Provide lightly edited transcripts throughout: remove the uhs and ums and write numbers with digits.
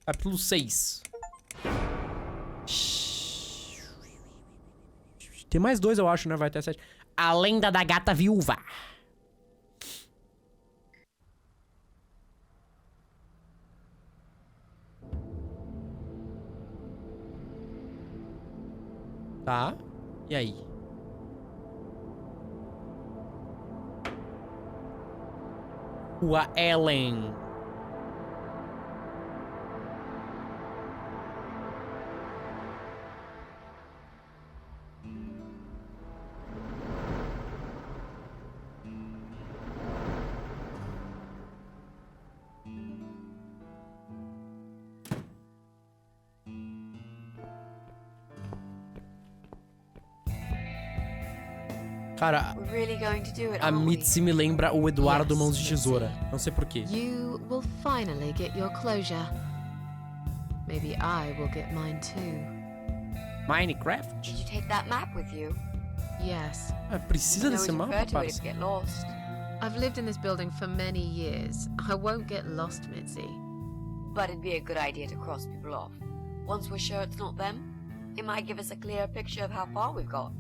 Capítulo 6. Tem mais 2, eu acho, né? Vai até 7. A lenda da gata viúva. Tá. E aí? Rua Ellen. Cara, a Mitzi me lembra o Eduardo Mãos de Tesoura. Não sei porquê. You will finally get your closure. Maybe I will get mine too. Minecraft? Did you take that map with you? Yes. Precisa desse mapa, parça? Get lost. I've lived in this building for many years. I won't get lost, Mitzi. But it'd be a good idea to cross people off. Once we're sure it's not them, it might give us a clear picture of how far we've got.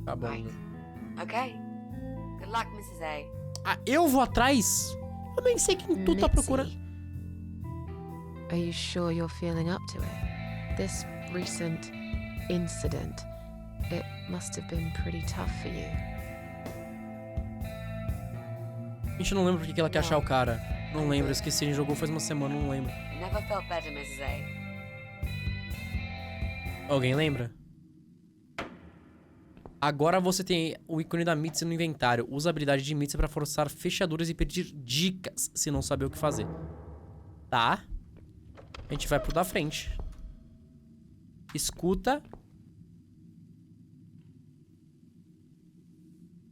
Tá bom. Right. Okay. Good luck, Mrs. A. Ah, eu vou atrás? Eu nem sei quem tu tá procurando. Are you sure you're feeling up to it? This recent incident, it must have been pretty tough for you. A gente não lembra porque ela quer achar o cara. Não lembro, esqueci, a gente jogou faz uma semana, não lembro. Never felt better, Mrs. A. Alguém lembra? Agora você tem o ícone da Mitzi no inventário. Usa a habilidade de Mitzi pra forçar fechaduras e pedir dicas se não saber o que fazer. Tá. A gente vai pro da frente. Escuta.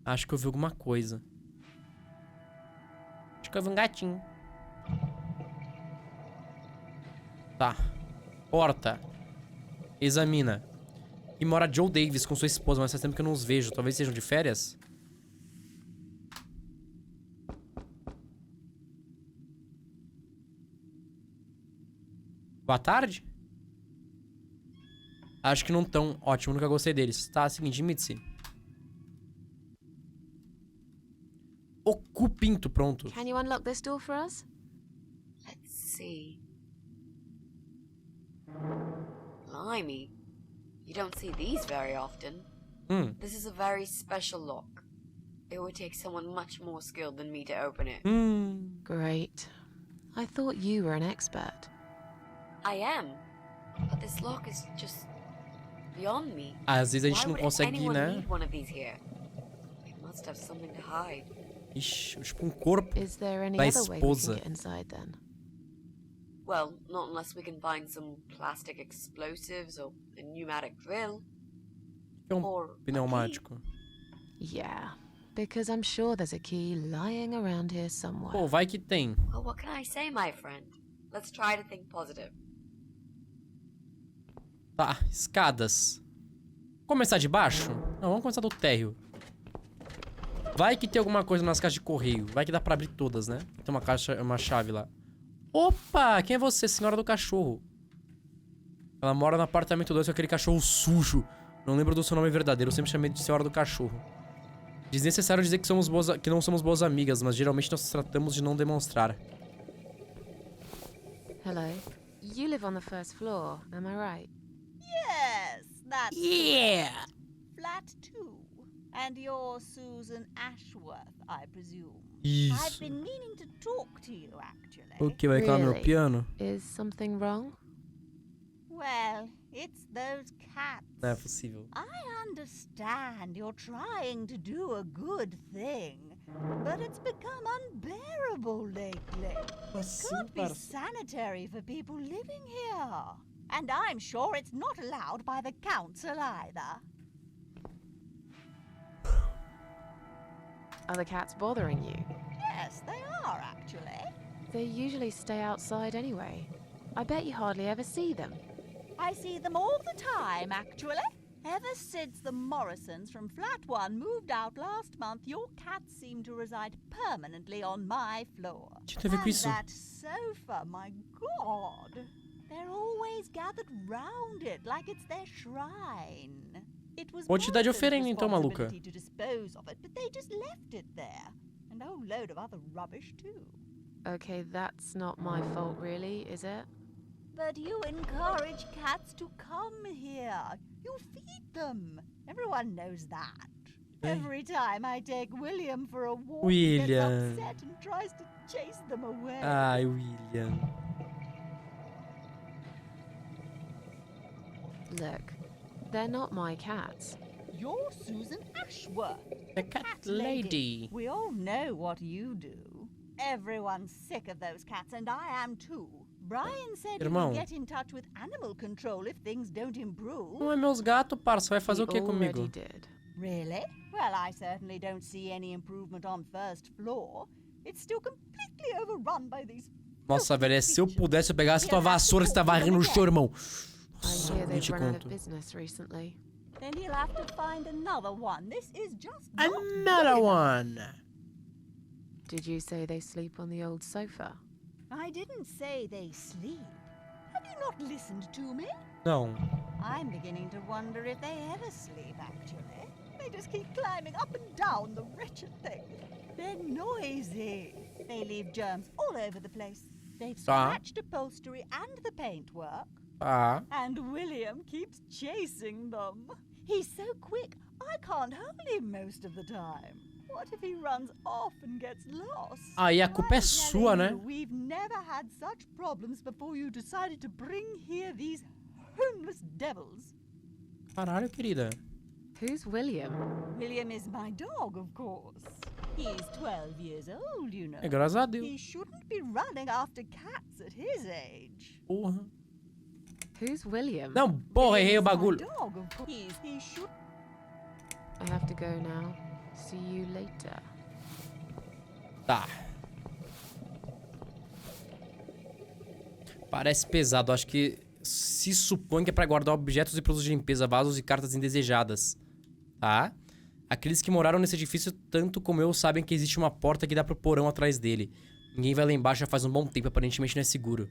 Acho que eu vi alguma coisa. Acho que eu vi um gatinho. Tá. Porta. Examina. E mora Joe Davis com sua esposa, mas faz tempo que eu não os vejo. Talvez sejam de férias. Boa tarde? Acho que não tão. Ótimo, nunca gostei deles. Tá, seguinte, Mitzi. O cu pinto, pronto. Can you unlock this door for us? Let's see. Blimey. You don't see these very often. This is a very special lock. It would take someone much more skilled than me to open it. Great. I thought you were an expert. I am. But this lock is just beyond me. Às vezes a gente Why não would consegue, anyone né? need one of these here? It must have something to hide. Ixi, tipo um corpo Is there any da other way we can esposa. get inside then? Well, not unless we can find some plastic explosives or a pneumatic drill. É um Or a pneumático. Yeah, because I'm sure there's a key lying around here somewhere. Pô, vai que tem. Well, what can I say, my friend? Let's try to think positive. Tá, escadas. Começar de baixo? Não, vamos começar do térreo. Vai que tem alguma coisa nas caixas de correio. Vai que dá pra abrir todas, né? Tem uma caixa, uma chave lá. Opa! Quem é você, senhora do cachorro? Ela mora no apartamento 2 com aquele cachorro sujo. Não lembro do seu nome verdadeiro, eu sempre chamei de senhora do cachorro. Desnecessário dizer que não somos boas amigas, mas geralmente nós tratamos de não demonstrar. Hello. You live on the first floor, am I right? Yes, that's Yeah! flat 2. And you're Susan Ashworth, I presume. Isso. I've been meaning to talk to you, actually. O que vai calar meu Really? piano? Is something wrong? Well, it's those cats. Não é possível. I understand you're trying to do a good thing, but it's become unbearable lately. Can't be sanitary for people living here. And I'm sure it's not allowed by the council either. Are the cats bothering you? Yes, they are, actually. They usually stay outside anyway. I bet you hardly ever see them. I see them all the time, actually. Ever since the Morrisons from Flat 1 moved out last month, your cats seem to reside permanently on my floor. O que tem a ver com And isso? that so sofa, my God. They're always gathered round it like it's their shrine. It was Vou te dar de Morrison's oferenda então, maluca. responsibility to dispose of it, but they just left it there. And a whole load of other rubbish too. Okay, that's not my fault, really, is it? But you encourage cats to come here. You feed them. Everyone knows that. Every time I take William for a walk, he gets William. upset and tries to chase them away. Ai, William. Look, they're not my cats. You're Susan Ashworth, The cat lady. We all know what you do. Everyone's sick of those cats, and I am too. Brian said he Irmão. would get in touch with animal control if things don't improve. Não é meus gatos, parça. Vai fazer He o que comigo? already did. Really? Well, I certainly don't see any improvement on first floor. It's still completely overrun by these. Nossa, velho, se eu pudesse, eu pegasse tua vassoura que você tá varrendo no chão, irmão. I Nossa, hear they've 20 run out of conto. business recently. Then you'll have to find another one. This is just not Another good. one. Did you say they sleep on the old sofa? I didn't say they sleep. Have you not listened to me? Não. I'm beginning to wonder if they ever sleep, actually. They just keep climbing up and down, the wretched thing. They're noisy. They leave germs all over the place. They've scratched upholstery and the paintwork. Tá. And William keeps chasing them. He's so quick, I can't hold him most of the time. What if he runs off and gets lost? Aí a culpa é I'm sua, telling né? you, we've never had such problems before you decided to bring here these homeless devils. Caralho, querida. Who's William? William is my dog, of course. He's 12 years old, you know. É, graças a Deus. He shouldn't be running after cats at his age. Porra. Who's William? Não, porra, errei o He's my bagulho. dog, of course. He should. I have to go now. See you later. Tá. Parece pesado. Acho que se supõe que é pra guardar objetos e produtos de limpeza, vasos e cartas indesejadas. Tá? Aqueles que moraram nesse edifício, tanto como eu, sabem que existe uma porta que dá pro porão atrás dele. Ninguém vai lá embaixo já faz um bom tempo, aparentemente não é seguro.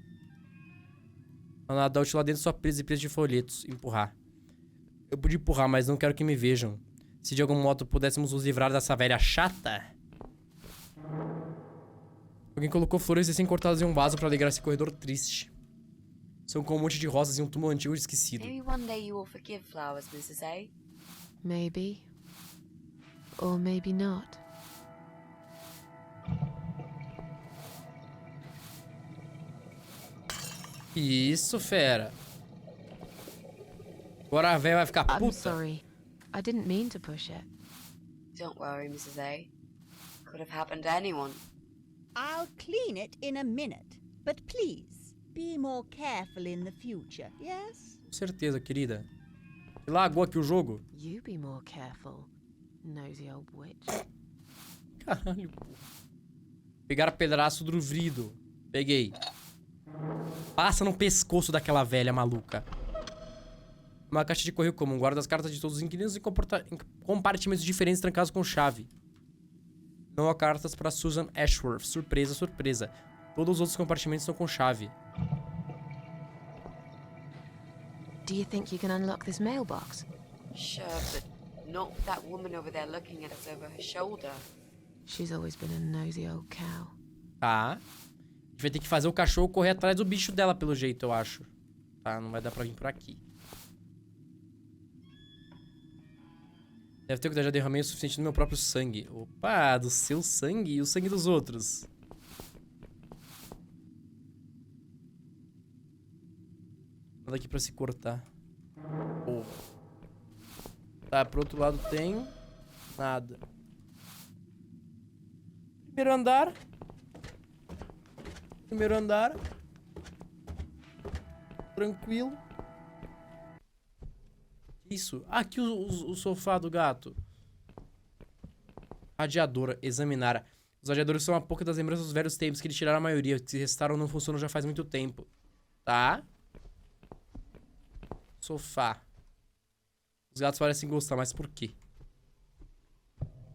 A adulto lá dentro só presa e presa de folhetos. Empurrar. Eu pude empurrar, mas não quero que me vejam. Se de algum modo pudéssemos nos livrar dessa velha chata. Alguém colocou flores recém-cortadas em um vaso pra alegrar esse corredor triste. São com um monte de rosas e um túmulo antigo e esquecido. Maybe one day you will forgive flowers, Mrs. A. Maybe. Or maybe not. Isso, fera. Agora a velha vai ficar I'm puta. sorry. I didn't mean to push it. Don't worry, Mrs. A. Could have happened to anyone. I'll clean it in a minute. But please, be more careful in the future, yes? Com certeza, querida. Lagou aqui o jogo? You be more careful, nosy old witch. Caralho, pô. Pegaram pedaço do vidro. Peguei. Passa no pescoço daquela velha maluca. Uma caixa de correio comum. Guarda as cartas de todos os inquilinos em compartimentos diferentes trancados com chave. Não há cartas para Susan Ashworth. Surpresa, surpresa. Todos os outros compartimentos estão com chave. Do you think you can unlock this mailbox? Sure, but not with that woman over there looking at us over her shoulder. She's always been a nosy old cow. Tá. A gente vai ter que fazer o cachorro correr atrás do bicho dela, pelo jeito, eu acho. Tá, não vai dar pra vir por aqui. Deve ter que eu já derramei o suficiente do meu próprio sangue. Opa, do seu sangue e o sangue dos outros. Nada aqui pra se cortar. Porra. Tá, pro outro lado tem... nada. Primeiro andar. Primeiro andar. Tranquilo. Isso. Ah, aqui o sofá do gato. Radiadora. Examinar. Os radiadores são uma pouca das lembranças dos velhos tempos que eles tiraram a maioria. Se restaram não funcionam já faz muito tempo. Tá? Sofá. Os gatos parecem gostar, mas por quê?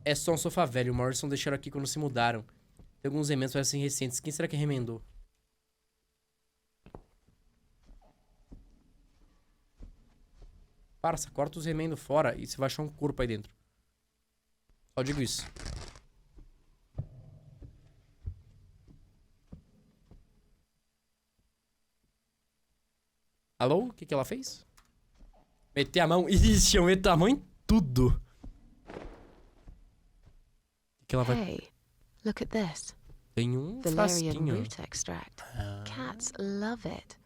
É só um sofá velho. O Morrison deixaram aqui quando se mudaram. Tem alguns elementos que parecem recentes. Quem será que remendou? Parça, corta os remendos fora e você vai achar um corpo aí dentro. Só digo isso. Alô? O que que ela fez? Meter a mão. Ixi, eu meto a mão em tudo. O que ela vai... Hey, look at this. Tem um Valerian frasquinho. root extract. Cats love it.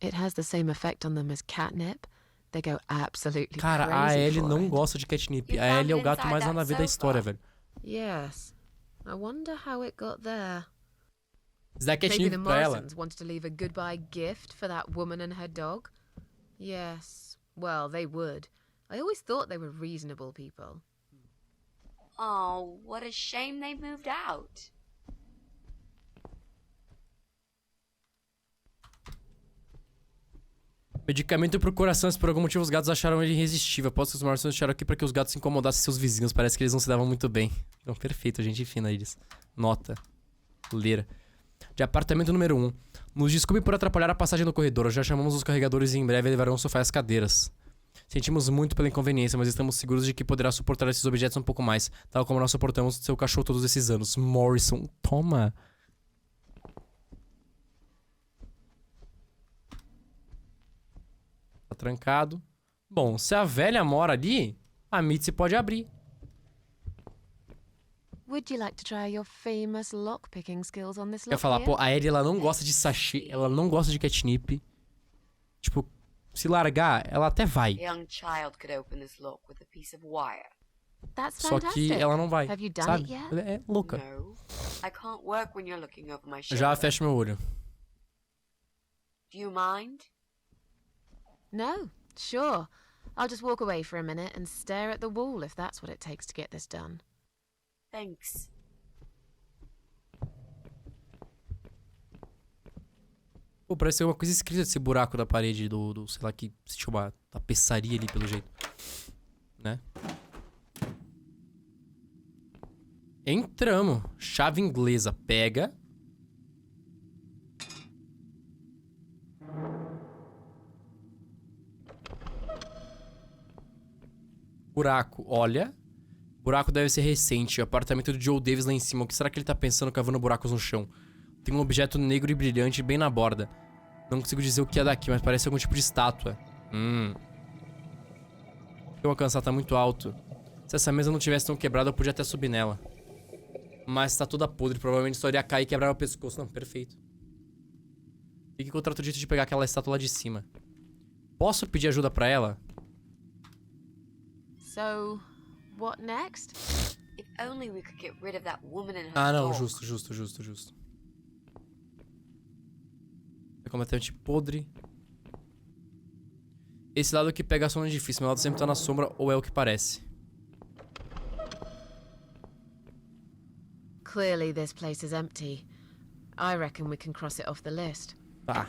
It has the same effect on them as catnip. They go absolutely Cara, a crazy Ellie for não it. gosta de catnip. You A Ellie é o found it gato inside mais that nada a ver da sofa? história, velho. Yes. I wonder how it got there. Se dá Maybe catnip the pra ela. Morrisons wanted to leave a goodbye gift for that woman and her dog. Yes. Well, they would. I always thought they were reasonable people. Oh, what a shame they moved out. Medicamento pro coração, se por algum motivo os gatos acharam ele irresistível. Aposto que os Morrisons deixaram aqui pra que os gatos se incomodassem seus vizinhos. Parece que eles não se davam muito bem. Então, perfeito, gente fina eles. Nota. Leira. De apartamento número 1. Nos desculpe por atrapalhar a passagem no corredor. Já chamamos os carregadores e em breve levarão o sofá e as cadeiras. Sentimos muito pela inconveniência, mas estamos seguros de que poderá suportar esses objetos um pouco mais, tal como nós suportamos seu cachorro todos esses anos. Morrison, toma. Tá trancado. Bom, se a velha mora ali, a Mitzi pode abrir. Would you like to try your famous lockpicking skills on this Quer lock falar, here? pô, a Ellie, ela não gosta de sachê, ela não gosta de catnip. Tipo, se largar, ela até vai. A young child could open this lock with a piece of wire. That's Só fantastic. que ela não vai, Have you done sabe? it yet? Ela é louca. No, I can't work when you're looking over my shoulder. Já fecha meu olho. Do you mind? No, sure. I'll just walk away for a minute and stare at the wall if that's what it takes to get this done. Thanks. Pô, parece uma coisa escrita desse buraco da parede do sei lá, que tinha uma tapeçaria ali pelo jeito. Né? Entramos. Chave inglesa. Pega. Buraco. Olha. Buraco deve ser recente. O apartamento do Joe Davis lá em cima. O que será que ele tá pensando cavando buracos no chão? Tem um objeto negro e brilhante bem na borda. Não consigo dizer o que é daqui, mas parece algum tipo de estátua. O alcançar tá muito alto. Se essa mesa não tivesse tão quebrada, eu podia até subir nela. Mas tá toda podre. Provavelmente só iria cair e quebrar o pescoço. Não, perfeito. Tem que encontrar outro jeito de pegar aquela estátua lá de cima. Posso pedir ajuda pra ela? So, what next? If only we could get rid of that woman and her Ah, não. dog. Justo. É completamente podre. Esse lado que pega a sombra é difícil. Meu lado sempre tá na sombra, ou é o que parece. Clearly this place is empty. I reckon we can cross it off the list. Tá.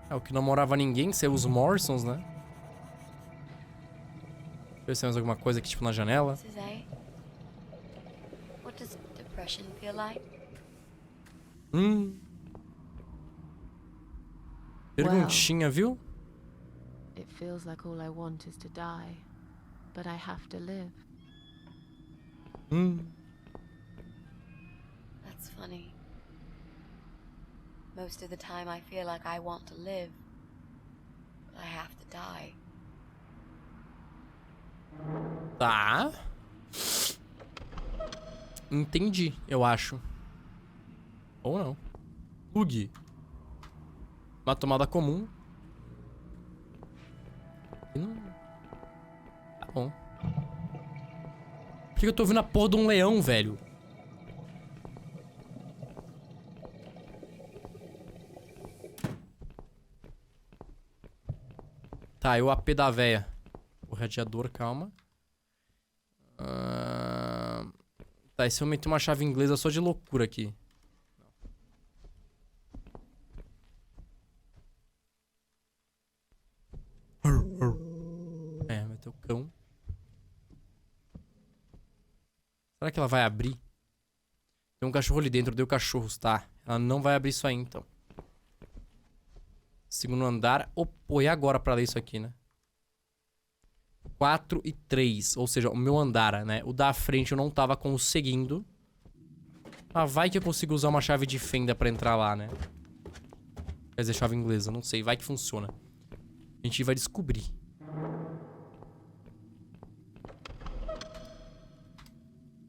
É o que não morava ninguém, ser os Morrisons, né? Deixa eu ver se tem mais alguma coisa aqui, tipo, na janela. Sociais, what does depression feel like? Perguntinha, viu? It feels like all I want is to die, but I have to live. That's funny. Most of the time I feel like I want to live, but I have to die. Tá. Entendi, eu acho. Ou não. Bug. Uma tomada comum. E não... Tá bom. Por que eu tô ouvindo a porra de um leão, velho? Tá, e o AP da véia. O radiador, calma. Tá, e se eu meter uma chave inglesa só de loucura aqui? É, meteu o cão. Será que ela vai abrir? Tem um cachorro ali dentro, deu cachorros, tá. Ela não vai abrir isso aí, então. Segundo andar. Pô, e agora pra ler isso aqui, né? 4 e 3. Ou seja, o meu andar, né? O da frente eu não tava conseguindo. Ah, vai que eu consigo usar uma chave de fenda pra entrar lá, né? Quer dizer, chave inglesa, não sei. Vai que funciona. A gente vai descobrir.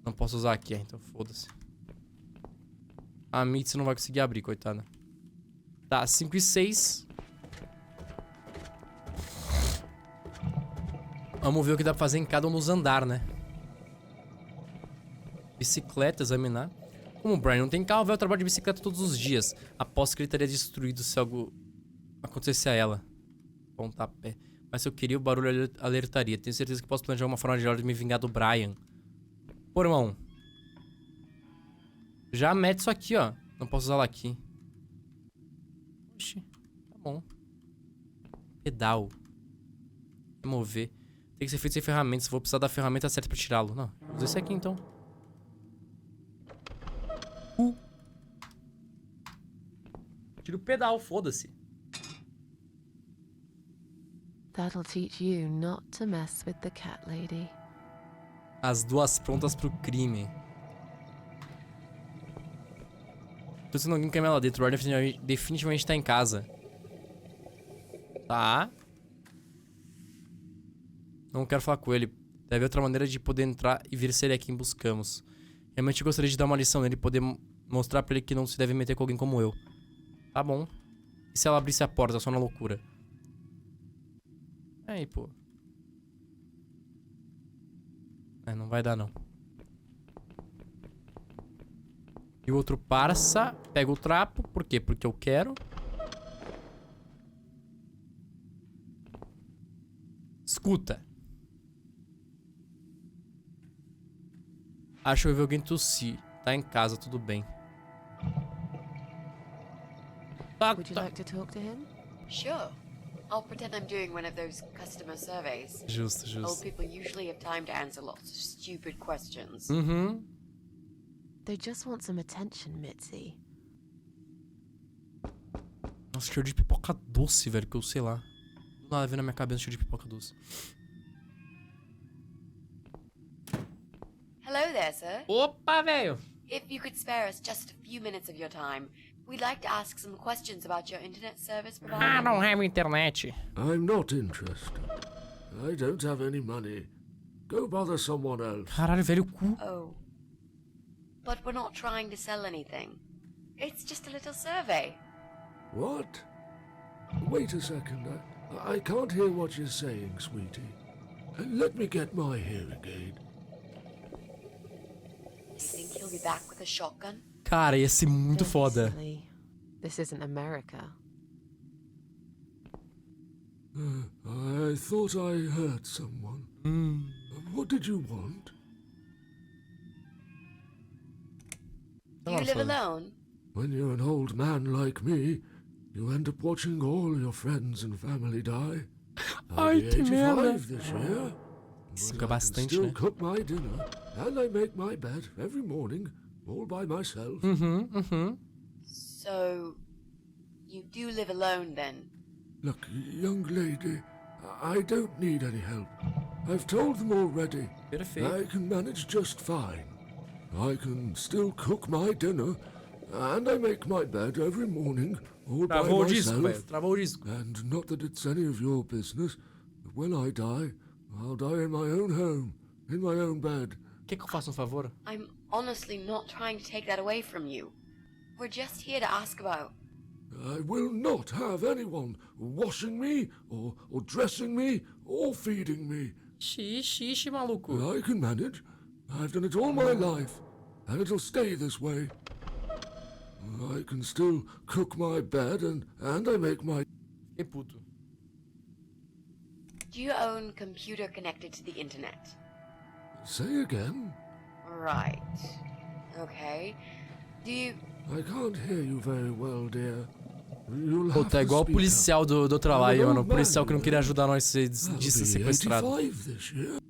Não posso usar aqui, então foda-se. A Mitsu não vai conseguir abrir, coitada. Tá, 5 e 6. Vamos ver o que dá pra fazer em cada um dos andares, né? Bicicleta, examinar. Como o Brian não tem carro, vai ao trabalho de bicicleta todos os dias. Aposto que ele estaria destruído se algo acontecesse a ela. Pontapé. Mas se eu queria, o barulho alertaria. Tenho certeza que posso planejar uma forma de me vingar do Brian. Pô, irmão. Já mete isso aqui, ó. Não posso usar ela aqui. Oxi. Tá bom. Pedal. Remover. Tem que ser feito sem ferramentas. Vou precisar da ferramenta certa pra tirá-lo. Não, usa esse aqui então. Tira o pedal, foda-se. That'll teach you not to mess with the cat lady. As duas prontas pro crime. Tô sendo alguém que caminha lá dentro. O Brian definitivamente tá em casa. Tá. Não quero falar com ele. Deve haver outra maneira de poder entrar e ver se ele é quem buscamos. Realmente gostaria de dar uma lição nele e poder mostrar pra ele que não se deve meter com alguém como eu. Tá bom. E se ela abrisse a porta só na loucura? Aí, pô. É, não vai dar, não. E o outro passa, pega o trapo. Por quê? Porque eu quero. Escuta. Acho que eu vi alguém tossir. Tá em casa, tudo bem. Tá, Would you tá. like to talk to him? Sure. I'll pretend I'm doing one of those customer surveys. Justo, Old justo. people usually have time to answer lots of stupid questions. Uhum. They just want some attention, Mitzi. Nossa, cheiro de pipoca doce, velho, que eu sei lá. Do nada vem na minha cabeça cheiro de pipoca doce. Hello there, sir. Opa, velho! If you could spare us just a few minutes of your time, we'd like to ask some questions about your internet service provider. I don't have internet. I'm not interested. I don't have any money. Go bother someone else. Caralho, velho, o cu. Oh. But we're not trying to sell anything. It's just a little survey. What? Wait a second. I can't hear what you're saying, sweetie. Let me get my hearing aid. You think he'll be back with a shotgun? Cara, ia ser muito Don't be foda. silly. This isn't America. I thought I heard someone. What did you want? Do you live alone? When you're an old man like me, you end up watching all your friends and family die. I'll Ai, be que merda. 85 this year. Isso But é I can bastante, still né? cook my dinner, and I make my bed every morning, all by myself. Uhum. So, you do live alone then? Look, young lady, I don't need any help. I've told them already. Perfeito. I can manage just fine. I can still cook my dinner, and I make my bed every morning, all by Travou o disco, velho. myself. Travou o disco. And not that it's any of your business, but when I die, I'll die in my own home, in my own bed. Quer que eu faça um favor? I'm honestly not trying to take that away from you. We're just here to ask about... I will not have anyone washing me, or dressing me, or feeding me. Xixi, maluco. I can manage. I've done it all my life, and it'll stay this way. I can still cook my bed, and I make my... Que puto. Do you own computer connected to the internet? Say again? Right. Okay. Do you... I can't hear you very well, dear. You'll Pô, have tá to igual o speak up. policial do outra live, mano. O policial que não queria ajudar nós a ser I'll de ser be sequestrado. 85 this year.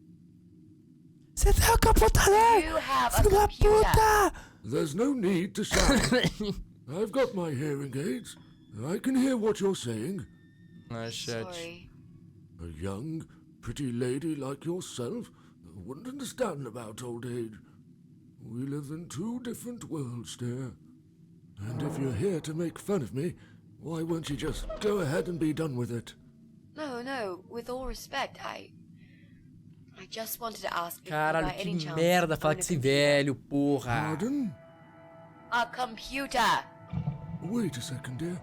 Você tem o computador! You have a Filho da computer! puta! There's no need to shout. I've got my hearing aids. I can hear what you're saying. Ah, chat. Sorry. A young, pretty lady like yourself wouldn't understand about old age. We live in two different worlds, dear. And if you're here to make fun of me, why won't you just go ahead and be done with it? No, with all respect, I just wanted to ask if you Caralho, by any que chance merda falar own com a esse computer. velho, porra. Pardon? A computer! Wait a second, dear.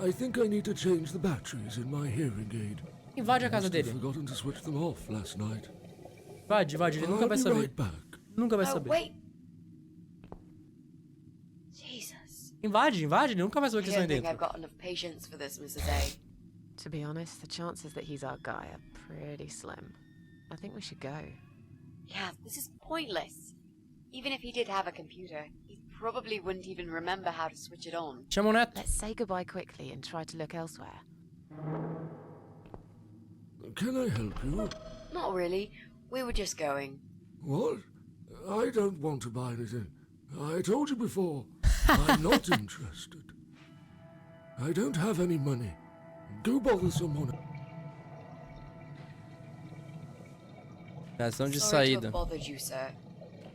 I think I need to change the batteries in my hearing aid. Invade a I casa must have dele. forgotten to switch them off last night. Invade, ele nunca I'll vai be saber. right back. Nunca vai Oh, saber. wait. Jesus. Invade, ele nunca vai saber o que I estão aí don't think I've dentro. got enough patience for this, Mrs. A. To be honest, the chances that he's our guy are pretty slim. I think we should go. Yeah, this is pointless. Even if he did have a computer, he probably wouldn't even remember how to switch it on. Chama o Neto. Let's say goodbye quickly and try to look elsewhere. Can I help you? Not really. We were just going. What? I don't want to buy anything. I told you before. I'm not interested. I don't have any money. Go bother someone. Estação de Sorry to saída. have bothered you, sir.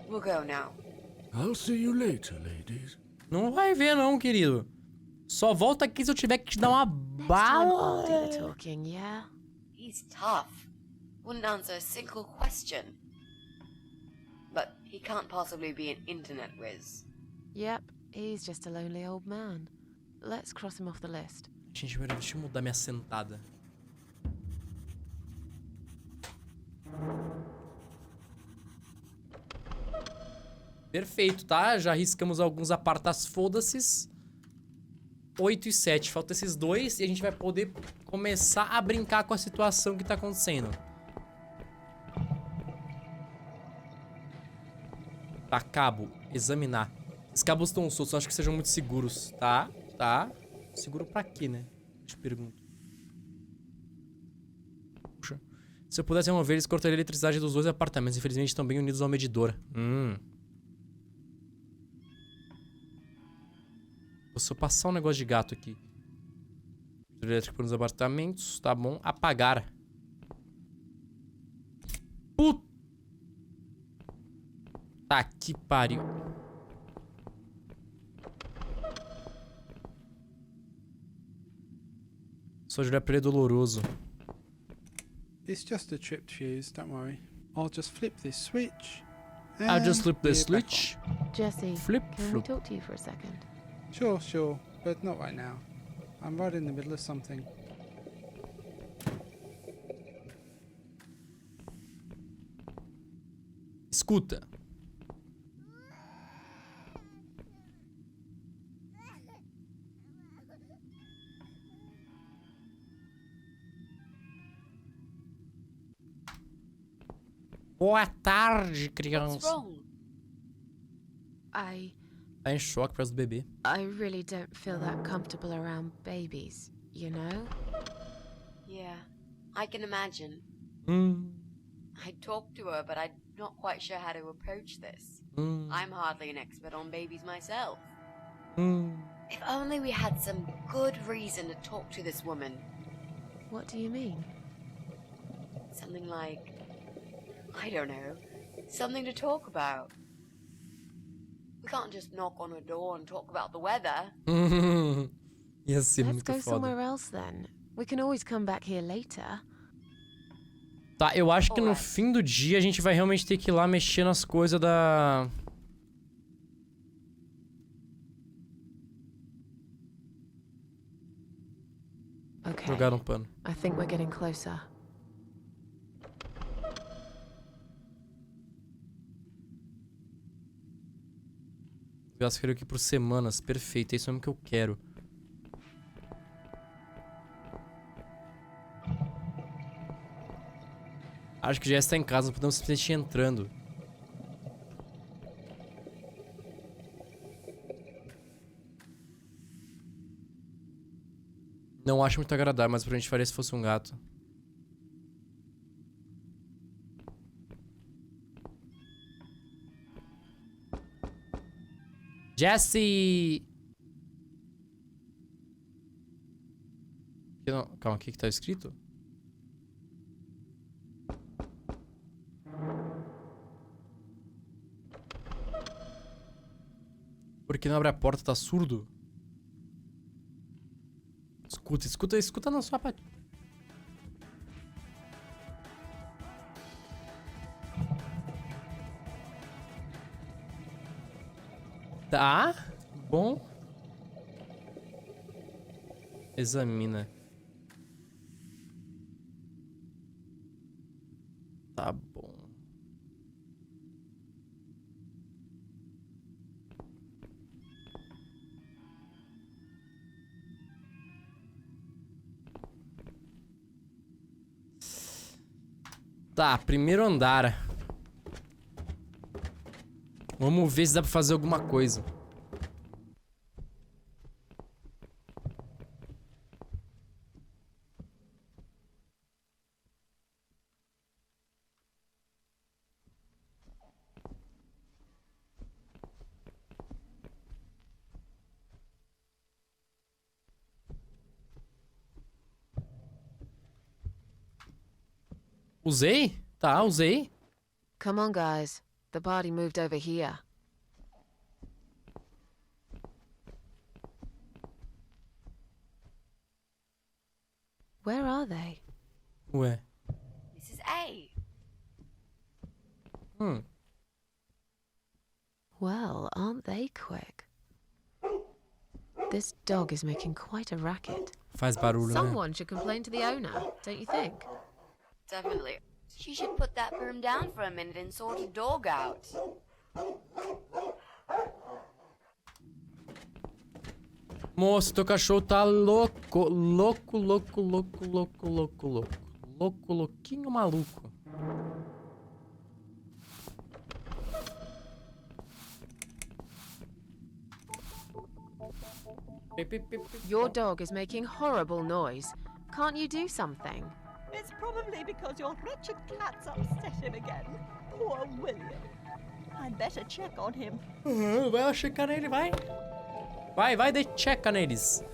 We'll go now. I'll see you later, ladies. Não vai ver não, querido. Só volta aqui se eu tiver que te dar uma Next time I'll do the bala. talking, yeah? He's tough. Wouldn't answer a single question. But he can't possibly be an internet whiz. Yep, he's just a lonely old man. Let's cross him off the list. Gente, peraí, deixa eu mudar minha sentada. Perfeito, tá? Já riscamos alguns apartas foda-se. 8 e 7. Falta esses dois e a gente vai poder começar a brincar com a situação que tá acontecendo. Tá, cabo. Examinar. Esses cabos estão soltos, acho que sejam muito seguros. Tá, tá. Seguro pra quê, né? Eu te pergunto. Puxa. Se eu pudesse remover, eles cortariam a eletricidade dos dois apartamentos. Infelizmente estão bem unidos ao medidor. Se eu passar um negócio de gato aqui. Elétrico nos apartamentos. Tá bom. Apagar. Puta que pariu. Só olhar pra ele é doloroso. It's just a tripped fuse, don't worry. I'll just flip this switch. I'll just flip the we're back switch. Jesse, Flip, can we flip. talk to you for a second? on. Sure, but not right now. I'm right in the middle of something. Escuta. Boa tarde, What's criança. wrong? Tá em choque por causa do bebê. I really don't feel that comfortable around babies, you know? Yeah, I can imagine. Hum, I'd talk to her, but I'm not quite sure how to approach this. I'm hardly an expert on babies myself. If only we had some good reason to talk to this woman. What do you mean? Something like, I don't know, something to talk about. We can't just knock on her door and talk about the weather. Ia ser Let's muito go foda. somewhere else then. We can always come back here later. Tá, eu acho que no Ué. fim do dia a gente vai realmente ter que ir lá mexer nas coisas da... Okay. Jogar um pano. I think we're getting closer. Eu acho que aqui por semanas. Perfeito, é isso mesmo que eu quero. Acho que já está em casa, não podemos simplesmente ir entrando. Não acho muito agradável, mas pra gente faria se fosse um gato. Jesse! Calma, o que tá escrito? Por que não abre a porta? Tá surdo? Escuta na sua parte. Tá bom. Examina. Tá bom. Tá, primeiro andar. Vamos ver se dá pra fazer alguma coisa. Usei? Tá, usei. Come on, guys. The party moved over here. Where are they? Ué. This is A. Well, aren't they quick? This dog is making quite a racket. Faz barulho, né? Someone should complain to the owner, don't you think? Definitely. She should put that broom down for a minute and sort a dog out. Moço, teu cachorro tá louco. Louquinho maluco. Your dog is making horrible noise. Can't you do something? It's probably because your wretched cat's upset him again. Poor William. I'd better check on him. Vai lá checar nele, vai. Vai, checa neles.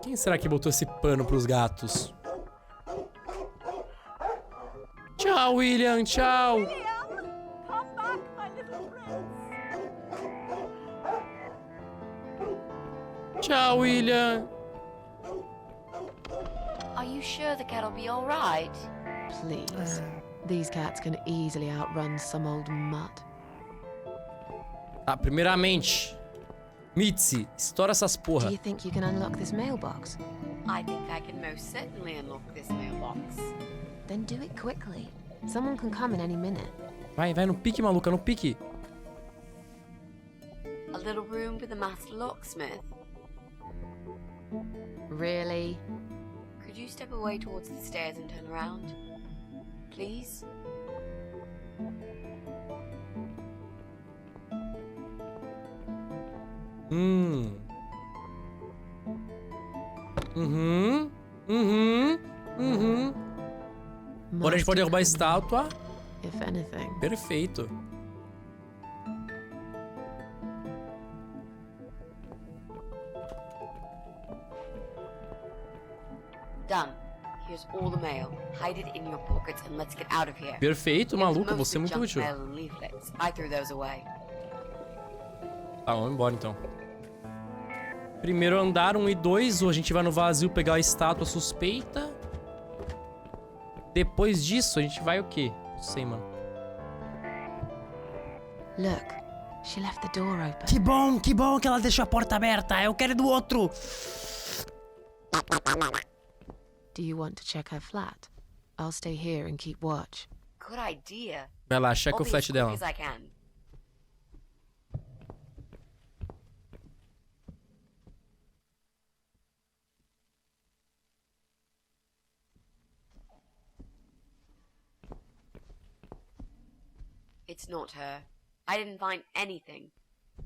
Quem será que botou esse pano pros gatos? Tchau, William, tchau. William, come back, my little prince. Tchau, William. Are you sure the cat'll be all right? Please. These cats can easily outrun some old mutt. Tá, primeiramente, Mitzi, estoura essas porra. Do you think you can unlock this mailbox? I think I can most certainly unlock this mailbox. Then do it quickly. Someone can come in any minute. Vai no pique, maluca, no pique. A little room for the master locksmith. Really? Could you step away towards the stairs and turn around? Please? Agora a gente pode derrubar a estátua. If anything. Perfeito. Done. Here's all the mail. Hide it in your pockets and let's get out of here. Perfeito, maluca, você é Mostly muito junk útil. mail and leaflets. I threw those away. Tá, vamos embora então. Primeiro andar, 1 e 2, ou a gente vai no vazio pegar a estátua suspeita. Depois disso, a gente vai o quê? Não sei, mano. Look, she left the door open. Que bom que ela deixou a porta aberta. Eu quero ir do outro. Do you want to check her flat? I'll stay here and keep watch. Good idea. Vai lá, checa I'll o be flat as quick dela. as I can. It's not her. I didn't find anything.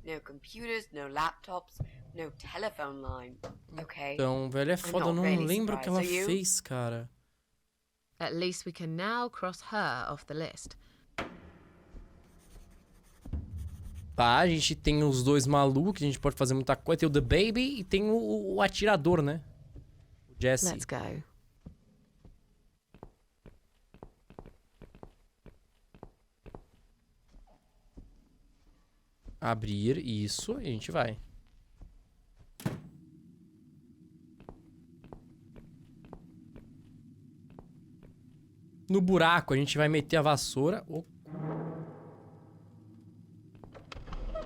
No computers, no laptops, no telephone line. Okay. Então, velho, é foda. Eu não really lembro o que ela surprised, are you? fez, cara. At least we can now cross her off the list. Tá, a gente tem os dois malucos, a gente pode fazer muita coisa. Tem o The Baby e tem o atirador, né? O Jesse. Let's go. Abrir, isso, e a gente vai. No buraco, a gente vai meter a vassoura.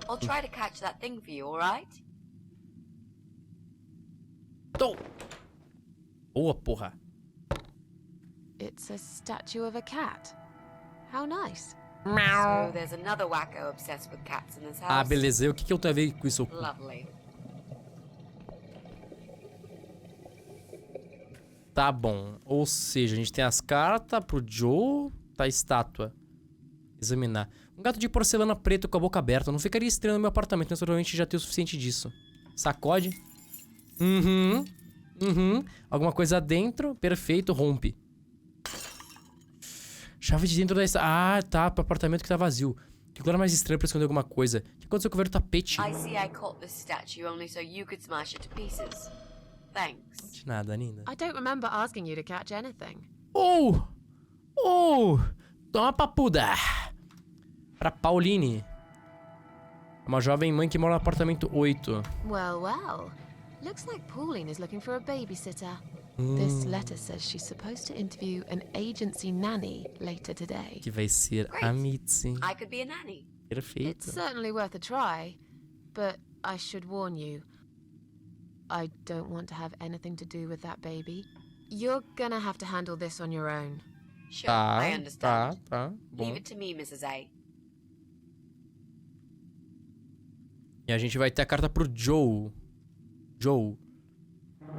I'll try to catch that thing for you, alright? Tô! Boa, porra. It's a statue of a cat. How nice. So there's another wacko obsessed with cats in this house. Ah, beleza. E o que eu tenho a ver com isso? Lovely. Tá bom. Ou seja, a gente tem as cartas pro Joe. Tá a estátua. Examinar. Um gato de porcelana preto com a boca aberta. Não ficaria estranho no meu apartamento, mas provavelmente já tem o suficiente disso. Sacode. Alguma coisa dentro. Perfeito, rompe. Chave de dentro da estátua. Ah, tá. Pro apartamento que tá vazio. Que lugar mais estranho pra esconder alguma coisa. O que aconteceu com o velho tapete? I see I caught this statue only so you could smash it to pieces. Thanks. De nada, Nina. I don't remember asking you to catch anything. Toma papuda. Pra Pauline. Uma jovem mãe que mora no apartamento 8. Well, well. Looks like Pauline is looking for a babysitter. This letter says she's supposed to interview an agency nanny later today. Que vai ser a Mitzi. I could be a nanny. Perfeito. It's certainly worth a try, but I should warn you. I don't want to have anything to do with that baby. You're gonna have to handle this on your own. Sure, I understand. Tá. Bom. Leave it to me, Mrs. A. E a gente vai ter a carta pro Joe. Joe.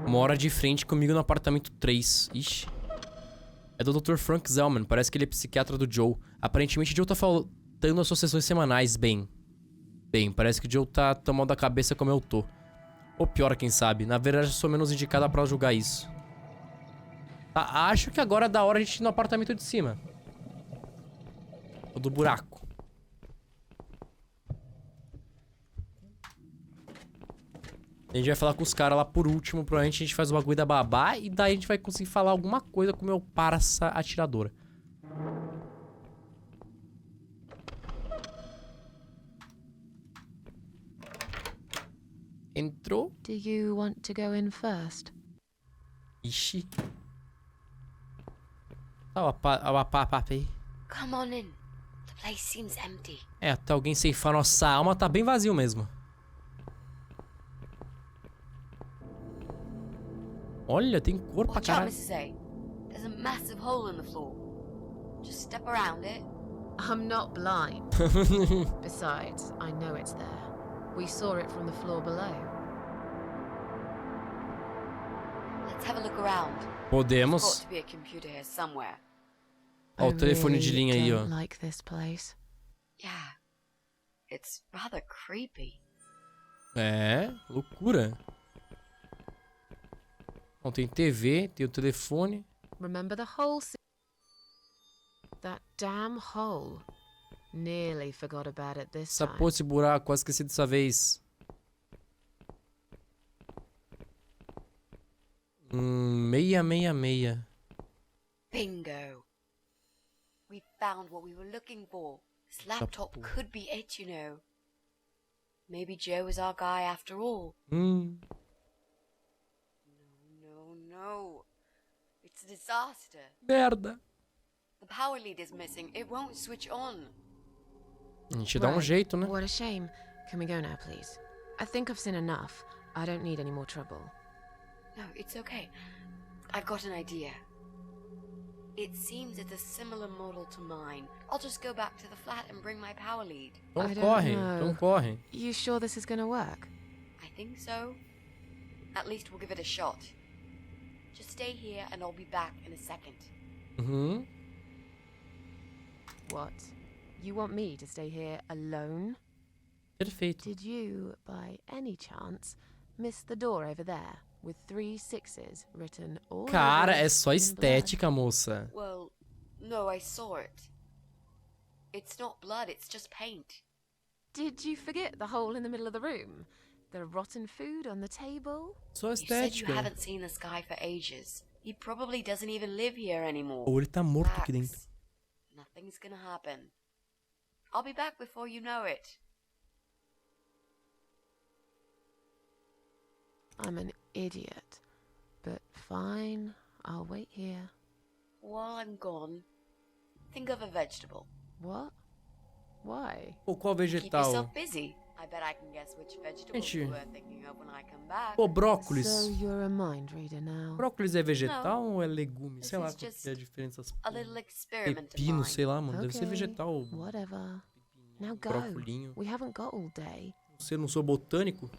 Mora de frente comigo no apartamento 3. Ixi. É do Dr. Frank Zellman. Parece que ele é psiquiatra do Joe. Aparentemente, o Joe tá faltando as suas sessões semanais. Bem, parece que o Joe tá tão mal da cabeça como eu tô. Ou pior, quem sabe. Na verdade, eu sou menos indicada pra julgar isso. Tá, acho que agora é da hora a gente ir no apartamento de cima. O do buraco. A gente vai falar com os caras lá por último. Provavelmente a gente faz o bagulho da babá. E daí a gente vai conseguir falar alguma coisa com o meu parça atiradora. Entrou. Do you want to go in first? Ixi. Tá, o papo aí. Come on in. The place seems empty. É, até alguém ceifar nossa alma, tá bem vazio mesmo. Olha, tem cor pra Watch out, caralho. Mrs. A. There's a massive hole in the floor. Just step around it. I'm not blind. Besides, I know it's there. We saw it from the floor below. Let's have a look around. There's Podemos. got to be a computer here somewhere. Ó, o telefone de linha aí, ó. don't like this place. Yeah. It's rather creepy. É, loucura. Bom, tem TV, tem o telefone. Remember the hole? That damn hole. Nearly forgot about it this Essa time. porra, esse buraco, quase esqueci dessa vez. 666. Bingo. We found what we were looking for. This laptop porra. could be it, you know. Maybe Joe is our guy after all. No. It's a disaster. Merda. The power lead is missing. It won't switch on. A gente dá um Right. jeito, né? What a shame. Can we go now, please? I think I've seen enough. I don't need any more trouble. No, it's okay. I've got an idea. It seems it's a similar model to mine. I'll just go back to the flat and bring my power lead. Então I don't corre, know. então corre. You sure this is gonna work? I think so. At least we'll give it a shot. Just stay here and I'll be back in a second. Uhum. What? You want me to stay here alone? Perfeito. Did you, by any chance, miss the door over there with 3 6s written all Cara, over it é só in estética, moça. Well, no, I saw it. It's not blood, it's just paint. Did you forget the hole in the middle of the room? The rotten food on the table? Só You said you estética. haven't seen this guy for ages. He probably doesn't even live here anymore. Ou ele tá morto aqui dentro. Relax. Nothing's gonna happen. I'll be back before you know it. I'm an idiot. But fine, I'll wait here. While I'm gone, think of a vegetable. What? Why? Pô, qual Keep vegetal? yourself busy. I bet I can guess which vegetable Gente. you were thinking of when I come back. Pô, brócolis. So you're a mind reader now. Brócolis é vegetal ou é legume? Sei This lá is qual que just é a diferença. A little experiment of Pepino, mine. sei lá, mano. Deve ser Okay, vegetal. Whatever. Now go. Brocolinho. We haven't got all day. Você não sou botânico?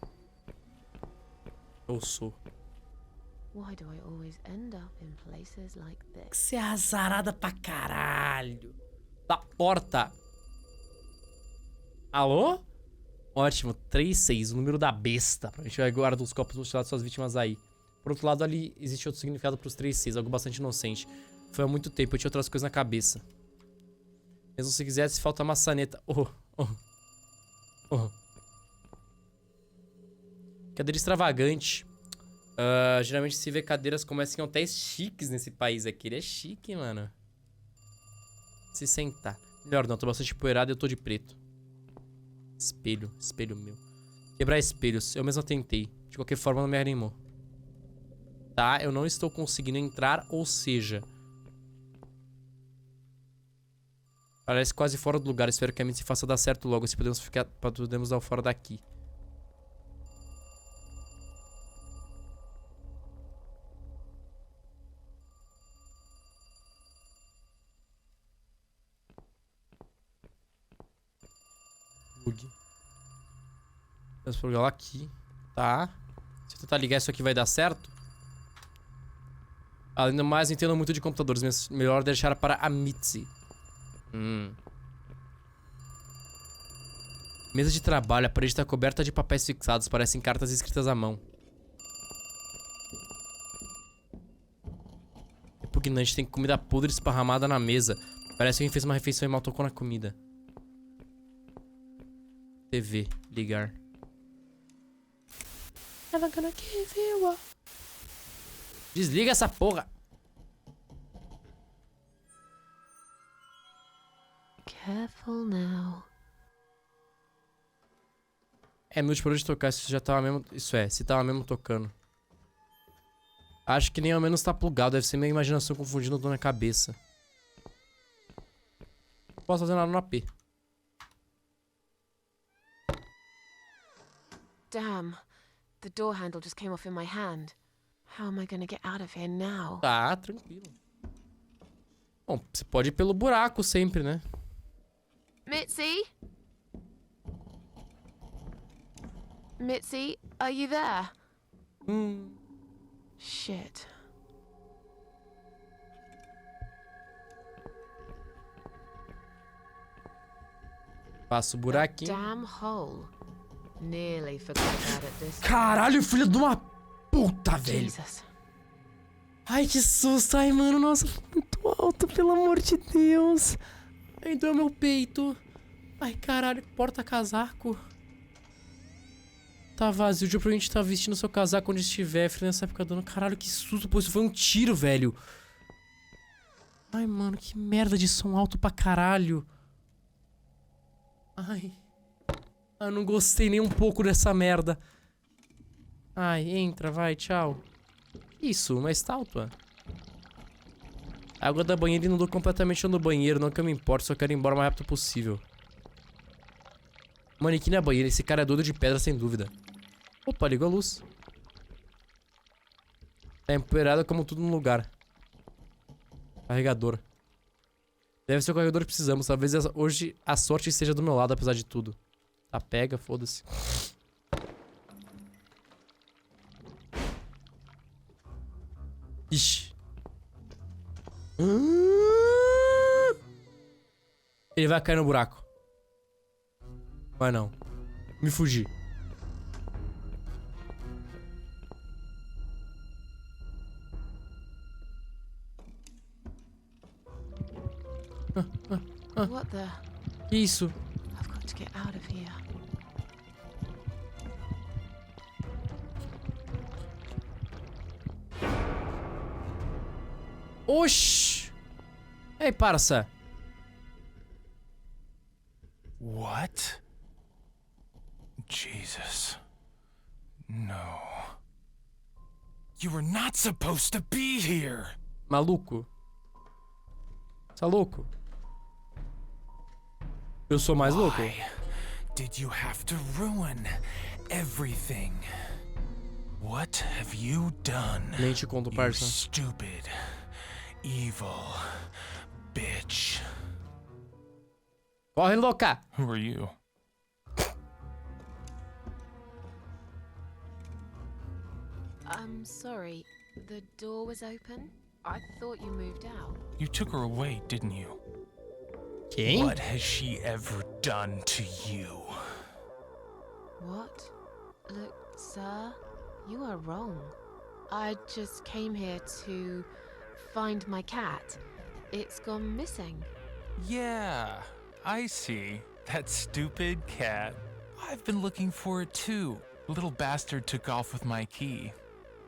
Eu sou. Why do I always end up in places like this? Você é azarada pra caralho. Da porta. Alô? Ótimo, 3-6, o número da besta. A gente vai guardar os copos mutilados suas vítimas aí. Por outro lado, ali existe outro significado pros 3-6, algo bastante inocente. Foi há muito tempo, eu tinha outras coisas na cabeça. Mesmo se quisesse, falta maçaneta. Cadeira extravagante. Geralmente se vê cadeiras como essa em hotéis chiques nesse país aqui. Ele é chique, mano. Se sentar. Melhor não, tô bastante empoeirado e eu tô de preto. Espelho, espelho meu. Quebrar espelhos, eu mesmo tentei. De qualquer forma não me animou. Tá, eu não estou conseguindo entrar, ou seja... Parece quase fora do lugar, espero que a mente se faça dar certo logo. Se podemos dar o fora daqui. Bug. Vamos pegar aqui. Tá. Se eu tentar ligar isso aqui vai dar certo. Além do mais, entendo muito de computadores, mas melhor deixar para a Mitzi. Mesa de trabalho, a parede está coberta de papéis fixados, parecem cartas escritas à mão. Repugnante, tem comida podre esparramada na mesa. Parece que alguém fez uma refeição e mal tocou na comida. TV, ligar. Desliga essa porra. Careful now. É, meu parou de tocar, isso já tava mesmo... Isso é, se tava mesmo tocando. Acho que nem ao menos tá plugado, deve ser minha imaginação confundindo tudo na cabeça. Não posso fazer nada no AP. Damn. The door handle just came off in my hand. How am I gonna get out of here now? Tá, tranquilo. Bom, você pode ir pelo buraco sempre, né? Mitzi? Mitzi, are you there? Shit. Passa o buraquinho. Damn hole. Nearly forgot about it this time. Caralho, filho de uma puta, velho. Jesus. Ai, que susto. Ai, mano, nossa, muito alto, pelo amor de Deus. Ai, doeu meu peito. Ai, caralho, porta-casaco. Tá vazio, de pra gente tá vestindo seu casaco onde estiver, filho, nessa época do ano. Caralho, que susto, pô, isso foi um tiro, velho. Ai, mano, que merda de som alto pra caralho. Ai. Eu não gostei nem um pouco dessa merda. Ai, entra, vai, tchau. Isso, uma estátua. A água da banheira inundou completamente no banheiro, não que eu me importe, só quero ir embora o mais rápido possível. Manequim na banheira, esse cara é doido de pedra, sem dúvida. Opa, ligou a luz. Tá empoeirado como tudo no lugar. Carregador. Deve ser o carregador que precisamos, talvez hoje a sorte esteja do meu lado, apesar de tudo. Tá, pega, foda-se. Ixi. Ele vai cair no buraco. Vai não. Me fugir. What the? Que isso? I've got to get out of here. Oxi! Ei, parça. What? Jesus. No. You were not supposed to be here! Maluco. Tá louco? Eu sou mais louco? Why did you have to ruin everything? What have you done? Nem te conto, You parça. stupid, evil bitch. Corre, louca! Who are you? I'm sorry. The door was open. I thought you moved out. You took her away, didn't you? Quem? What has she ever done to you? What? Look, sir, you are wrong. I just came here to find my cat. It's gone missing. Yeah, I see. That stupid cat. I've been looking for it too. The little bastard took off with my key.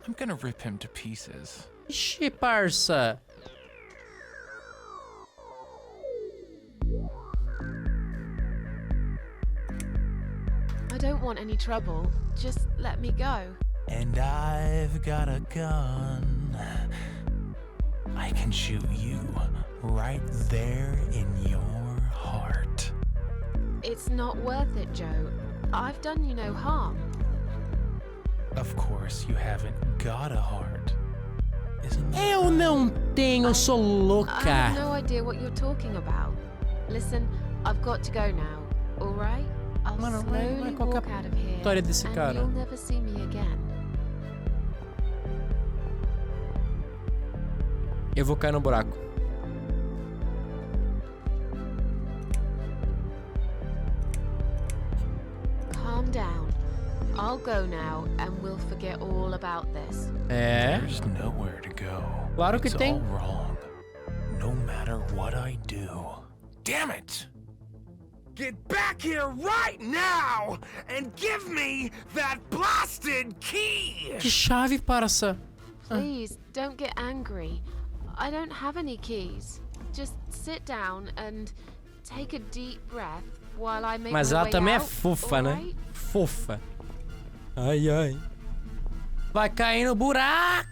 I'm gonna rip him to pieces. Ixi, parça. I don't want any trouble. Just let me go. And I've got a gun. I can shoot you right there in your heart. It's not worth it, Joe. I've done you no harm. Of course, you haven't got a heart. Isn't that Eu não tenho, eu sou I have louca. no idea what you're talking about. Listen, I've got to go now, alright? I'll Mano, slowly qual que é walk a out of here, história desse and cara? you'll never see me again. Eu vou cair no buraco. Calm down. I'll go now, and we'll forget all about this. É? There's nowhere to go. Claro que It's tem. all wrong. No matter what I do. Damn it! Get back here right now and give me that blasted key! Que chave, parça. Please, don't get angry. I don't have any keys. Just sit down and take a deep breath while I make Mas my ela way também é out, fofa, né? alright? Fofa. Ai, ai. Vai cair no buraco.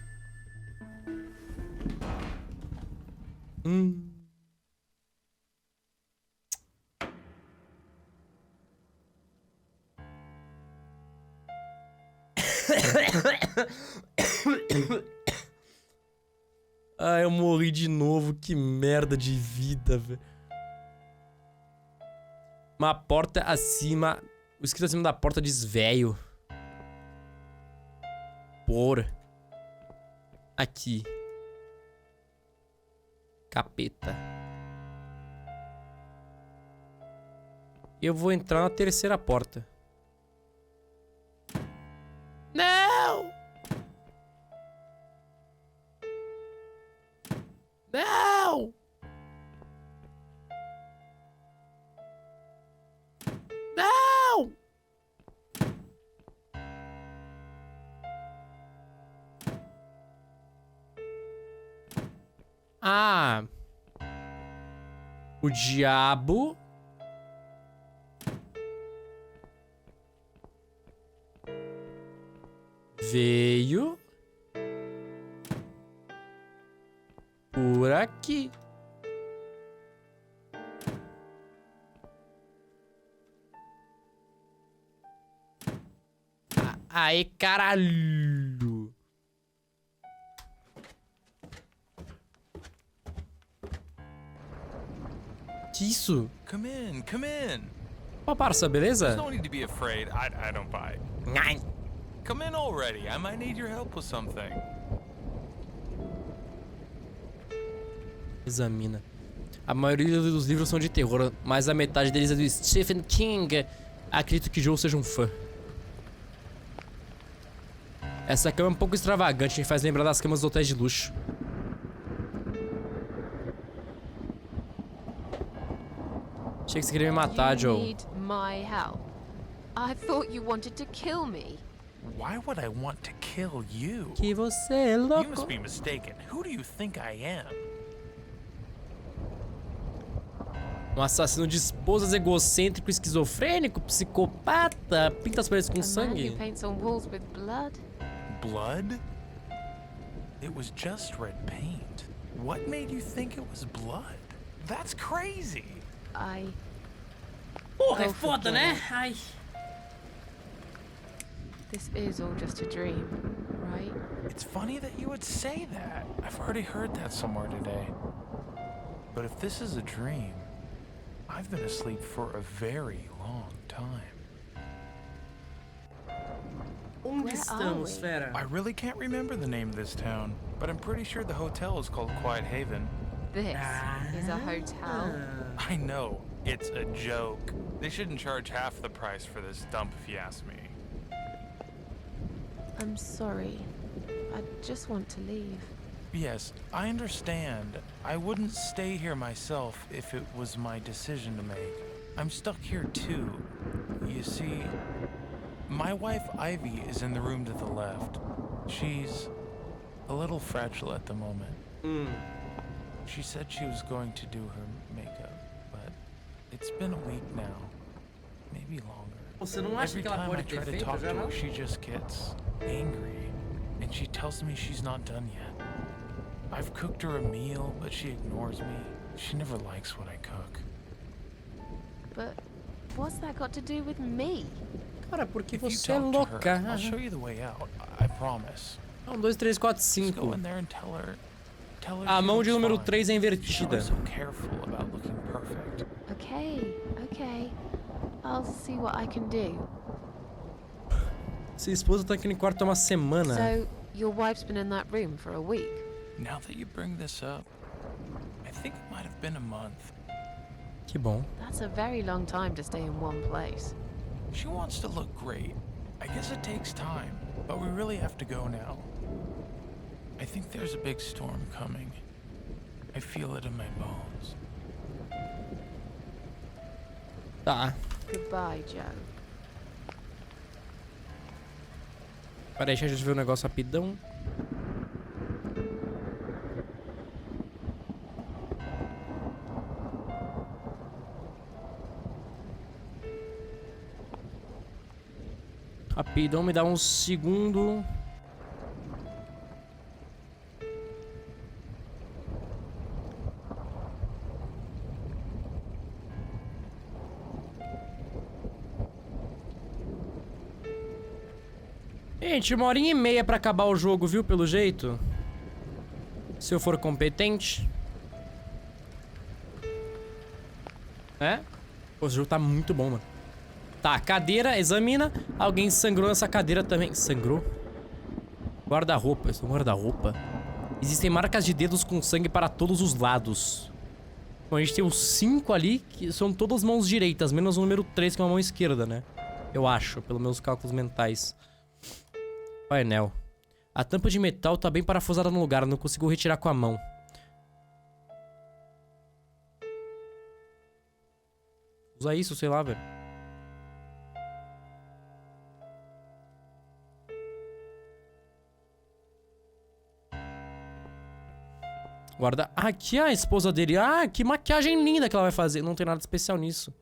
Ai, eu morri de novo. Que merda de vida, velho. Uma porta acima. O escrito acima da porta diz velho. Por. Aqui. Capeta. Eu vou entrar na terceira porta. Não! Não! Não! Ah! O diabo veio por aqui. Aí, caralho. Que isso? Come in, come in. Ó, parça, beleza? There's no need to be afraid. I don't buy it. Come in already. I might need your help with something. Examina. A maioria dos livros são de terror, mas a metade deles é do Stephen King. Acredito que Joe seja um fã. Essa cama é um pouco extravagante, me faz lembrar das camas dos hotéis de luxo. Achei que você queria me matar, You Joe. need my help? I thought you wanted to kill me. Why would I want to kill you? Que você é You louco. must be mistaken. Who do you think I am? Um assassino de esposas egocêntrico, esquizofrênico, psicopata, pinta as paredes com A man who sangue. paints on walls with blood. Blood? It was just red paint. What made you think it was blood? That's crazy. Porra, é Oh, foda, forget né? it. Ai. This is all just a dream, right? It's funny that you would say that. I've already heard that somewhere today. But if this is a dream, I've been asleep for a very long time. Onde Where estamos, are we? fera? I really can't remember the name of this town, but I'm pretty sure the hotel is called Quiet Haven. This is a hotel. I know, it's a joke. They shouldn't charge half the price for this dump if you ask me. I'm sorry. I just want to leave. Yes, I understand. I wouldn't stay here myself if it was my decision to make. I'm stuck here too. You see, my wife Ivy is in the room to the left. She's a little fragile at the moment. She said she was going to do her makeup, but it's been a week now. Maybe longer. Você não acha Every que ela time I pode ter try to feito talk já, to não? her, she just gets angry, and she tells me she's not done yet. I've cooked her a meal, but she ignores me. She never likes what I cook. But what's that got to do with me? Cara, porque If you você é talk to her, louca. I'll show you the way out. I promise. 1, 2, 3, 4, Just go 5. in there and tell her. A she mão de looks número fine. 3 é She's invertida. always so careful about looking perfect. Okay. I'll see what I can do. Sua esposa tá aqui no quarto há uma semana. So, your wife's been in that room for a week? Now that you bring this up, I think it might have been a month. Que bom. That's a very long time to stay in one place. She wants to look great. I guess it takes time, but we really have to go now. I think there's a big storm coming. I feel it in my bones. Tá. Goodbye, Joe. Peraí, deixa a gente ver o negócio rapidão. Rapidão, me dá um segundo. Gente, 1h30 pra acabar o jogo, viu? Pelo jeito. Se eu for competente. É? Pô, esse jogo tá muito bom, mano. Tá, cadeira, examina. Alguém sangrou nessa cadeira também. Sangrou? Guarda-roupa. Isso é um guarda-roupa. Existem marcas de dedos com sangue para todos os lados. Bom, a gente tem os 5 ali, que são todas mãos direitas, menos o número 3, que é uma mão esquerda, né? Eu acho, pelos meus cálculos mentais. Painel. A tampa de metal tá bem parafusada no lugar, não consigo retirar com a mão. Usa isso, sei lá, velho. Guarda. Ah, aqui é a esposa dele. Ah, que maquiagem linda que ela vai fazer. Não tem nada especial nisso.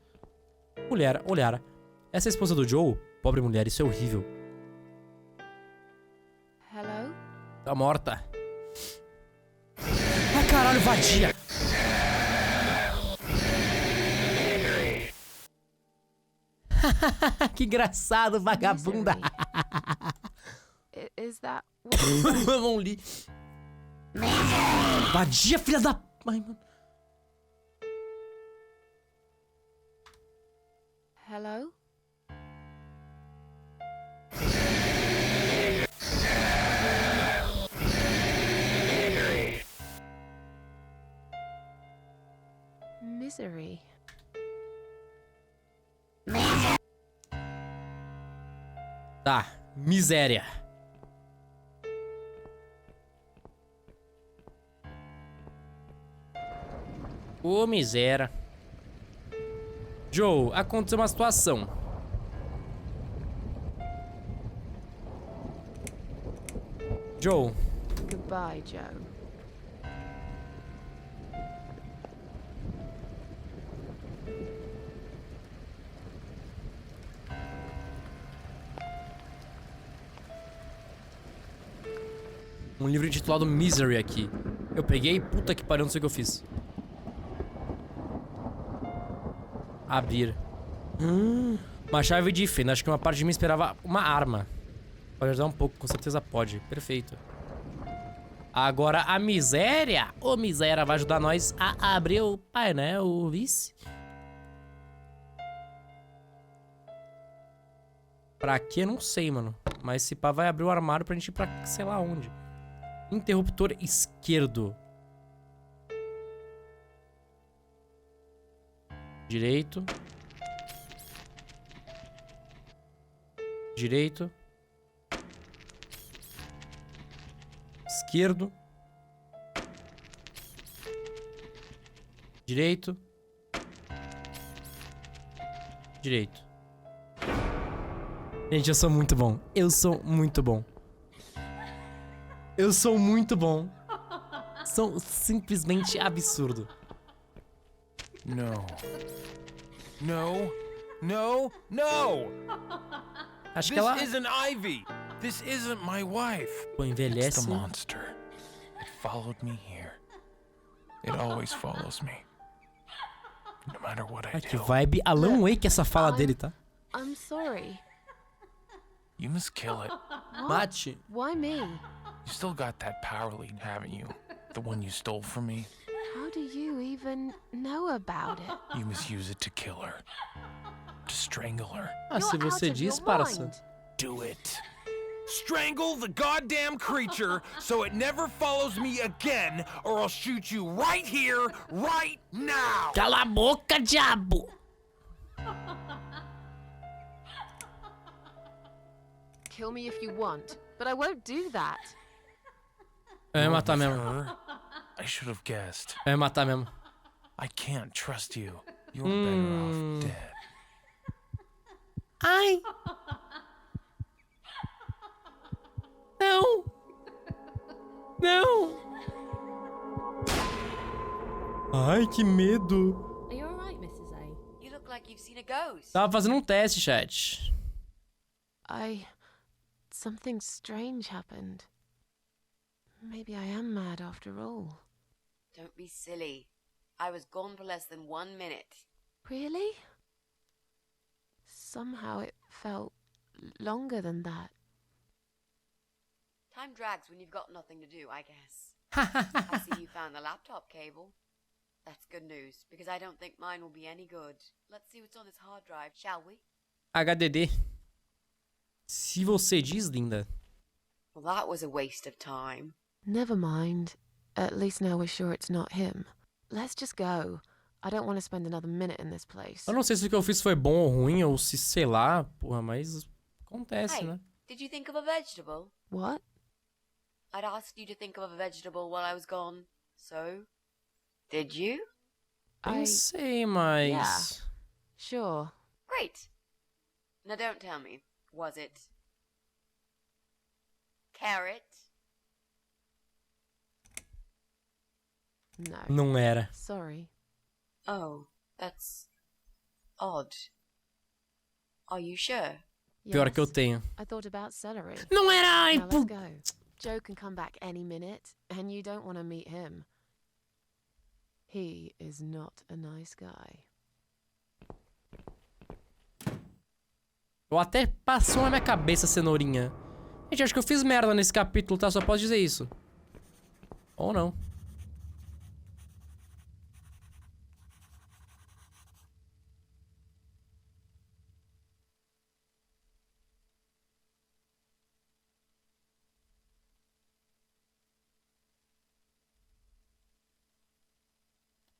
Mulher, olhar. Essa é a esposa do Joe? Pobre mulher, isso é horrível. Hello? Tá morta. Ai, caralho, vadia. Que engraçado, vagabunda. Is that Vamos li. Vadia, filha da... Ai, mano. Hello? Misery. Tá, miséria. Ô, miséria. Joe, aconteceu uma situação. Joe. Goodbye, Joe. Um livro intitulado Misery aqui. Eu peguei, puta que pariu, não sei o que eu fiz. Abrir. Uma chave de fenda. Acho que uma parte de mim esperava uma arma. Pode ajudar um pouco, com certeza pode. Perfeito. Agora a miséria. Ô, miséria vai ajudar nós a abrir o painel, o vice. Pra quê? Não sei, mano. Mas esse pá vai abrir o armário pra gente ir pra sei lá onde. Interruptor esquerdo. Direito. Direito. Esquerdo. Direito. Direito. Gente, eu sou muito bom. Eu sou muito bom. Eu sou muito bom. Sou simplesmente absurdo. No. No. No. No! Acho que This ela... isn't Ivy! This isn't my wife! Pô, It's envelhece. the monster. It followed me here. It always follows me. No matter what I Ai, que do. vibe Alan Wake essa fala dele, tá? I'm sorry. You must kill it. Mate. Why me? You still got that power lead, haven't you? The one you stole from me? How do you even know about it? You must use it to kill her. To strangle her. Ah, se You're out você of diz, your parça. mind. Do it. Strangle the goddamn creature so it never follows me again, or I'll shoot you right here, right now! Cala a boca, diabo! Kill me if you want, but I won't do that. Eu ia matar mesmo. Her? I should have guessed. Eu ia matar mesmo. I can't trust you. You're better off dead. Ai! Não! Não! Ai, que medo! Are you alright, Mrs. A? You look like you've seen a ghost. Tava fazendo um teste, chat. Something strange happened. Maybe I am mad after all. Don't be silly. I was gone for less than 1 minute. Really? Somehow it felt longer than that. Time drags when you've got nothing to do, I guess. I see you found the laptop cable. That's good news, because I don't think mine will be any good. Let's see what's on this hard drive, shall we? HDD. Se você diz, linda. Well, that was a waste of time. Never mind. At least now we're sure it's not him. Let's just go. I don't want to spend another minute in this place. Eu não sei se o que eu fiz foi bom ou ruim, ou se sei lá, porra, mas acontece, Hey, né? did you think of a vegetable? What? I'd asked you to think of a vegetable while I was gone. So, did you? Pensei, mas... Yeah. Sure. Great. Now don't tell me. Was it carrot? No. Não era. Sorry. Oh, that's odd. Are you sure? Pior que eu Yes, tenho. I thought about celery. Não era! Ai, Now let's go. Joe can come back any minute, and you don't want to meet him. He is not a nice guy. Eu até passou na minha cabeça, cenourinha. Gente, acho que eu fiz merda nesse capítulo, tá? Só posso dizer isso. Ou não.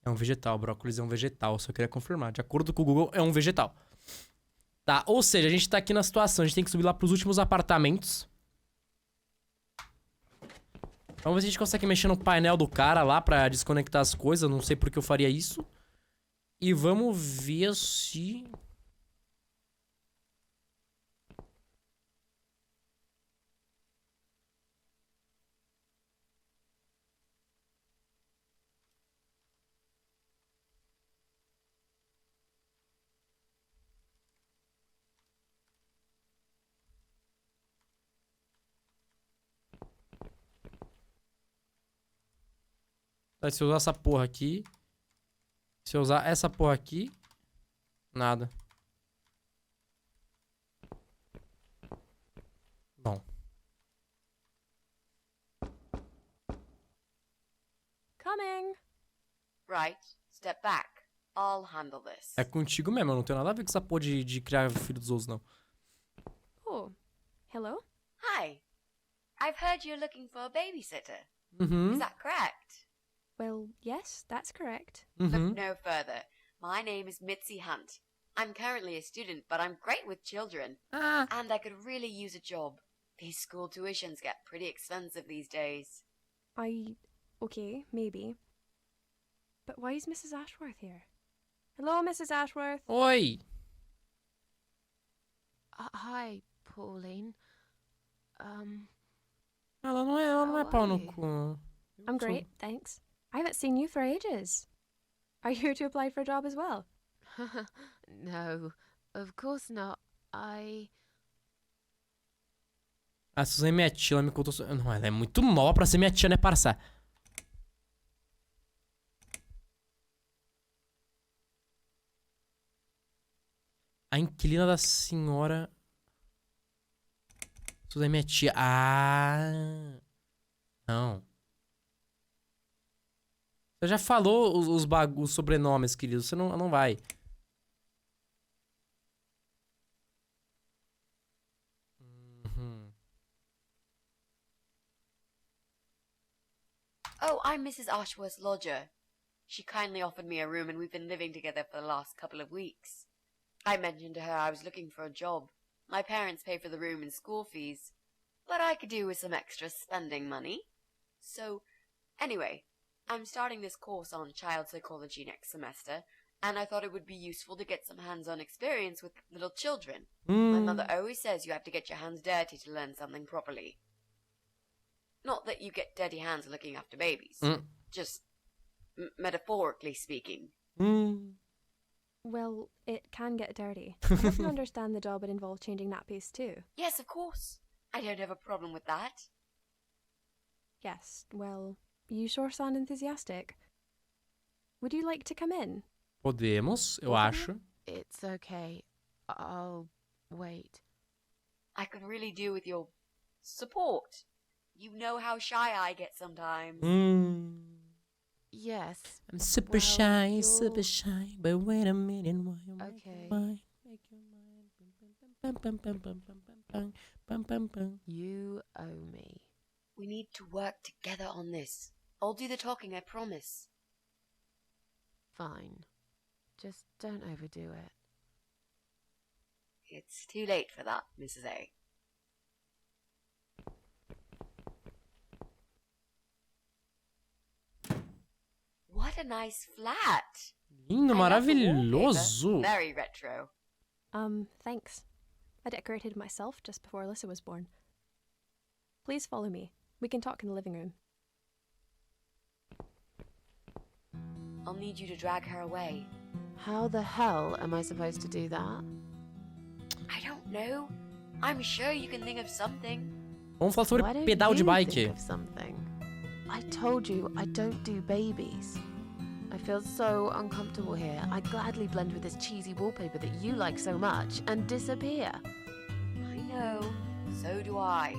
É um vegetal, brócolis é um vegetal, só queria confirmar. De acordo com o Google, é um vegetal. Tá, ou seja, a gente tá aqui na situação, a gente tem que subir lá pros últimos apartamentos. Vamos ver se a gente consegue mexer no painel do cara lá pra desconectar as coisas, não sei por que eu faria isso. E vamos ver se... Se eu usar essa porra aqui... Se eu usar essa porra aqui... Nada. Bom. Coming. Right, step back. I'll handle this. É contigo mesmo, eu não tenho nada a ver com essa porra de criar filho dos outros, não. Oh, hello? Hi. I've heard you're looking for a babysitter. Uhum. Is that correct? Well, yes, that's correct. Uhum. Look no further. My name is Mitzi Hunt. I'm currently a student, but I'm great with children. Ah. And I could really use a job. These school tuitions get pretty expensive these days. Okay, maybe. But why is Mrs. Ashworth here? Hello, Mrs. Ashworth. Oi! Hi, Pauline. Ela não é How pau are no you? cu. I'm great, thanks. I haven't seen you for ages. Are you here to apply for a job as well? No, of course not. A Susan é minha tia, ela me contou... Não, ela é muito nova pra ser minha tia, né, parça? A inquilina da senhora... Susan é minha tia. Ah... Não. Você já falou os sobrenomes, querido. Você não vai. Uhum. Oh, I'm Mrs. Ashworth's lodger. She kindly offered me a room and we've been living together for the last couple of weeks. I mentioned to her I was looking for a job. My parents pay for the room and school fees, but I could do with some extra spending money. So, anyway, I'm starting this course on child psychology next semester, and I thought it would be useful to get some hands-on experience with little children. My mother always says you have to get your hands dirty to learn something properly. Not that you get dirty hands looking after babies. Just metaphorically speaking. Well, it can get dirty. I hope you understand the job would involve changing nappies too. Yes, of course. I don't have a problem with that. Yes, well, you sure sound enthusiastic. Would you like to come in? Podemos, eu acho. It's okay. I'll wait. I could really do with your support. You know how shy I get sometimes. Yes. I'm super Well, shy, you're- super shy. But wait a minute, why you make Okay. your mind? Make your mind. Pum, pum, pum, pum, pum, pum, pum, pum, pum, pum. You owe me. We need to work together on this. I'll do the talking, I promise. Fine. Just don't overdo it. It's too late for that, Mrs. A. What a nice flat! Lindo, I love the maravilhoso. wallpaper. Very retro. Thanks. I decorated myself just before Alyssa was born. Please follow me. We can talk in the living room. I'll need you to drag her away. How the hell am I supposed to do that? I don't know. I'm sure you can think of something. Vamos falar sobre Why don't pedal de you bike. think of something? I told you I don't do babies. I feel so uncomfortable here. I'd gladly blend with this cheesy wallpaper that you like so much and disappear. I know. So do I.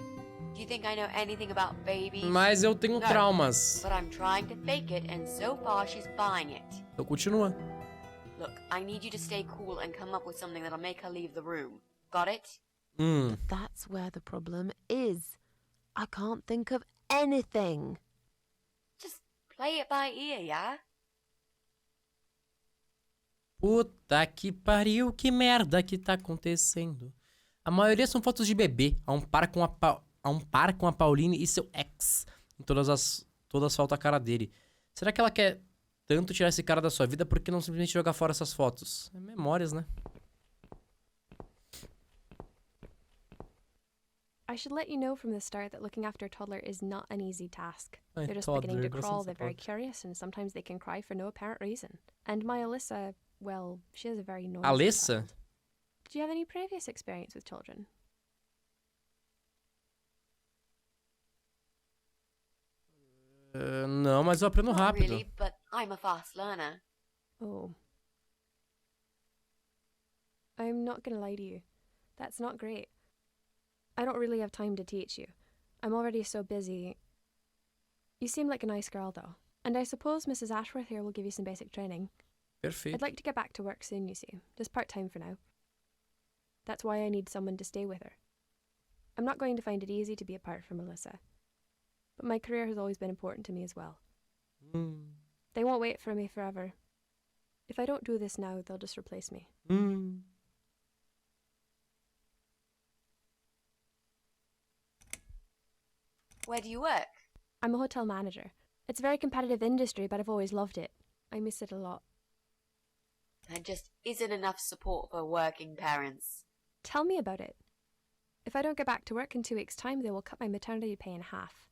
Do you think I know anything about babies? Mas eu tenho No. traumas. But I'm trying to fake it, and so far she's buying it. Então continua. Look, I need you to stay cool and come up with something that'll make her leave the room. Got it? That's where the problem is. I can't think of anything. Just play it by ear, yeah? Puta que pariu, que merda que tá acontecendo. A maioria são fotos de bebê. Há um par com a Pauline e seu ex. Em todas falta a cara dele. Será que ela quer tanto tirar esse cara da sua vida, por que não simplesmente jogar fora essas fotos? É memórias, né? I should let you know from the start that looking after a toddler is not an easy task. Ai, They're just beginning to toddler, crawl, gostando they're dessa very palavra. curious, and sometimes they can cry for no apparent reason. And my Alyssa, well, she is a very noisy Alessa? child. Did you have any previous experience with children? Não, mas eu aprendo Not rápido. really, but I'm a fast learner. Oh. I'm not gonna lie to you. That's not great. I don't really have time to teach you. I'm already so busy. You seem like a nice girl, though. And I suppose Mrs. Ashworth here will give you some basic training. Perfeito. I'd like to get back to work soon, you see. Just part-time for now. That's why I need someone to stay with her. I'm not going to find it easy to be apart from Alyssa. But my career has always been important to me as well. They won't wait for me forever. If I don't do this now, they'll just replace me. Where do you work? I'm a hotel manager. It's a very competitive industry, but I've always loved it. I miss it a lot. There just isn't enough support for working parents. Tell me about it. If I don't get back to work in 2 weeks' time, they will cut my maternity pay in half.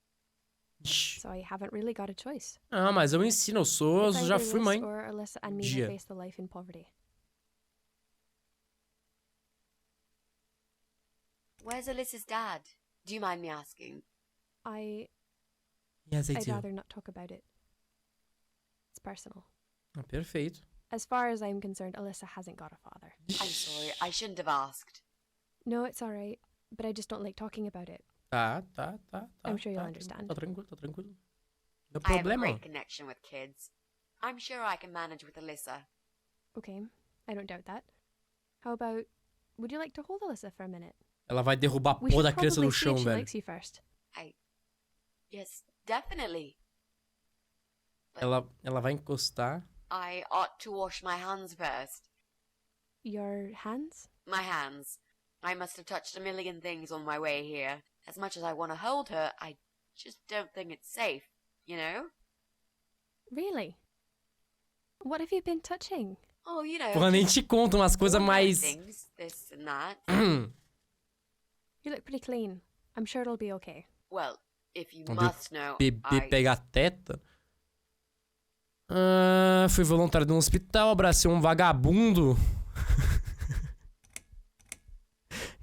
So I haven't really got a choice. Ah, mas eu ensino, eu It's já either fui Liz mãe. or Alyssa and me Dia. will face the life in poverty. Where's Alyssa's dad? Do you mind me asking? I'd Yes, I do. rather not talk about it. It's personal. Ah, perfeito. As far as I'm concerned, Alyssa hasn't got a father. I'm sorry, I shouldn't have asked. No, it's alright, but I just don't like talking about it. Tá. I'm sure you'll tá, understand. Tá tranquilo. No I have a problema. great connection with kids. I'm sure I can manage with Alyssa. Okay, I don't doubt that. How about, would you like to hold Alyssa for a minute? Ela vai derrubar a We porra should da criança probably no see chão, if she velho. likes you first. Yes, definitely. Ela vai encostar. I ought to wash my hands first. Your hands? My hands. I must have touched a million things on my way here. As much as I want to hold her, I just don't think it's safe, you know? Really? What have you been touching? Oh, you know. Porra, nem just te conto umas coisas ordinary mais. things, this and that. You look pretty clean. I'm sure it'll be okay. Well, if you Onde must know, Bebê pega a teta. Ah, fui voluntário de um hospital, abracei um vagabundo.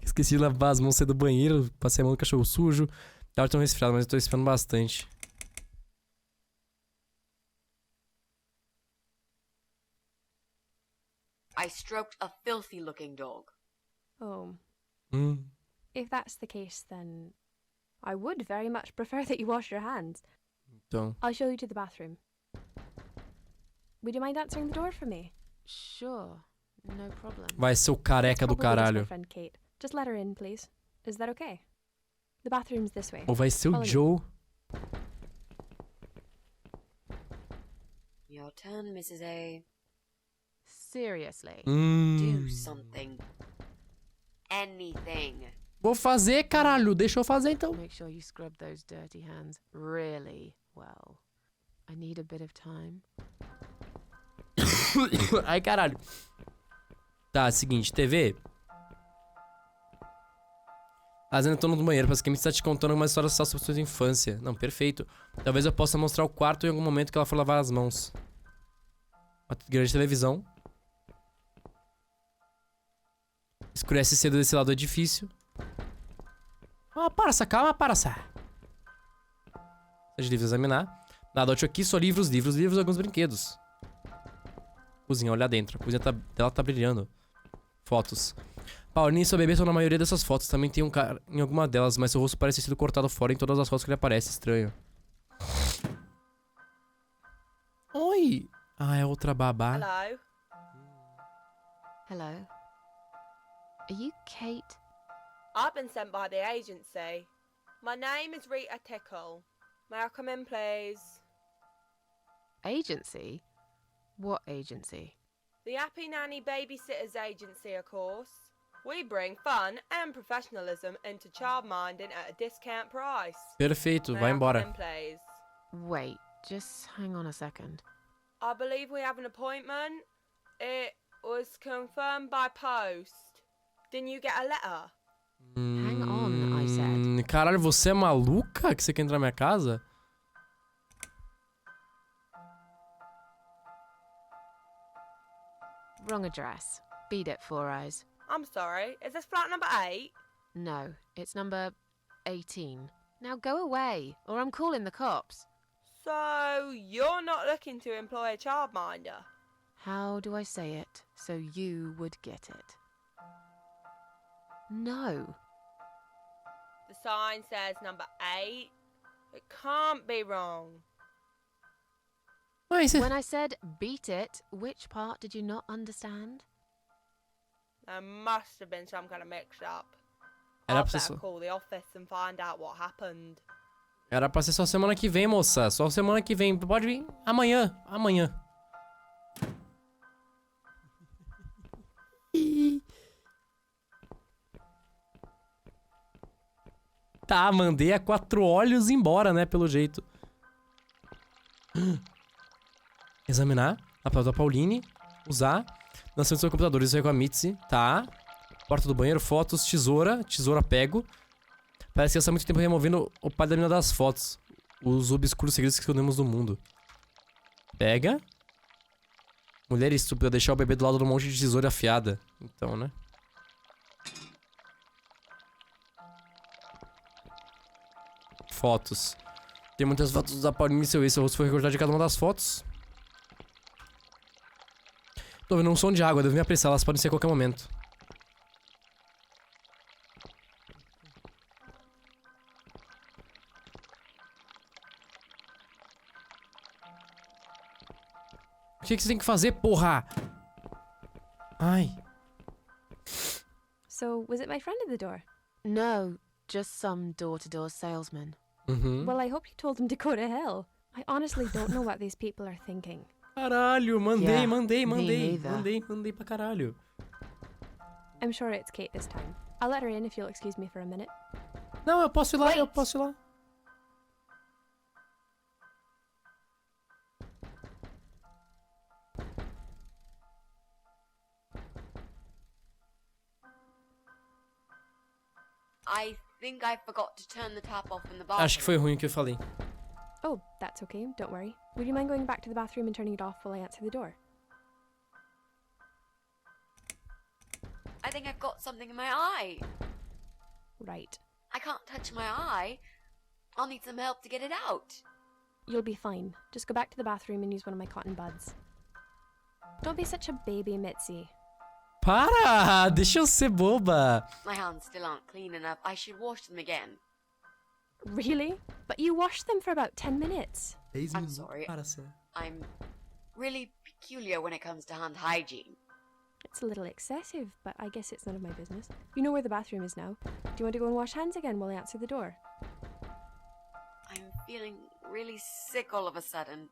Esqueci de lavar as mãos, sair do banheiro, passei a mão no cachorro sujo. Tava tão resfriado, mas eu tô espirrando bastante. I stroked a filthy-looking dog. Oh. If that's the case, then I would very much prefer that you wash your hands. Então. I'll show you to the bathroom. Would you mind answering the door for me? Sure, no problem. Vai ser o careca do Probably just my caralho. friend Kate. Just let her in, please. Is that okay? The bathroom's this way. Ou vai ser o Follow me. Joe. Your turn, Mrs. A. Seriously. Do something. Anything. Vou fazer, caralho. Deixa eu fazer então. Make sure you scrub those dirty hands really well. I need a bit of time. Ai, caralho. Tá, seguinte, TV. Às vezes eu tô no banheiro, parece que me está te contando uma história só sobre sua infância. Não, perfeito. Talvez eu possa mostrar o quarto em algum momento que ela for lavar as mãos. Uma grande televisão. Escurece cedo desse lado do edifício. Ah, para-se, calma, para-se. Seja livre de examinar. Nada útil aqui, só livros e alguns brinquedos. Cozinha, olha dentro. A cozinha dela tá brilhando. Fotos. Paulinho e sua bebê estão na maioria dessas fotos. Também tem um cara em alguma delas, mas seu rosto parece ter sido cortado fora em todas as fotos que ele aparece. Estranho. Oi! Ah, é outra babá. Hello. Hello. Are you Kate? I've been sent by the agency. My name is Rita Tickle. May I come in, please? Agency? What agency? The Happy Nanny Babysitters Agency, of course. We bring fun and professionalism into childminding at a discount price. Perfeito, May vai I embora. come in, please? Wait, just hang on a second. I believe we have an appointment. It was confirmed by post. Didn't you get a letter? Hang on, I said. Caralho, você é maluca que você quer entrar na minha casa? Wrong address. Beat it, Four Eyes. I'm sorry. Is this flat number 8? No, it's number 18. Now go away, or I'm calling the cops. So, you're not looking to employ a childminder? How do I say it so you would get it? No. The sign says number 8. It can't be wrong. When I said beat it, which part did you not understand? There must have been some kind of mix-up. Era I'll pra better ser call the office and find out what happened. Era pra ser só semana que vem, moça. Só semana que vem. Pode vir amanhã. Amanhã. Tá, mandei a 4 olhos embora, né? Pelo jeito. Examinar. Papel da Pauline. Usar. Lançamento do seu computador. Isso aí com a Mitzi. Tá. Porta do banheiro. Fotos. Tesoura. Tesoura pego. Parece que está muito tempo removendo o pai da menina das fotos. Os obscuros segredos que escondemos do mundo. Pega. Mulher estúpida. Deixar o bebê do lado de um monte de tesoura afiada. Então, né? Fotos. Tem muitas fotos da Pauline e seu ex. Seu rosto foi recordado de cada uma das fotos. Tô ouvindo um som de água. Devo me apressar. Elas podem ser a qualquer momento. O que você tem que fazer, porra? Ai. So, was it my friend at the door? No, just some door-to-door salesman. Well, I hope you told him to go to hell. I honestly don't know what these people are thinking. Caralho, mandei, Yeah, mandei me neither. mandei pra caralho. I'm sure it's Kate this time. I'll let her in if you'll excuse me for a minute. Não, eu posso ir lá, eu posso ir lá. I think I forgot to turn the tap off in the bathroom. Acho que foi ruim o que eu falei. Oh, that's okay, don't worry. Would you mind going back to the bathroom and turning it off while I answer the door? I think I've got something in my eye. Right. I can't touch my eye. I'll need some help to get it out. You'll be fine. Just go back to the bathroom and use one of my cotton buds. Don't be such a baby, Mitzi. Para! Deixa eu ser boba. My hands still aren't clean enough. I should wash them again. Really? But you washed them for about 10 minutes. I'm sorry. I'm really peculiar when it comes to hand hygiene. It's a little excessive, but I guess it's none of my business. You know where the bathroom is now. Do you want to go and wash hands again while I answer the door? I'm feeling really sick all of a sudden.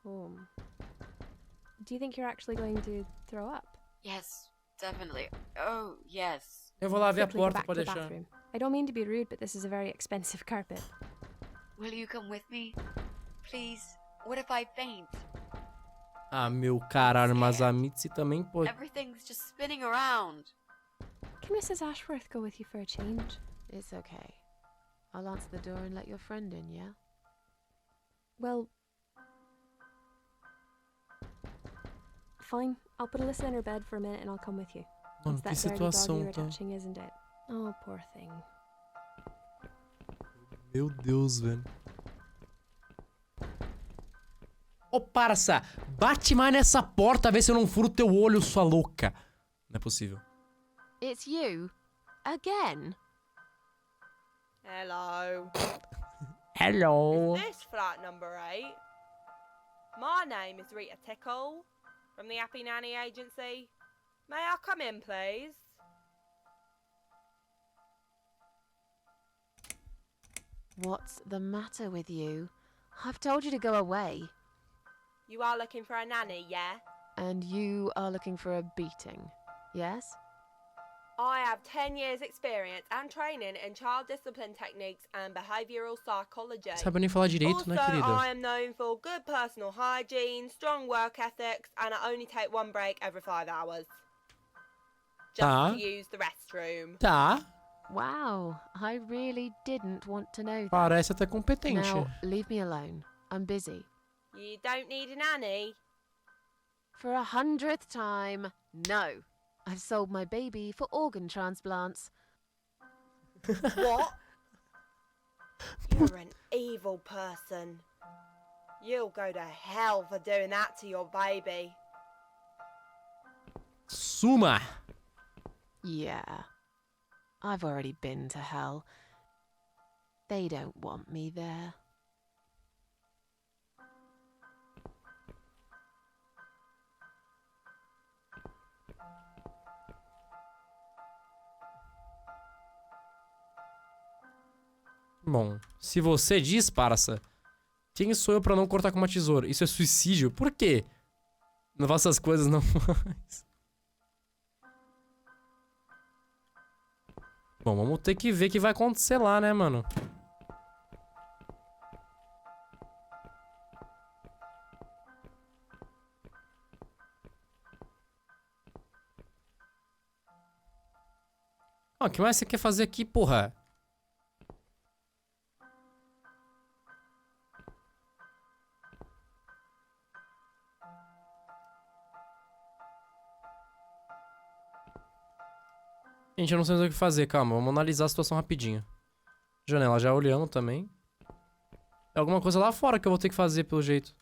Oh. Do you think you're actually going to throw up? Yes, definitely. Oh, yes. Eu vou lá ver a Quickly go porta, back pode to the deixar. bathroom. I don't mean to be rude, but this is a very expensive carpet. Will you come with me? Please? What if I faint? Ah, meu caralho, mas a Mitzi também pode. Everything's just spinning around. Can Mrs. Ashworth go with you for a change? It's okay. I'll answer the door and let your friend in, yeah? Well... Fine. I'll put Alyssa in her bed for a minute and I'll come with you. Mano, It's que that dirty dog situação, you were tá? touching, isn't it? Oh, poor thing. Meu Deus, velho. Ô, parça! Bate mais nessa porta, vê se eu não furo teu olho, sua louca. Não é possível. It's you? Again? Hello. Hello. Is this flat number 8? My name is Rita Tickle from the Happy Nanny Agency. May I come in, please? What's the matter with you? I've told you to go away. You are looking for a nanny, yeah? And you are looking for a beating, yes? I have 10 years experience and training in child discipline techniques and behavioural psychology. Sabe nem falar direito, né, Also, querida? I am known for good personal hygiene, strong work ethics, and I only take one break every 5 hours. Just to use the restroom. Tá. Wow, I really didn't want to know that. Parece até competente. Now, leave me alone. I'm busy. You don't need a nanny? For 100th time, no. I've sold my baby for organ transplants. What? You're an evil person. You'll go to hell for doing that to your baby. Suma. Yeah. I've already been to hell. They don't want me there. Bom, se você diz, parça, quem sou eu pra não cortar com uma tesoura? Isso é suicídio? Por quê? Não faça essas coisas, não faz. Bom, vamos ter que ver o que vai acontecer lá, né, mano? O que mais você quer fazer aqui, porra? Gente, eu não sei mais o que fazer, calma, vamos analisar a situação rapidinho. Janela já olhando também. É alguma coisa lá fora que eu vou ter que fazer, pelo jeito.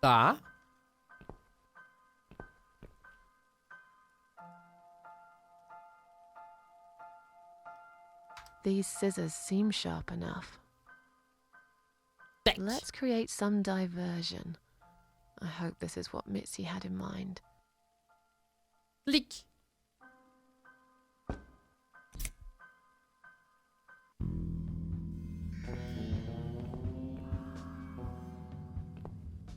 Tá. These scissors seem sharp enough. Let's create some diversion. I hope this is what Mitzi had in mind. Clique.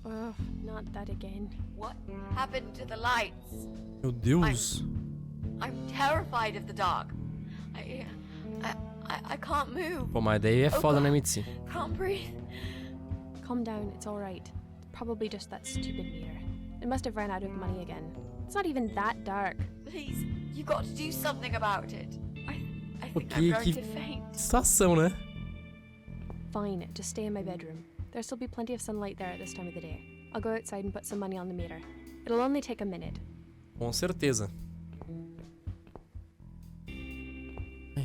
Oh, not that again. What happened to the lights? Meu Deus. I'm terrified of the dark. I can't move. Pô, mas daí é foda, né, Mitzi? Can't breathe. Calm down, it's alright. Probably just that stupid mirror. It must have run out of money again. It's not even that dark. Please, you got to do something about it. I think I'm Que going to faint. situação, né? Fine, just stay in my bedroom. There'll still be plenty of sunlight there at this time of the day. I'll go outside and put some money on the mirror. It'll only take a minute. Com certeza.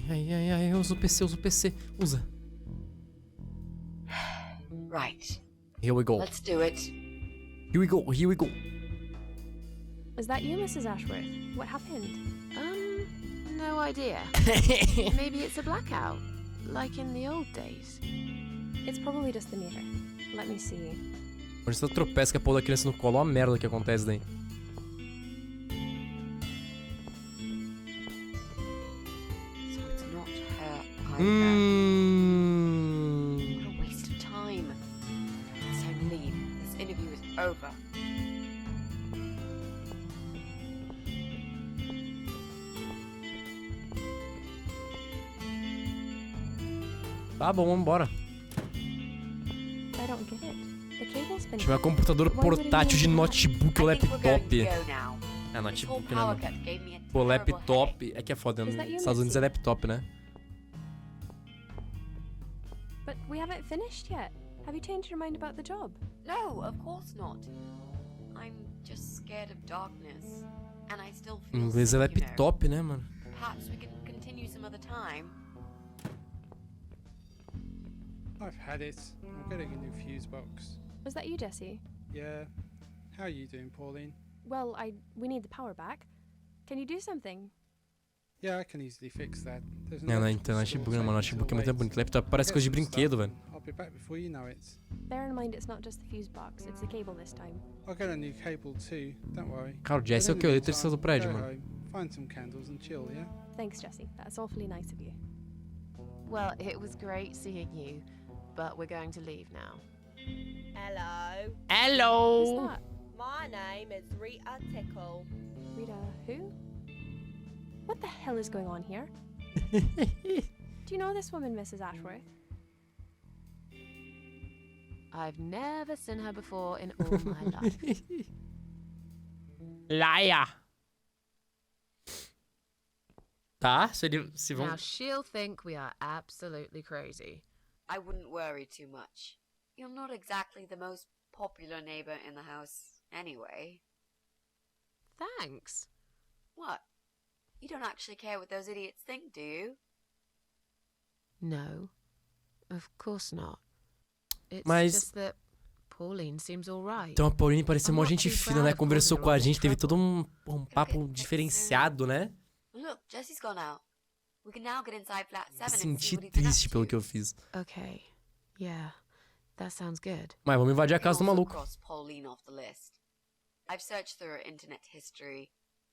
Ai, usa o PC, usa. Right. Here we go. Let's do it. Here we go. Is that you, Mrs. Ashworth? What happened? No idea. Maybe it's a blackout, like in the old days. It's probably just the mirror. Let me see. Quando você tropeça que a porra da criança no colo, olha a merda que acontece daí. So it's not her either. What a waste of time. It's time to leave. This interview is over. Tá bom, vambora. I don't get it. The cable's been... Tinha meu computador portátil de notebook ou I think we're going laptop. to go now. É, This whole notebook, né, power mano? cut gave me a Pô, terrible laptop headache. é que é foda. Nos Is that you, Estados Unidos é Missy? laptop, né? But we haven't finished yet. Have you changed your mind about the job? No, of course not. I'm just scared of darkness. And I still Em feel inglês é sick, you know. laptop, né, mano? Perhaps we can continue some other time. I've had it. I'm getting a new fuse box. Was that you, Jesse? Yeah. How are you doing, Pauline? Well, we need the power back. Can you do something? Yeah, I can easily fix that. There's an Não, não, electrical então, store notebook não, mano. taken to Notebook the é muito wait. bonito. Laptop parece I'll coisa de get some brinquedo, stuff velho. and I'll be back before you know it. Bear in mind it's not just the fuse box, it's the cable this time. I'll get a new cable too, don't worry. Cara, o Jesse é o But que? in O the eletricista do meantime, prédio, go mano. home, find some candles and chill, yeah? Thanks, Jesse. That's awfully nice of you. Well, it was great seeing you, but we're going to leave now. Hello. Who's Hello! that? My name is Rita Tickle. Rita, who? What the hell is going on here? Do you know this woman, Mrs. Ashworth? I've never seen her before in all my life. Laia! Tá, se vão... Now she'll think we are absolutely crazy. I wouldn't worry too much. You're not exactly the most popular neighbor in the house anyway. Thanks. What? You don't actually care what those idiots think, do you? No, of course not. It's Mas- just that Pauline seems all right. Então a Pauline parecia I'm uma not gente too fina, proud né? of Conversou causing com a all this gente, teve todo trouble. um papo diferenciado, né? Look, Jesse's gone out. We can now get inside flat 7 Me and see senti what he's been up triste pelo to. que eu fiz. Okay, yeah, that sounds good. Mas vamos invadir a We can casa do also maluco. cross Pauline off the list. I've searched through her internet history,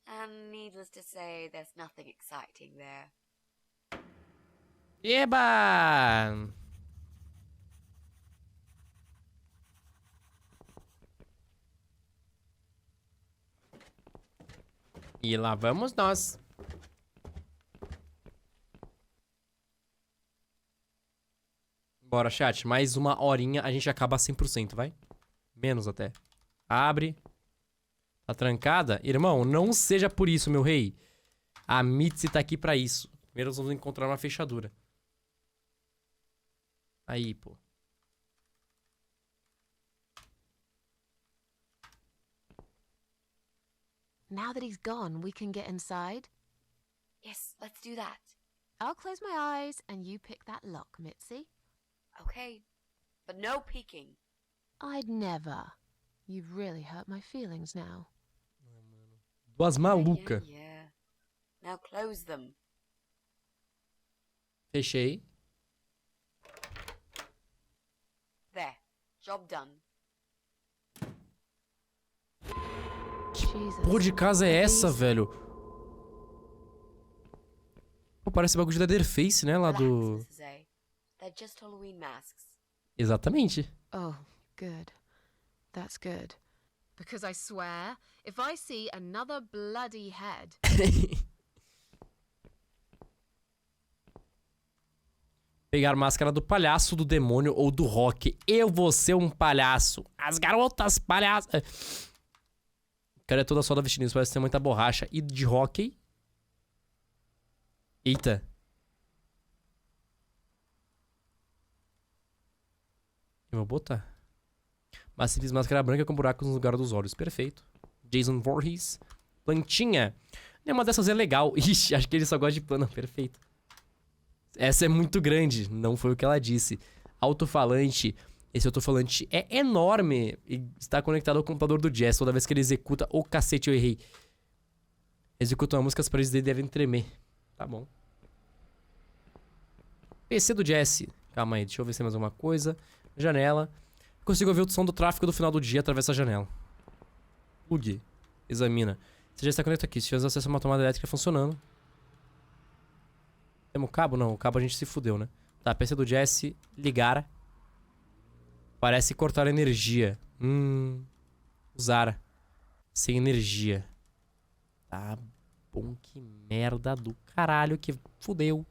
and needless to say, there's nothing exciting there. Eba! E lá vamos nós. Bora, chat. Mais uma horinha, a gente acaba 100%, vai? Menos até. Abre. Tá trancada? Irmão, não seja por isso, meu rei. A Mitzi tá aqui pra isso. Primeiro nós vamos encontrar uma fechadura. Aí, pô. Now that he's gone, we can get inside. Yes, let's do that. I'll close my eyes and you pick that lock, Mitzi. Okay, but no peeking. I'd never. You've really hurt my feelings now. Duas malucas. Yeah. Now close them. Fechei. There. Job done. Jesus. Porra de casa é essa, velho? Pô, parece bagulho da Leatherface, né? Lá Relax, do... Mrs. A. They're just Halloween masks. Exatamente. Oh, good. That's good. Because I swear, if I see another bloody head, Pegar máscara do palhaço, do demônio ou do rock. Eu vou ser um palhaço. As garotas palhaças. O cara é toda só da vestindo isso, parece ter muita borracha. E de hockey? Eita. Eu vou botar. Mas simples máscara branca com buracos no lugar dos olhos. Perfeito. Jason Voorhees. Plantinha. Nenhuma dessas é legal. Ixi, acho que ele só gosta de planta. Perfeito. Essa é muito grande. Não foi o que ela disse. Alto-falante. Esse alto-falante é enorme. E está conectado ao computador do Jess. Toda vez que ele executa... Ô, cacete, eu errei. Executa uma música, as paredes dele devem tremer. Tá bom. PC do Jesse. Calma aí, deixa eu ver se tem mais alguma coisa. Janela. Consigo ouvir o som do tráfego do final do dia através da janela. Plug. Examina. Você já está conectado aqui. Se tiver acesso a uma tomada elétrica funcionando. Temos cabo? Não, o cabo a gente se fudeu, né? Tá, PC do Jesse. Ligar. Parece cortar energia. Usar. Sem energia. Tá bom, que merda do caralho que fudeu.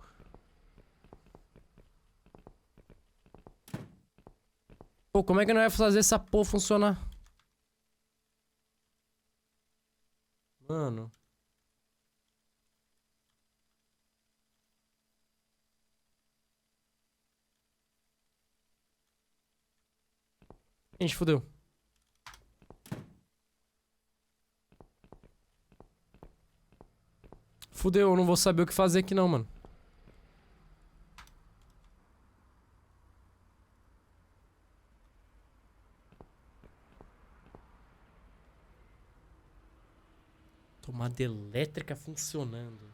Pô, como é que não vai fazer essa porra funcionar? Mano. Gente, fudeu. Fudeu, eu não vou saber o que fazer aqui não, mano. Tomada elétrica funcionando.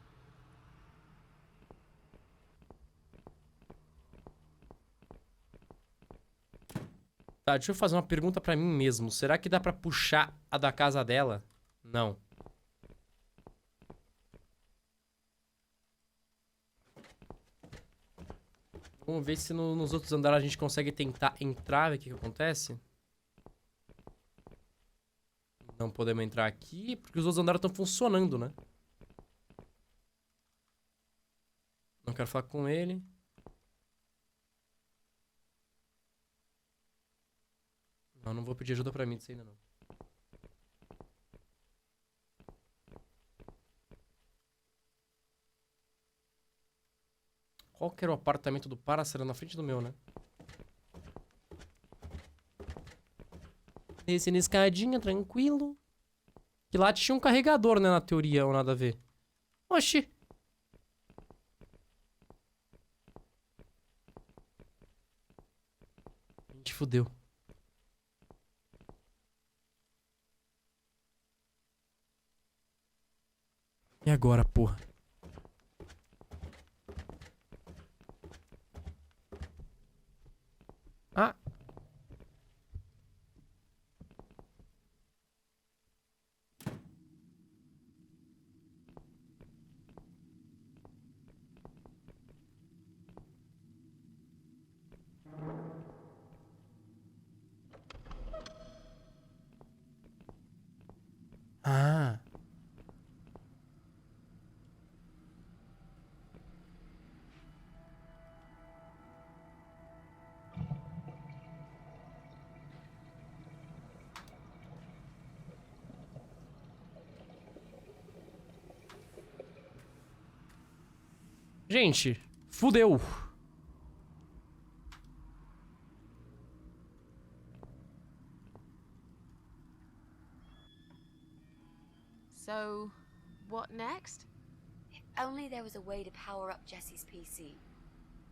Tá, deixa eu fazer uma pergunta pra mim mesmo. Será que dá pra puxar a da casa dela? Não. Vamos ver se nos outros andares a gente consegue tentar entrar, ver o que acontece. Não podemos entrar aqui, porque os outros andares estão funcionando, né? Não quero falar com ele. Não vou pedir ajuda pra mim disso ainda não. Qual que era o apartamento do Pássaro na frente do meu, né? Desci na escadinha, tranquilo. Que lá tinha um carregador, né, na teoria, ou nada a ver. Oxi. A gente fudeu. E agora, porra? Ah. Ah. Gente, fudeu. So, what next? If only there was a way to power up Jesse's PC.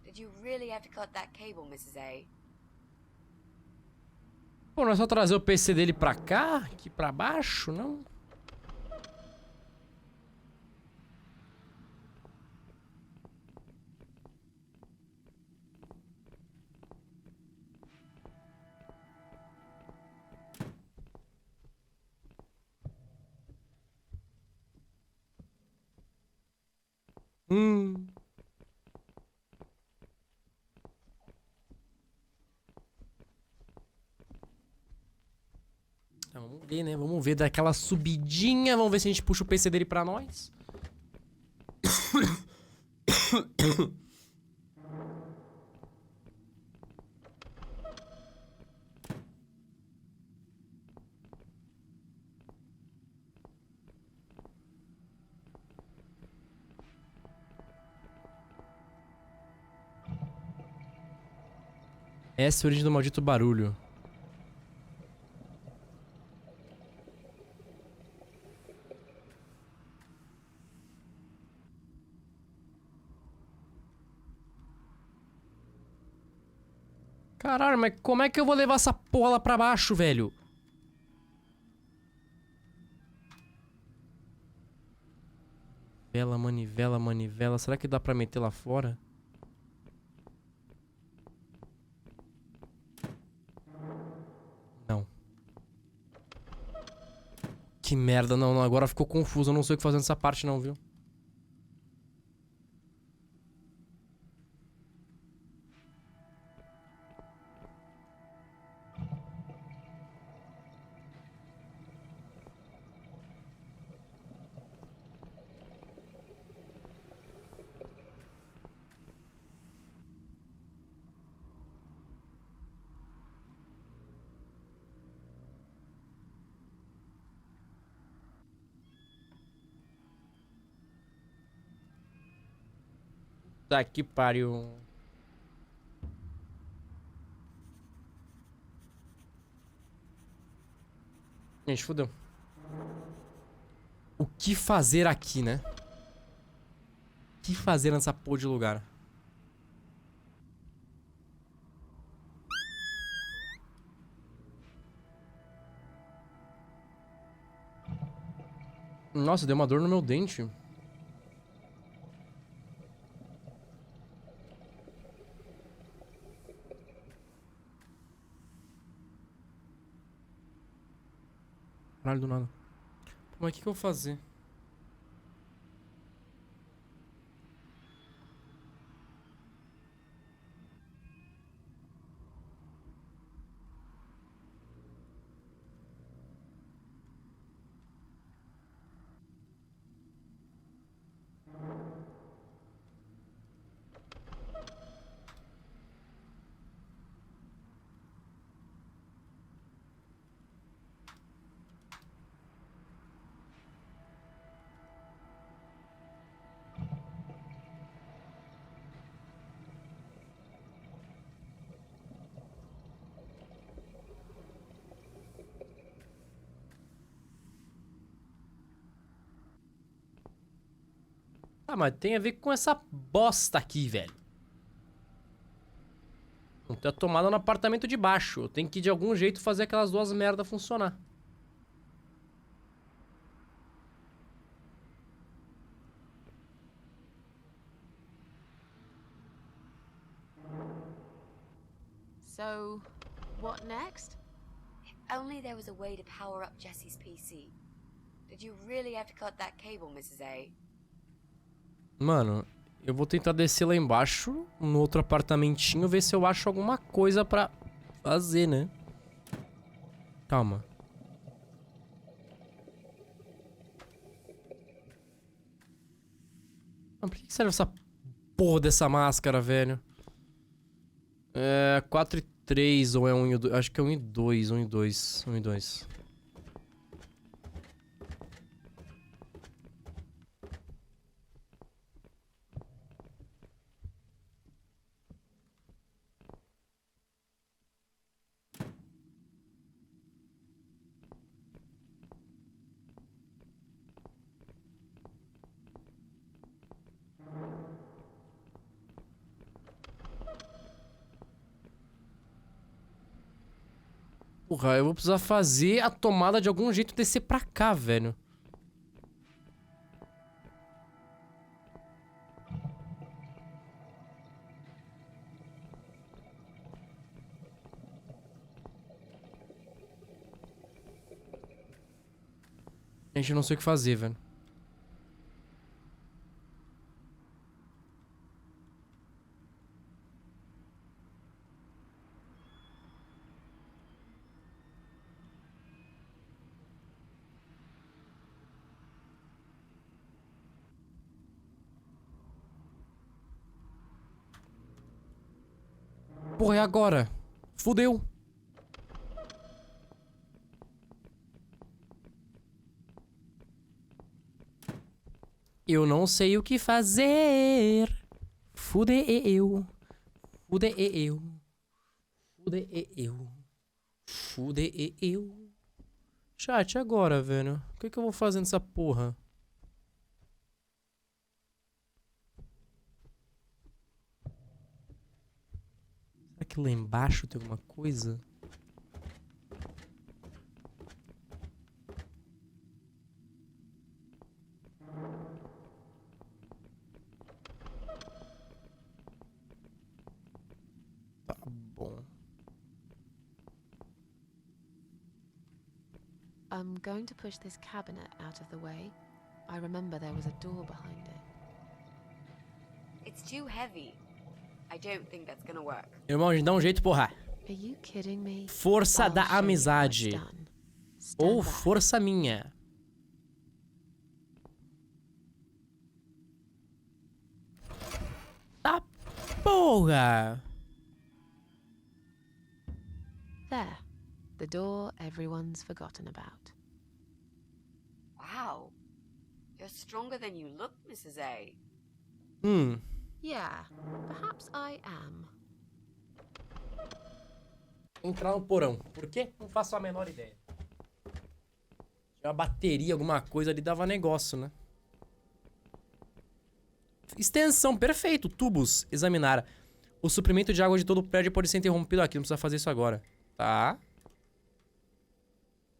Did you really have to cut that cable, Mrs. A? Pô, não é só trazer o PC dele pra cá? Aqui pra baixo, não? Tá, vamos ver, né? Vamos ver daquela subidinha. Vamos ver se a gente puxa o PC dele pra nós. Essa é a origem do maldito barulho. Caralho, mas como é que eu vou levar essa porra lá pra baixo, velho? Manivela, manivela, manivela. Será que dá pra meter lá fora? Não. Que merda, não. Agora ficou confuso. Eu não sei o que fazer nessa parte não, viu? Tá que pariu. Gente, fodeu. O que fazer aqui, né? O que fazer nessa porra de lugar? Nossa, deu uma dor no meu dente. Caralho, do nada. Mas o que eu vou fazer? Ah, mas tem a ver com essa bosta aqui, velho. Não tem a tomada no apartamento de baixo. Eu tenho que, de algum jeito, fazer aquelas duas merdas funcionar. So, what next? If only there was a way to power up Jesse's PC. Did you really have to cut that cable, Mrs. A? Mano, eu vou tentar descer lá embaixo, no outro apartamentinho, ver se eu acho alguma coisa pra fazer, né? Calma. Mas por que serve essa porra dessa máscara, velho? É 4 e 3 ou é 1 e 2? Acho que é 1 e 2, 1 e 2, 1 e 2. Porra, eu vou precisar fazer a tomada de algum jeito descer pra cá, velho. Gente, eu não sei o que fazer, velho. Porra, é agora? Fudeu. Eu não sei o que fazer. Fudeu. Fudeu. Fudeu. Fudeu. Chat, agora, velho? O que eu vou fazer nessa porra? Será que lá embaixo tem alguma coisa? Tá bom. I'm going to push this cabinet out of the way. I remember there was a door behind it. It's too heavy. I don't think that's gonna work. Irmão, a gente dá um jeito, porra. Are you kidding me? Força I'll da show you how it's amizade. done. Stand Ou back. força minha. Tá porra. There. The door everyone's forgotten about. Wow. You're stronger than you look, Mrs. A. Yeah, perhaps I am. Entrar no porão. Por quê? Não faço a menor ideia. Tinha uma bateria, alguma coisa ali, dava negócio, né? Extensão, perfeito. Tubos, examinar. O suprimento de água de todo o prédio pode ser interrompido aqui. Não precisa fazer isso agora. Tá.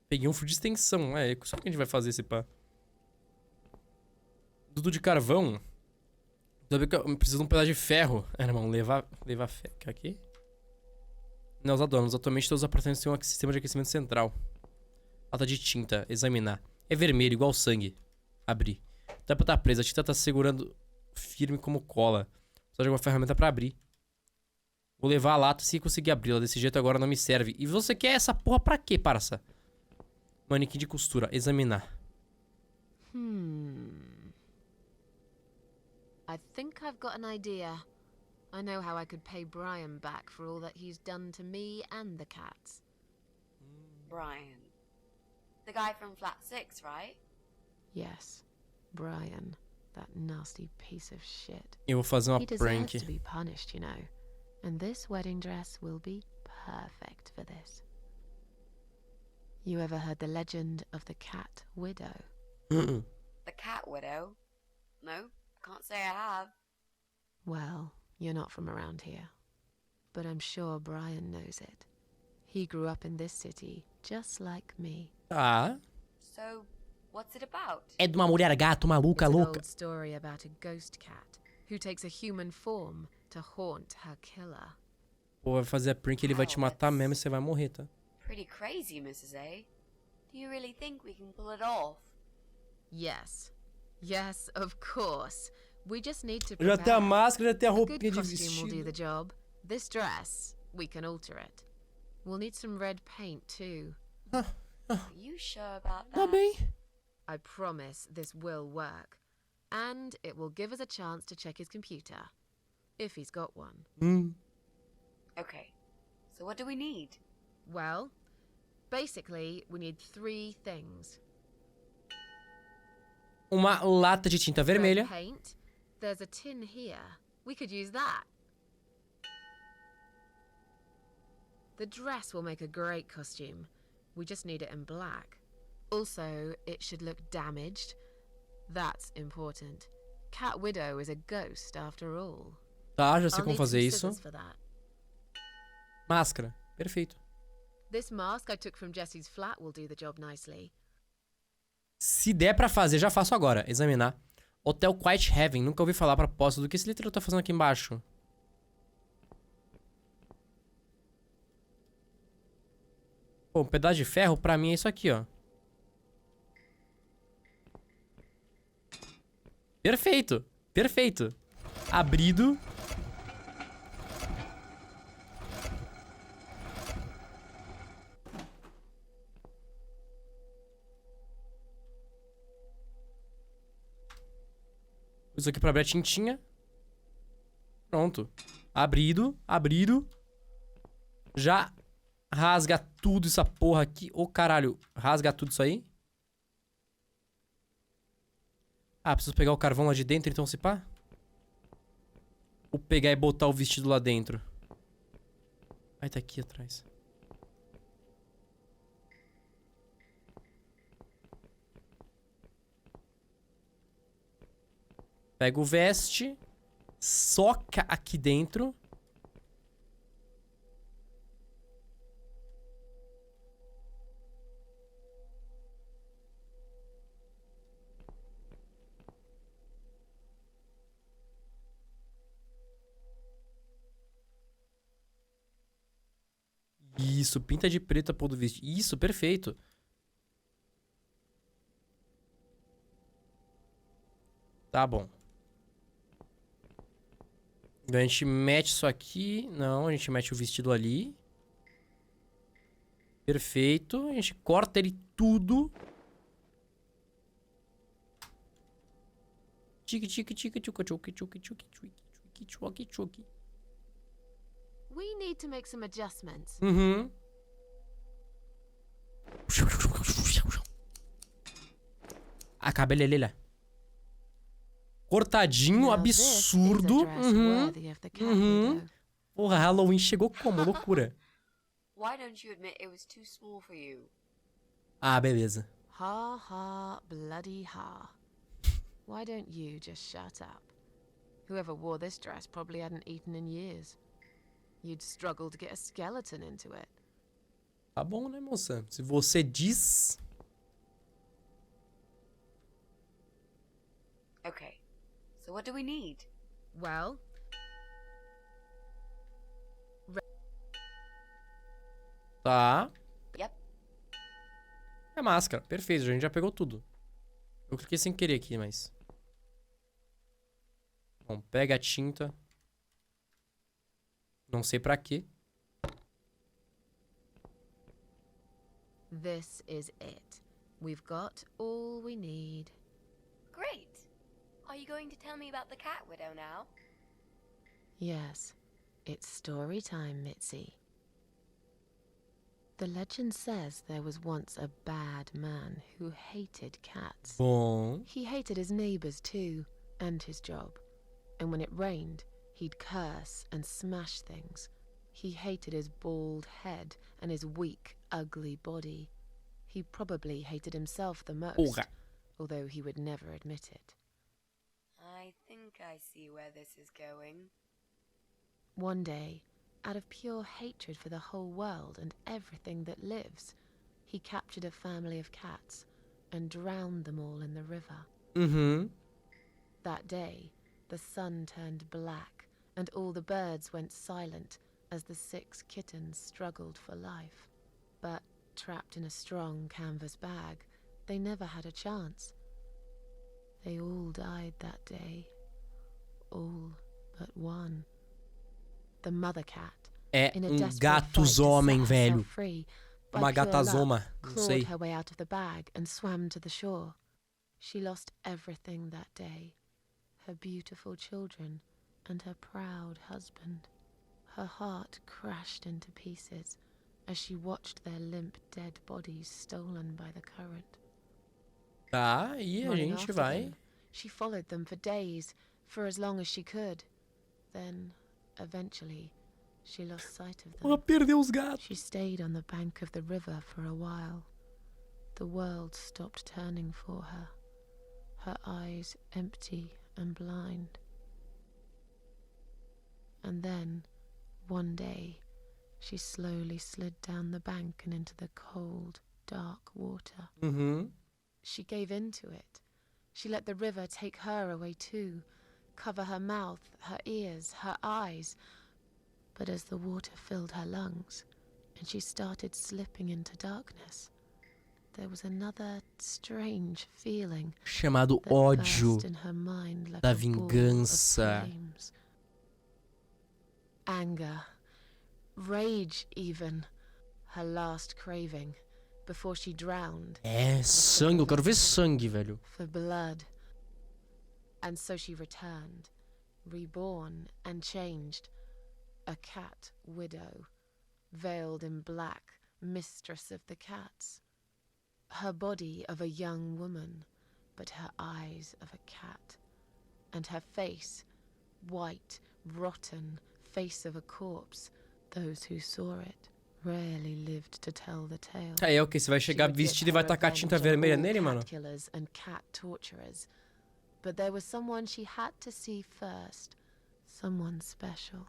Peguei um fio de extensão. É, só que a gente vai fazer esse pá. Duto de carvão. Eu preciso de um pedaço de ferro. É, irmão, levar ferro. Aqui? Não, os adornos. Atualmente todos os apartamentos têm um sistema de aquecimento central. Lata de tinta. Examinar. É vermelho, igual sangue. Abrir. Tampa tá presa. A tinta tá segurando firme como cola. Precisa de uma ferramenta pra abrir. Vou levar a lata se conseguir abri-la. Desse jeito agora não me serve. E você quer essa porra pra quê, parça? Manequim de costura. Examinar. I think I've got an idea. I know how I could pay Brian back for all that he's done to me and the cats. Brian. The guy from Flat 6, right? Yes, Brian. That nasty piece of shit. Eu vou fazer uma He prank. deserves to be punished, you know. And this wedding dress will be perfect for this. You ever heard the legend of the cat widow? The cat widow? No, I can't say I have. Well, you're not from around here. But I'm sure Brian knows it. He grew up in this city, just like me. Tá. So, what's it about? É de uma mulher gato maluca, It's an louca. old story about a ghost cat who takes a human form to haunt her killer. Pô, vai fazer a prank, ele vai te matar mesmo e você vai morrer, tá? Pretty crazy, Mrs. A. Do you really think we can pull it off? Yes. Yes, of course. We just need to Já tem a prepare. máscara, já tem a A good roupinha de costume will do the vestido. job. This dress, we can alter it. We'll need some red paint too. Are you sure about Tá that? bem. I promise this will work. And it will give us a chance to check his computer. If he's got one. Okay, so what do we need? Well, basically, we need 3 things. Uma lata de tinta vermelha. Red paint. There's a tin here. We could use that. The dress will make a great costume. We just need it in black. Also, it should look damaged. That's important. Cat Widow is a ghost after all. Tá, já sei I'll como need fazer some isso. scissors for that. Máscara. Perfeito. This mask I took from Jesse's flat will do the job nicely. Se der pra fazer, já faço agora. Examinar. Hotel Quiet Heaven. Nunca ouvi falar a propósito do que esse letreiro tá fazendo aqui embaixo. Pô, um pedaço de ferro pra mim é isso aqui, ó. Perfeito. Perfeito. Abrido. Isso aqui pra abrir a tintinha. Pronto. Abrido. Abrido. Já rasga tudo essa porra aqui. Ô, caralho. Rasga tudo isso aí. Ah, preciso pegar o carvão lá de dentro, então, se pá? Ou pegar e botar o vestido lá dentro. Ai, tá aqui atrás. Pega o veste. Soca aqui dentro. Isso, pinta de preto a pôr do vestido. Isso, perfeito. Tá bom. A gente mete isso aqui. Não, a gente mete o vestido ali. Perfeito. A gente corta ele tudo. Tique, tique, tique, tchuca, tchuca, tchuca, tchuca, tchuca, tchuca, tchuca. We need to make some adjustments. Uhum. A cabeleleira. Cortadinho, Now this is a absurdo. dress Uhum. worthy of the Cat Uhum. Widow. Porra, Halloween chegou como? Loucura. Why don't you admit it was too small for you? Ah, beleza. Ha ha, bloody ha. Why don't you just shut up? Whoever wore this dress probably hadn't eaten in years. You'd struggle to get a skeleton into it. Tá bom, né, moça? Se você diz... Okay, so what do we need? Well, Tá. Yep. É máscara. Perfeito, a gente já pegou tudo. Eu cliquei sem querer aqui, mas... Bom, pega a tinta. Não sei pra quê. This is it. We've got all we need. Great. Are you going to tell me about the cat widow now? Yes, it's story time, Mitzi. The legend says there was once a bad man who hated cats. Bom. He hated his neighbors too, and his job. And when it rained, he'd curse and smash things. He hated his bald head and his weak, ugly body. He probably hated himself the most, Porra. although he would never admit it. I think I see where this is going. One day, out of pure hatred for the whole world and everything that lives, he captured a family of cats and drowned them all in the river. Uhum. That day, the sun turned black and all the birds went silent as the 6 kittens struggled for life. But trapped in a strong canvas bag, they never had a chance. They all died that day. All but one. The mother cat, É in a desperate fight to gatosomem, set herself velho. free, by Uma pure gatazoma. luck, Não clawed sei. her way out of the bag and swam to the shore. She lost everything that day. Her beautiful children and her proud husband. Her heart crashed into pieces as she watched their limp dead bodies stolen by the current. Tá, e a Running gente after vai... them, she followed them for days, for as long as she could. Then, eventually, she lost sight of them. Ela perdeu os gatos. She stayed on the bank of the river for a while. The world stopped turning for her, her eyes empty and blind. And then, one day, she slowly slid down the bank and into the cold, dark water. Uhum. She gave in to it. She let the river take her away too, cover her mouth, her ears, her eyes. But as the water filled her lungs and she started slipping into darkness, there was another strange feeling Chamado that ódio burst in her mind like da a ball of vingança. flames. Anger, rage even, her last craving, before she drowned. É, sangue. Eu quero ver sangue, velho. For blood. And so she returned, reborn and changed, a cat widow, veiled in black, mistress of the cats. Her body of a young woman, but her eyes of a cat, and her face, white, rotten, face of a corpse. Those who saw it rarely lived to tell the tale. Aí é o que? Você vai chegar vestido e vai tacar tinta vermelha nele, mano? Cat killers and cat torturers. But there was someone she had to see first. Someone special.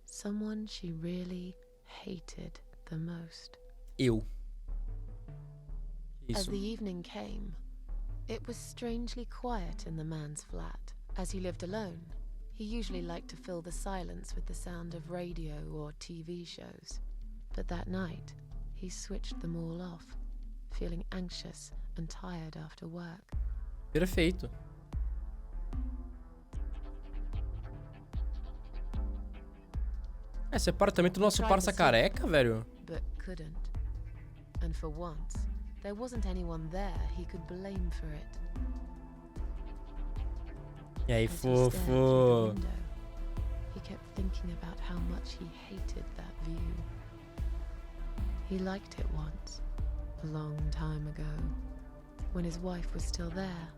Someone she really hated the most. Eu. As Isso. the evening came, it was strangely quiet in the man's flat. As he lived alone, he usually liked to fill the silence with the sound of radio or TV shows. But that night, he switched them all off, feeling anxious and tired after work. Perfeito. Esse apartamento do nosso parça careca, velho. But couldn't. And for once, there wasn't anyone there he could blame for it. E aí, As he stared through the fofo. window, he kept thinking about how much he hated that view. He liked it once, a long time ago, when his wife was still there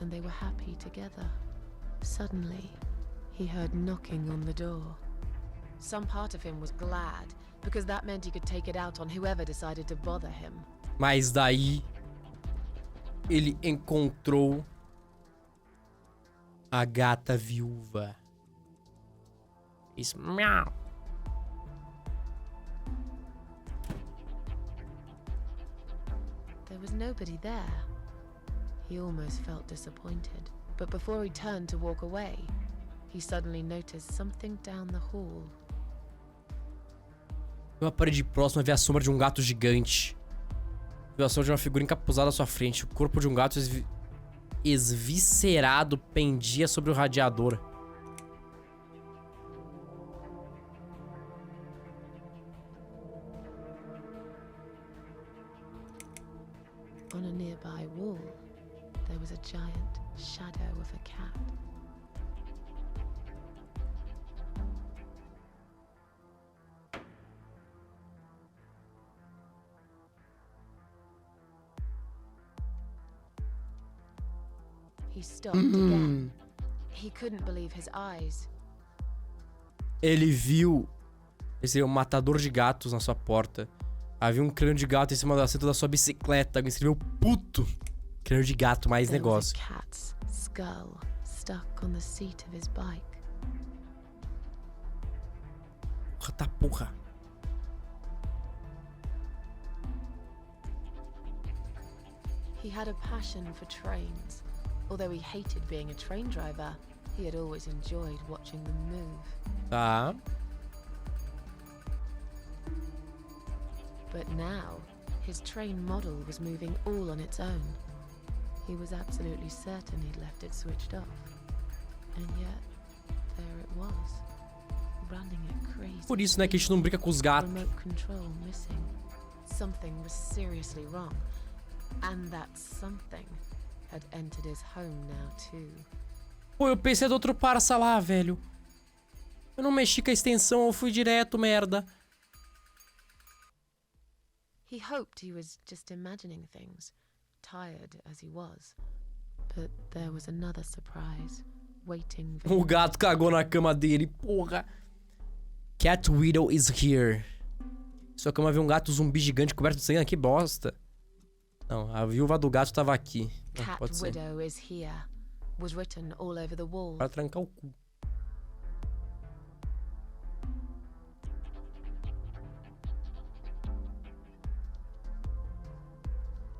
and they were happy together. Suddenly, he heard knocking on the door. Some part of him was glad, because that meant he could take it out on whoever decided to bother him. Mas daí ele encontrou a gata viúva. Isso. Miau. There was nobody there. He almost felt disappointed. But before he turned to walk away, he suddenly noticed something down the hall. Uma parede próxima vê a sombra de um gato gigante. Violação de uma figura encapuzada à sua frente. O corpo de um gato esviscerado pendia sobre o radiador. On a nearby wall, there was a giant shadow of a cat. He stopped again. He couldn't believe his eyes. Ele viu esse matador de gatos na sua porta. Havia um crânio de gato em cima do assento da sua bicicleta. Alguém escreveu puto. Crânio de gato, mais There was negócio. a cat's skull stuck on the seat of his bike. Porra, tá porra. He had a passion for trains. Although he hated being a train driver, he had always enjoyed watching them move. Tá. But now, his train model was moving all on its own. He was absolutely certain he'd left it switched off. And yet, there it was, running at crazy Por isso, né, que a gente não brinca com os gatos. remote control missing. Something was seriously wrong. And that something had entered his home now too. Pô, eu pensei do outro parça lá, velho. Eu não mexi com a extensão, eu fui direto, merda. He hoped he was just imagining things, tired as he was. But there was another surprise, waiting O gato cagou na cama dele, porra. Cat Widow is here. Sua cama viu um gato zumbi gigante coberto de sangue. Que bosta. Não, a viúva do gato tava aqui. Não, Cat pode ser. Widow is here was written all over the wall. Para trancar o cu.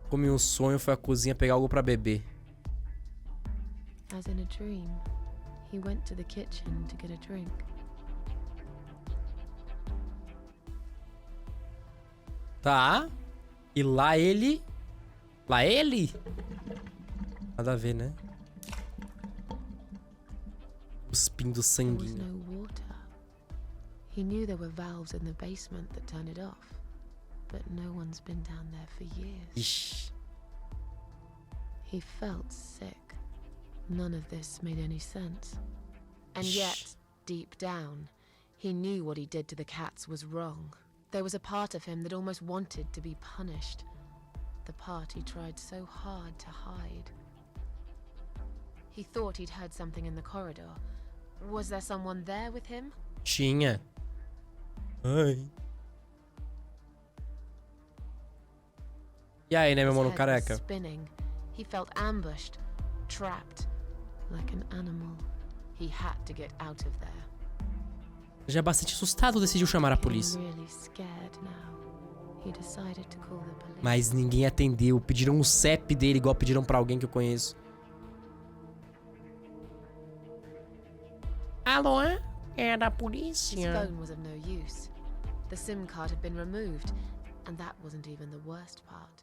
Como em um sonho, foi à cozinha pegar algo pra beber. As in a dream, he went to the kitchen to get a drink. Tá. E lá ele... Lá ele? Nada a ver, né? Cuspindo There was sanguinho. no water. He knew there were valves in the basement that turned it off, but no one's been down there for years. Ixi. He felt sick. None of this made any sense. And yet, deep down, he knew what he did to the cats was wrong. There was a part of him that almost wanted to be punished. The part he tried so hard to hide. He thought he'd heard something in the corridor. Was there someone there with him? Tinha. Ai. E aí, né, meu His mano head was careca? spinning. He felt ambushed, trapped, like an animal. He had to get out of there. Já bastante assustado, decidiu chamar a polícia. Feeling really scared now. He decided to call the police. Mas ninguém atendeu. Pediram o CEP dele, igual pediram pra alguém que eu conheço. Alô? É da His polícia. phone was of no use. The SIM card had been removed, and that wasn't even the worst part.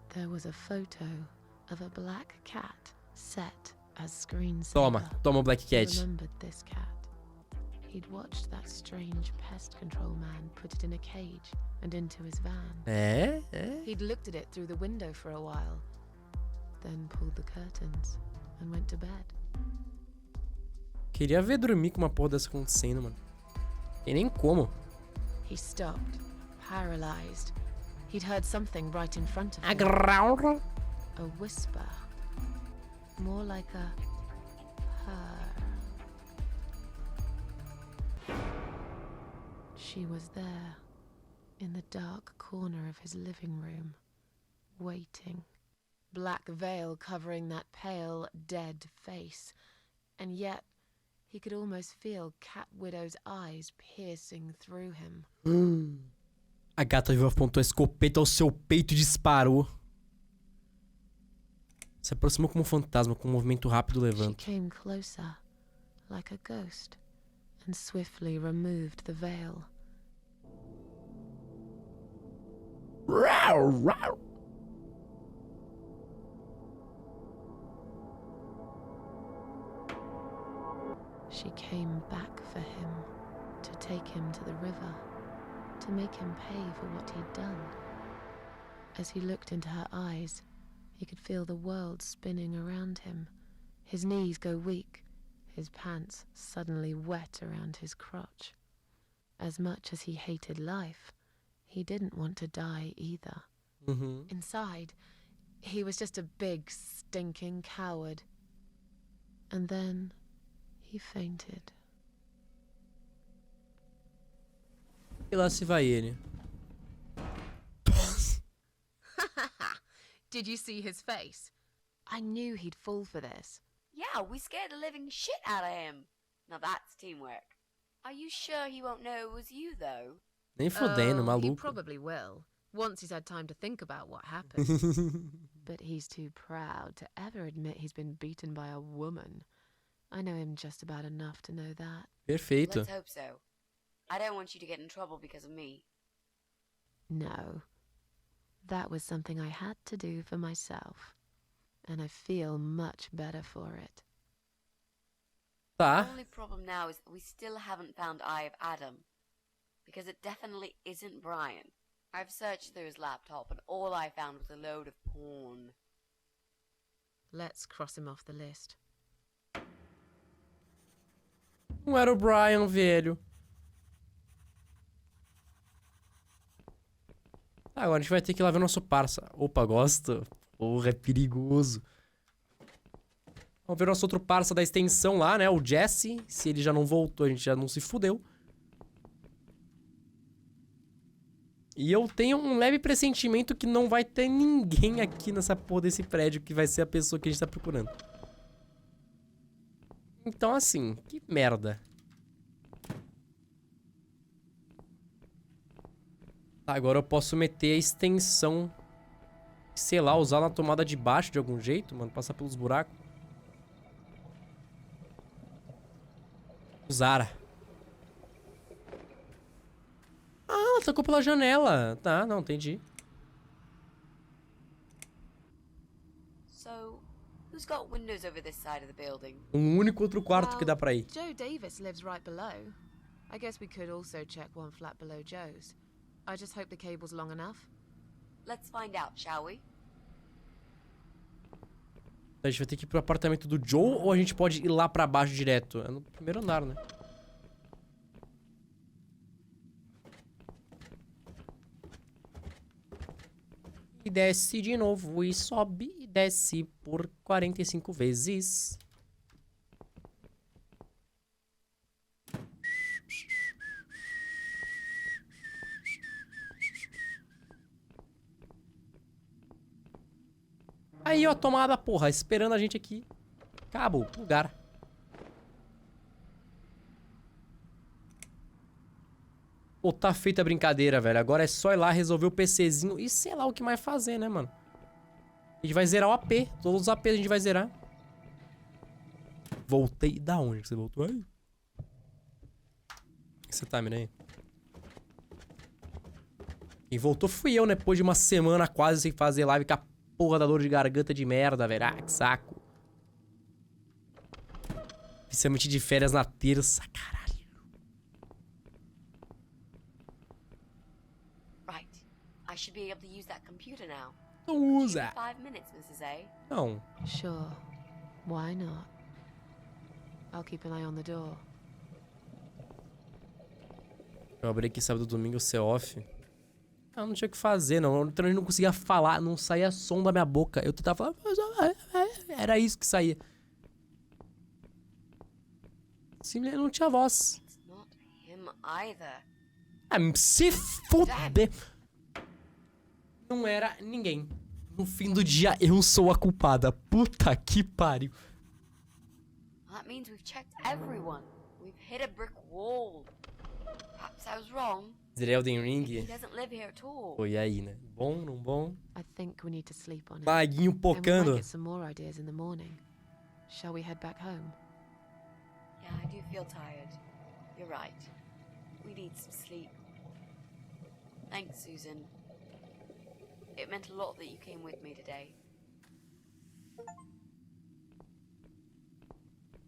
There was a photo of a black cat set as screensaver. Toma o Black He Cat. remembered this cat. He'd watched that strange pest control man put it in a cage and into his van. É? He'd looked at it through the window for a while, then pulled the curtains and went to bed. Queria ver dormir com uma porra dessa acontecendo, mano. E nem como. He stopped, paralyzed. He'd heard something right in front of him. A whisper. More like a purr. She was there, in the dark corner of his living room, waiting. Black veil covering that pale, dead face. And yet, he could almost feel Cat Widow's eyes piercing through him. A gata viva apontou a escopeta ao seu peito e disparou. Se aproximou como um fantasma, com um movimento rápido She levanta. came closer, like a ghost, and swiftly removed the veil. She came back for him, to take him to the river, to make him pay for what he'd done. As he looked into her eyes, he could feel the world spinning around him, his knees go weak, his pants suddenly wet around his crotch. As much as he hated life, he didn't want to die either. Inside, he was just a big, stinking coward. And then he fainted. E lá se vai ele. Did you see his face? I knew he'd fall for this. Yeah, we scared the living shit out of him. Now that's teamwork. Are you sure he won't know it was you, though? Nem fodendo, He maluco. probably will, once he's had time to think about what happened. But he's too proud to ever admit he's been beaten by a woman. I know him just about enough to know that. Perfeito. Let's hope so. I don't want you to get in trouble because of me. No. That was something I had to do for myself. And I feel much better for it. Tá. The only problem now is that we still haven't found Eye of Adam. Because it definitely isn't Brian. I've searched through his laptop and all I found was a load of porn. Let's cross him off the list. Não era o Brian, velho. Agora a gente vai ter que ir lá ver nosso parça. Opa, gosto. Porra, é perigoso. Vamos ver nosso outro parça da extensão lá, né? O Jesse. Se ele já não voltou, a gente já não se fudeu. E eu tenho um leve pressentimento que não vai ter ninguém aqui nessa porra desse prédio que vai ser a pessoa que a gente tá procurando. Então, assim, que merda. Tá, agora eu posso meter a extensão. Sei lá, usar na tomada de baixo de algum jeito, mano. Passar pelos buracos. Zara. Ah, ela tocou pela janela. Tá, não, entendi. So, who's got windows over this side of the building? Um único outro quarto que dá pra ir. Joe Davis lives right below. I guess we could also check one flat below Joe's. I just hope the cable's long enough. Let's find out, shall we? A gente vai ter que ir pro apartamento do Joe ou a gente pode ir lá pra baixo direto? É no primeiro andar, né? E desce de novo e sobe e desce por 45 vezes. Aí, ó, tomada, porra, esperando a gente aqui. Acabou, lugar. Pô, tá feita a brincadeira, velho. Agora é só ir lá resolver o PCzinho e sei lá o que mais fazer, né, mano? A gente vai zerar o AP. Todos os APs a gente vai zerar. Voltei. Da onde que você voltou? Aí. Você tá, mina aí? Quem voltou fui eu, né? Depois de uma semana quase sem fazer live com a porra da dor de garganta de merda, velho. Ah, que saco. Principalmente de férias na terça, caralho. Right. I should be able to use that computer now. Não usa. 5 minutes, Mrs. A. Não. Sure. Why not? I'll keep an eye on the door. Eu abri aqui sábado e domingo, ser off. Eu não tinha o que fazer, não. Eu também não conseguia falar, não saía som da minha boca. Eu tentava falar, mas era isso que saía. Simplesmente não tinha voz. It's not him either. Ah, se fuder. Não era ninguém. No fim do dia, eu sou a culpada. Puta que pariu. That means we've checked everyone. We've hit a brick wall. Perhaps I was wrong. Zerei Elden He Ring. doesn't live here at all. Foi aí, né? Bom, não bom? I think we need to sleep on it. Maguinho And we pocando. might get some more ideas in the morning. Shall we head back home? Yeah, I do feel tired. You're right. We need some sleep. Thanks, Susan. It meant a lot that you came with me today.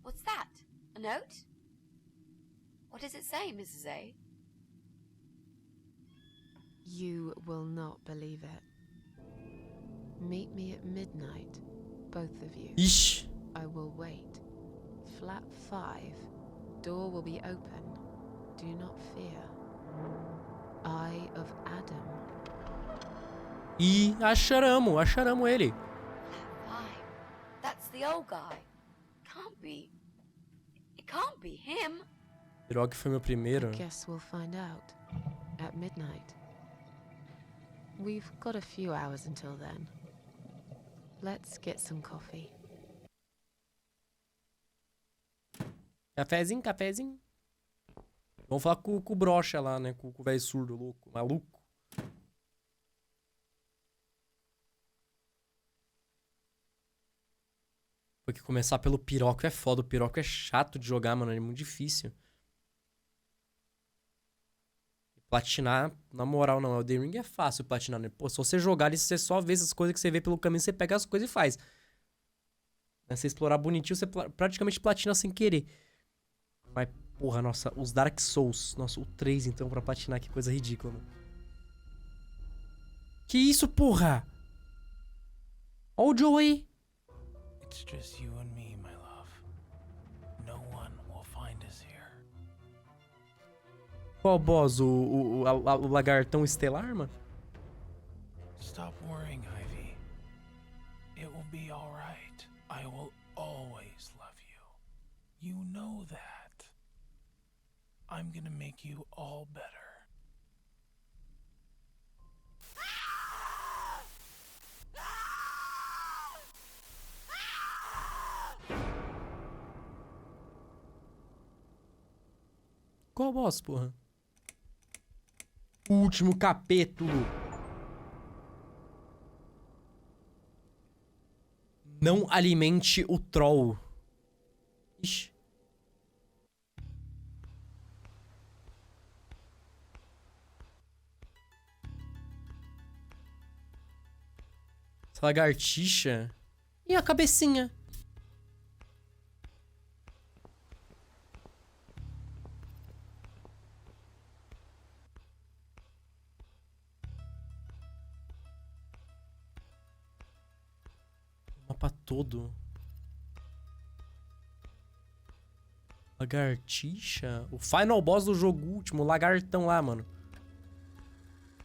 What's that? A note? What does it say, Mrs. A? You will not believe it. Meet me at midnight, both of you. Ixi. I will wait. Flat 5. Door will be open. Do not fear. Eye of Adam. E acharamos ele. Fine. That's the old guy. Can't be. It can't be him. Piroque foi meu primeiro. Guess we'll find out at midnight. We've got a few hours until then. Let's get some coffee. Cafezinho, cafezinho. Vamos falar com o brocha lá, né? Com o velho surdo, louco, maluco. Porque começar pelo piroco é foda. O piroco é chato de jogar, mano. É muito difícil. Platinar, na moral, não. O The Ring é fácil platinar, né? Pô, se você jogar ali, você só vê essas coisas que você vê pelo caminho, você pega as coisas e faz. Né? Você explorar bonitinho, você praticamente platina sem querer. Mas, porra, nossa, os Dark Souls. Nossa, o 3, então, pra platinar, que coisa ridícula, mano. Que isso, porra? Ó o Joe aí. It's just you and me, my love. No one will find us here. Qual boss? O lagartão estelar, mano? Stop worrying, Ivy. It will be all right. I will always love you. You know that. I'm gonna make you all better. Qual boss, porra? O último capítulo. Não alimente o troll. Ixi. Essa lagartixa. E a cabecinha? Mapa todo. Lagartixa? O final boss do jogo último, o lagartão lá, mano.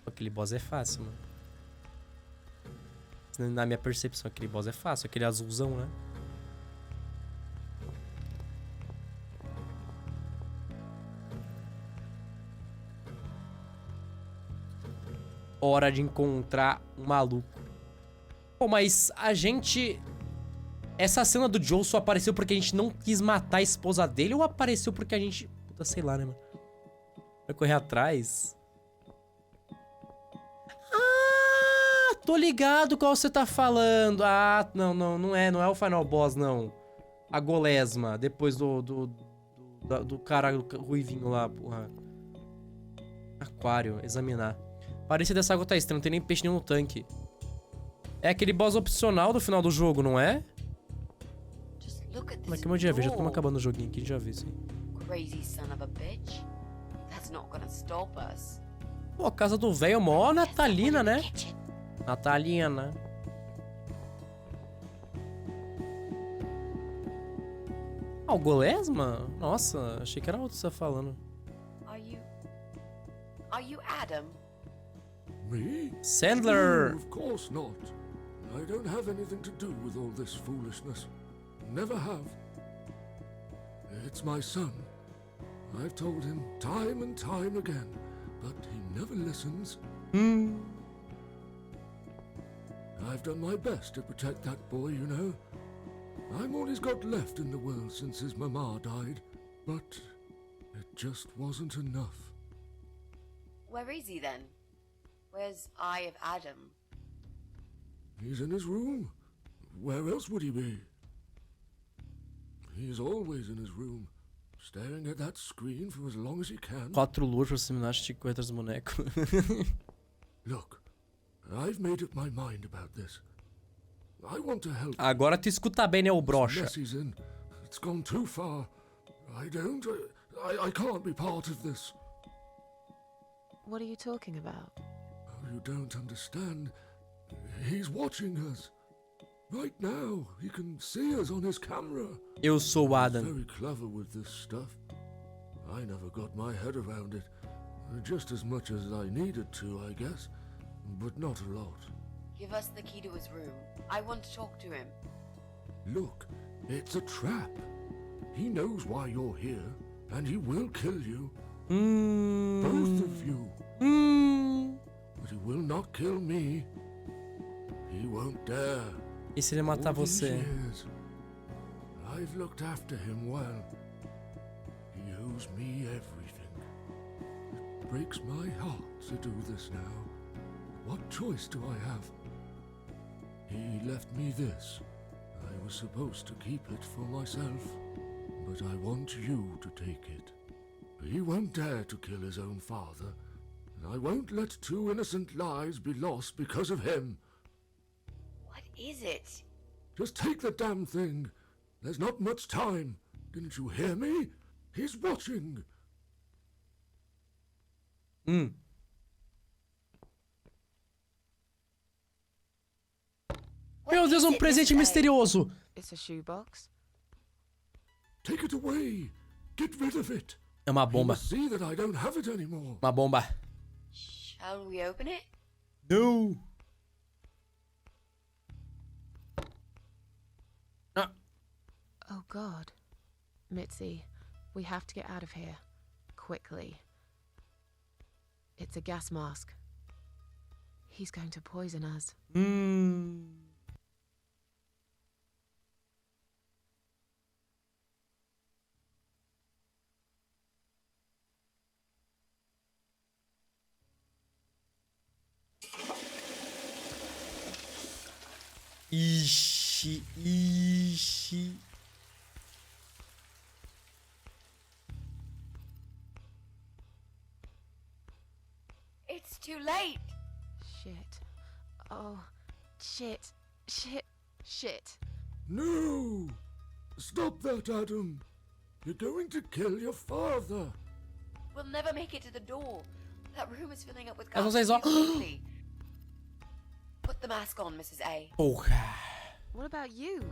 Aquele boss é fácil, mano. Na minha percepção, aquele boss é fácil. Aquele azulzão, né? Hora de encontrar um maluco. Pô, mas a gente... Essa cena do Joe só apareceu porque a gente não quis matar a esposa dele ou apareceu porque a gente... Puta, sei lá, né, mano? Vai correr atrás. Ah, tô ligado qual você tá falando. Ah, não é o final boss, não. A golesma, depois do cara ruivinho lá, porra. Aquário, examinar. Parecia dessa água tá estranha, não tem nem peixe nenhum no tanque. É aquele boss opcional do final do jogo, não é? Como é que meu dia vê? Já estamos acabando o joguinho aqui, já vi isso aí. Crazy son of a bitch. That's not gonna stop us. Pô, a casa do velho, mó natalina, né? Natalina. Ah, o Golesma? Nossa, achei que era outro que você tá falando. Are you Adam? Me? Sandler! No, of course not. I don't have anything to do with all this foolishness. Never have. It's my son. I've told him time and time again, but he never listens. I've done my best to protect that boy, you know. I'm all he's got left in the world since his mama died, but it just wasn't enough. Where is he then? Where's Eye of Adam? He's in his room. Where else would he be? He's always in his room, staring at that screen for as long as he can. 4 luas pra você me de correr atrás do boneco. Look, I've made up my mind about this. I want to help. Agora tu escuta bem, né, o brocha? It's gone too far. I don't I can't be part of this. What are you talking about? Oh, you don't understand. He's watching us. Right now, he can see us on his camera. Eu sou o He's Adam. very clever with this stuff. I never got my head around it. Just as much as I needed to, I guess. But not a lot. Give us the key to his room. I want to talk to him. Look, it's a trap. He knows why you're here, and he will kill you. Both of you. But he will not kill me. He won't dare. E se ele matar All these você? years, I've looked after him well. He owes me everything. It breaks my heart to do this now. What choice do I have? He left me this. I was supposed to keep it for myself, but I want you to take it. He won't dare to kill his own father, and I won't let 2 innocent lives be lost because of him. What is it? Just take the damn thing. There's not much time. Didn't you hear me? He's watching. Meu Deus, um presente misterioso. It's a shoebox. Take it away. Get rid of it. É uma He bomba. must see that I don't have it anymore. Uma bomba. Shall we open it? No. Ah. Oh God. Mitzi, we have to get out of here. Quickly. It's a gas mask. He's going to poison us. Ixi, ixi. It's too late. Shit. Oh, shit. Shit. Shit. No! Stop that, Adam. You're going to kill your father. We'll never make it to the door. That room is filling up with Mas guards vocês ó. too quickly. Put the mask on, Mrs. A. Porra. What about you?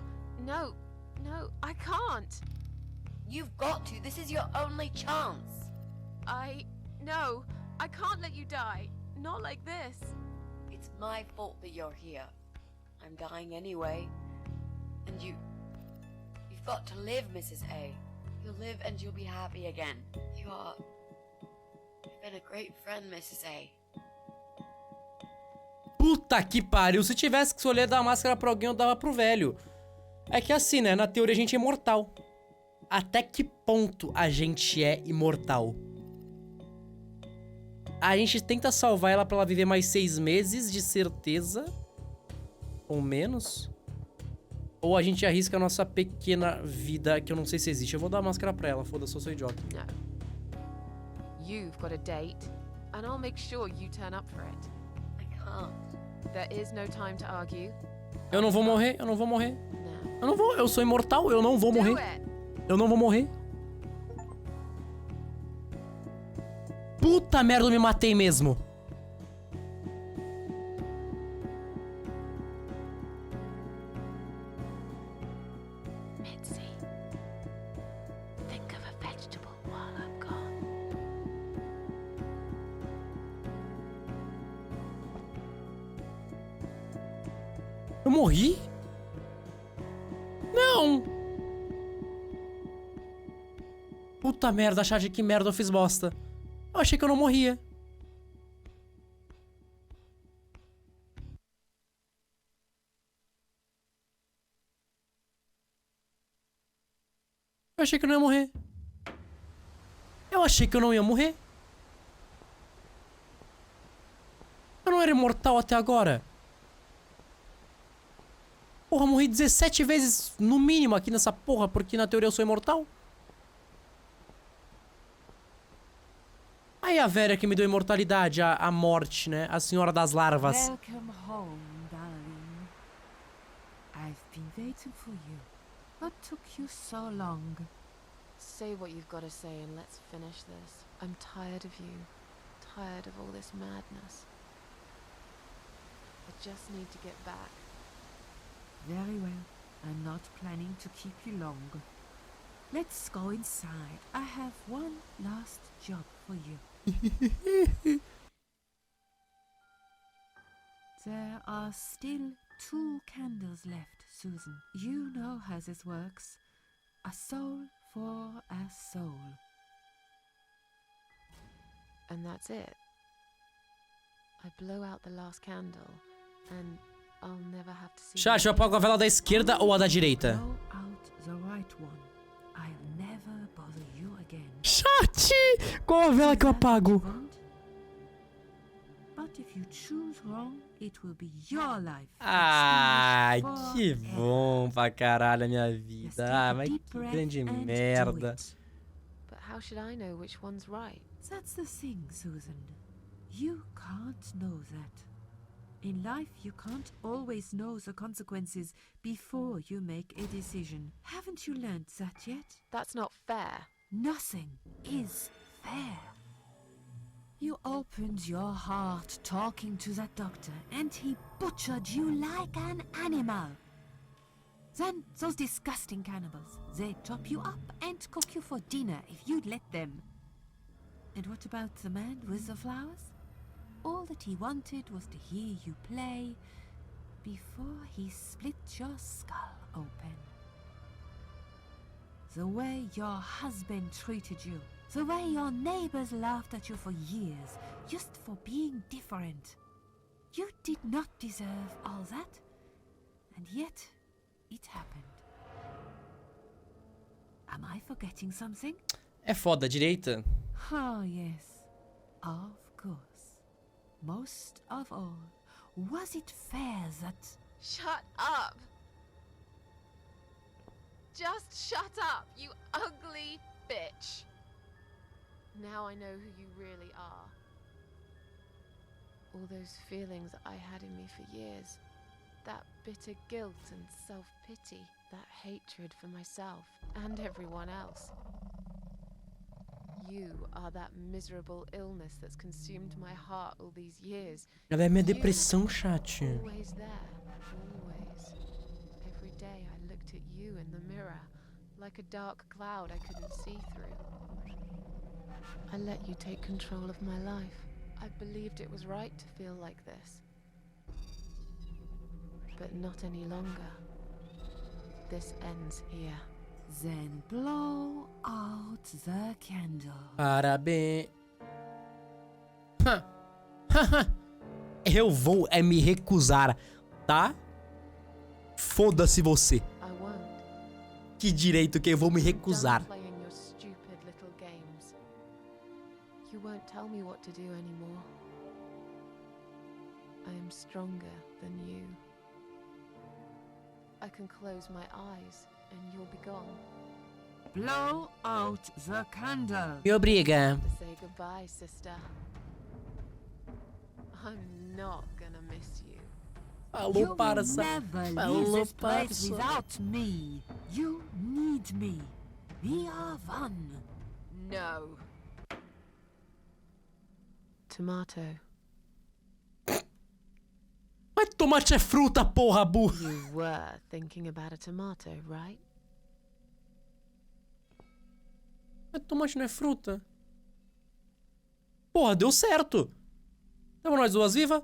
No. No, I can't. You've got to. This is your only chance. No. I can't let you die. Not like this. It's my fault that you're here. I'm dying anyway. And you've got to live, Mrs. A. You'll live and you'll be happy again. You've been a great friend, Mrs. A. Puta que pariu. Se tivesse que escolher dar a máscara pra alguém, eu dava pro velho. É que assim, né? Na teoria a gente é imortal. Até que ponto a gente é imortal? A gente tenta salvar ela pra ela viver mais 6 meses, de certeza. Ou menos. Ou a gente arrisca a nossa pequena vida, que eu não sei se existe. Eu vou dar a máscara pra ela, foda-se, eu sou idiota. No. You've got a date, and I'll make sure you turn up for it. I can't. There is no time to argue. Eu não vou morrer, eu não vou morrer. Now. Eu não vou, eu sou imortal, eu não vou morrer. Do it. Eu não vou morrer. Puta merda, eu me matei mesmo. Mitzi, think of a vegetable while I'm gone. Eu morri? Não. Puta merda, chat, que merda, eu fiz bosta. Eu achei que eu não morria. Eu achei que eu não ia morrer. Eu achei que eu não ia morrer. Eu não era imortal até agora. Porra, eu morri 17 vezes no mínimo aqui nessa porra, porque na teoria eu sou imortal. Aí a velha que me deu imortalidade, a morte, né? A senhora das larvas. Welcome home, darling. I've been waiting for you. What took you so long? Say what you've got to say and let's finish this. I'm tired of you. Tired of all this madness. I just need to get back. Very well. I'm not planning to keep you long. Let's go inside. I have one last job for you. There are still 2 candles left, Susan. You know how this works. A soul for a soul. And that's it. I blow out the last candle, and I'll never have to see. Chat, eu apago a vela da esquerda ou a da direita? Blow out the right one. I'll never bother you again. Chat! Qual a vela que eu apago? But if you choose wrong, it will be your life. Ai, que bom pra caralho a minha vida. Ah, mas que grande merda. But how should I know which one's right? That's the thing, Susan. You can't know that. In life, you can't always know the consequences before you make a decision. Haven't you learned that yet? That's not fair. Nothing is fair. You opened your heart talking to that doctor, and he butchered you like an animal. Then those disgusting cannibals, they chop you up and cook you for dinner if you'd let them. And what about the man with the flowers? All that he wanted was to hear you play before he split your skull open. The way your husband treated you, the way your neighbors laughed at you for years, just for being different. You did not deserve all that, and yet it happened. Am I forgetting something? É foda, a direita? Oh, yes, of course. Most of all, was it fair that... Shut up! Just shut up, you ugly bitch! Now I know who you really are. All those feelings I had in me for years. That bitter guilt and self-pity. That hatred for myself and everyone else. You are that miserable illness that's consumed my heart all these years. Ela é minha depressão, chat. Always there, always. Every day I looked at you in the mirror, like a dark cloud I couldn't see through. I let you take control of my life. I believed it was right to feel like this. But not any longer. This ends here. Then blow out the candle. Parabéns. Eu vou me recusar, tá? Foda-se você. I won't. Que direito que eu vou me recusar. Done playing your stupid little games. You won't tell me what to do anymore. I am stronger than you. I can close my eyes and you'll be gone. Blow out the candle. Me obriga. To say goodbye, sister. I'm not gonna miss you. Falou, parça. Never leave Falou, this place parça. without me. You need me. We are one. No. Tomato. Mas tomate é fruta, porra, burra. You were thinking about a tomato, right? Mas tomate não é fruta. Porra, deu certo. Tamo nós duas vivas.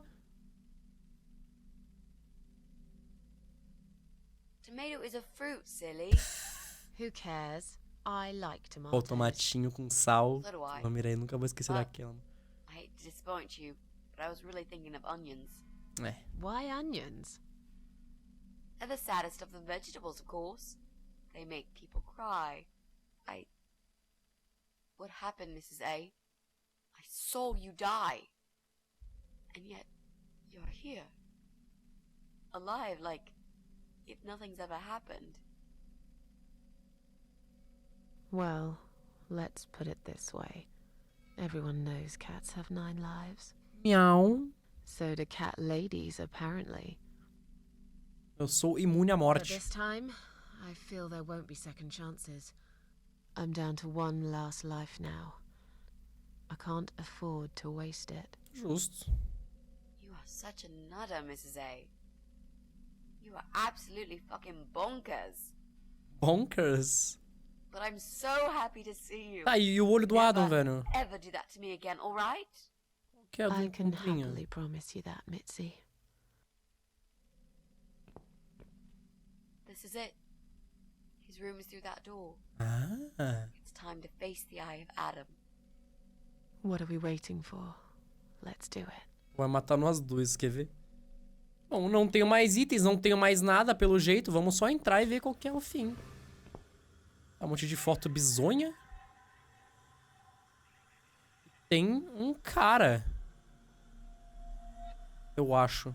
Tomato is a fruit, silly. Who cares? I like Ó, o tomatoes. tomatinho com sal. So do I. Não, Mireia, nunca vou esquecer Ah. daquela. I hate to disappoint you, but I was really thinking of onions. É. Why onions? They're the saddest of the vegetables, of course. They make people cry. What happened, Mrs. A? I saw you die. And yet, you're here. Alive, like if nothing's ever happened. Well, let's put it this way. Everyone knows cats have 9 lives. Miau. So do cat ladies, apparently. Eu sou imune à But morte. this time, I feel there won't be second chances. I'm down to one last life now. I can't afford to waste it. Justo. You are such a nutter, Mrs. A. You are absolutely fucking bonkers. Bonkers. But I'm so happy to see you. Tá, e o olho do Adam, velho? Ever do that to me again, all right? Que é do I can Cobrinha. happily promise you that, Mitzi. This is it. His room is through that door. Ah. It's time to face the eye of Adam. What are we waiting for? Let's do it. Vai matar nós dois, quer ver? Bom, não tenho mais itens, não tenho mais nada pelo jeito. Vamos só entrar e ver qual que é o fim. Um monte de foto bizonha. Tem um cara. Eu acho.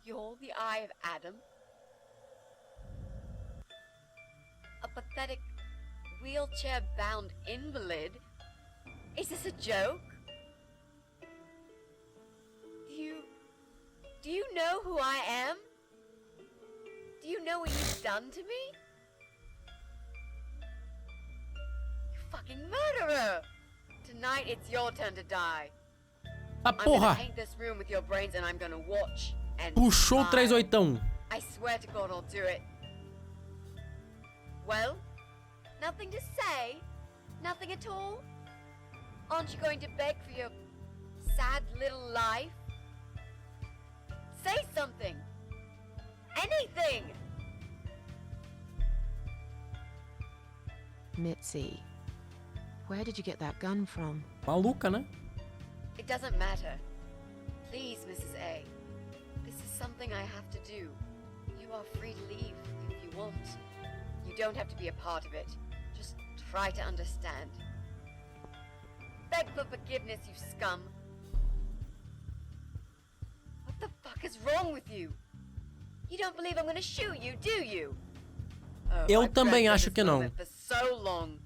You're the eye of Adam? A pathetic, wheelchair-bound invalid? Is this a joke? Do you know who I am? Do you know what you've done to me? You fucking murderer! Tonight it's your turn to die. Ah, I'm gonna porra! paint this room with your brains and I'm gonna watch and Puxou o smile. 38ão. I swear to God I'll do it. Well, nothing to say? Nothing at all? Aren't you going to beg for your sad little life? Say something! Anything! Mitzi, where did you get that gun from? Maluca, né? It doesn't matter. Please, Mrs. A. This is something I have to do. You are free to leave if you want. You don't have to be a part of it. Just try to understand. Beg for forgiveness, you scum. What the fuck is wrong with you? You don't believe I'm gonna shoot you, do you? Oh, Eu I've também dreamt of acho this que não. moment for so long.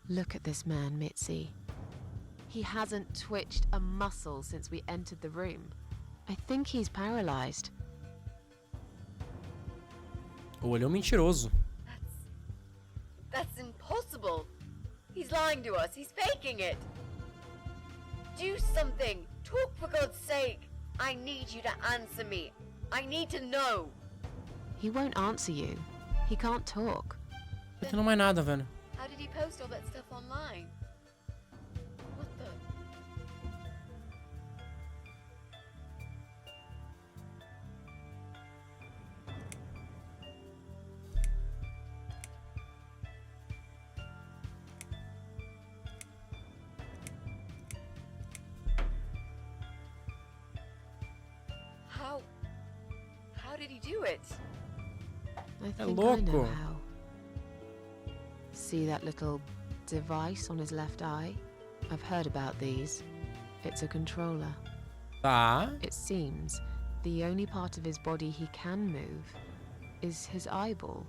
Look at this man, Mitzi. He hasn't twitched a muscle since we entered the room. I think he's paralyzed. O olho é um mentiroso. That's impossible. He's lying to us. He's faking it. Do something. Talk for God's sake. I need you to answer me. I need to know. He won't answer you. He can't talk. Não tô entendendo mais nada, velho. How did he post all that stuff online? What the? How did he do it? I É think I know louco. how. See that little device on his left eye? I've heard about these. It's a controller. Tá. It seems the only part of his body he can move is his eyeball.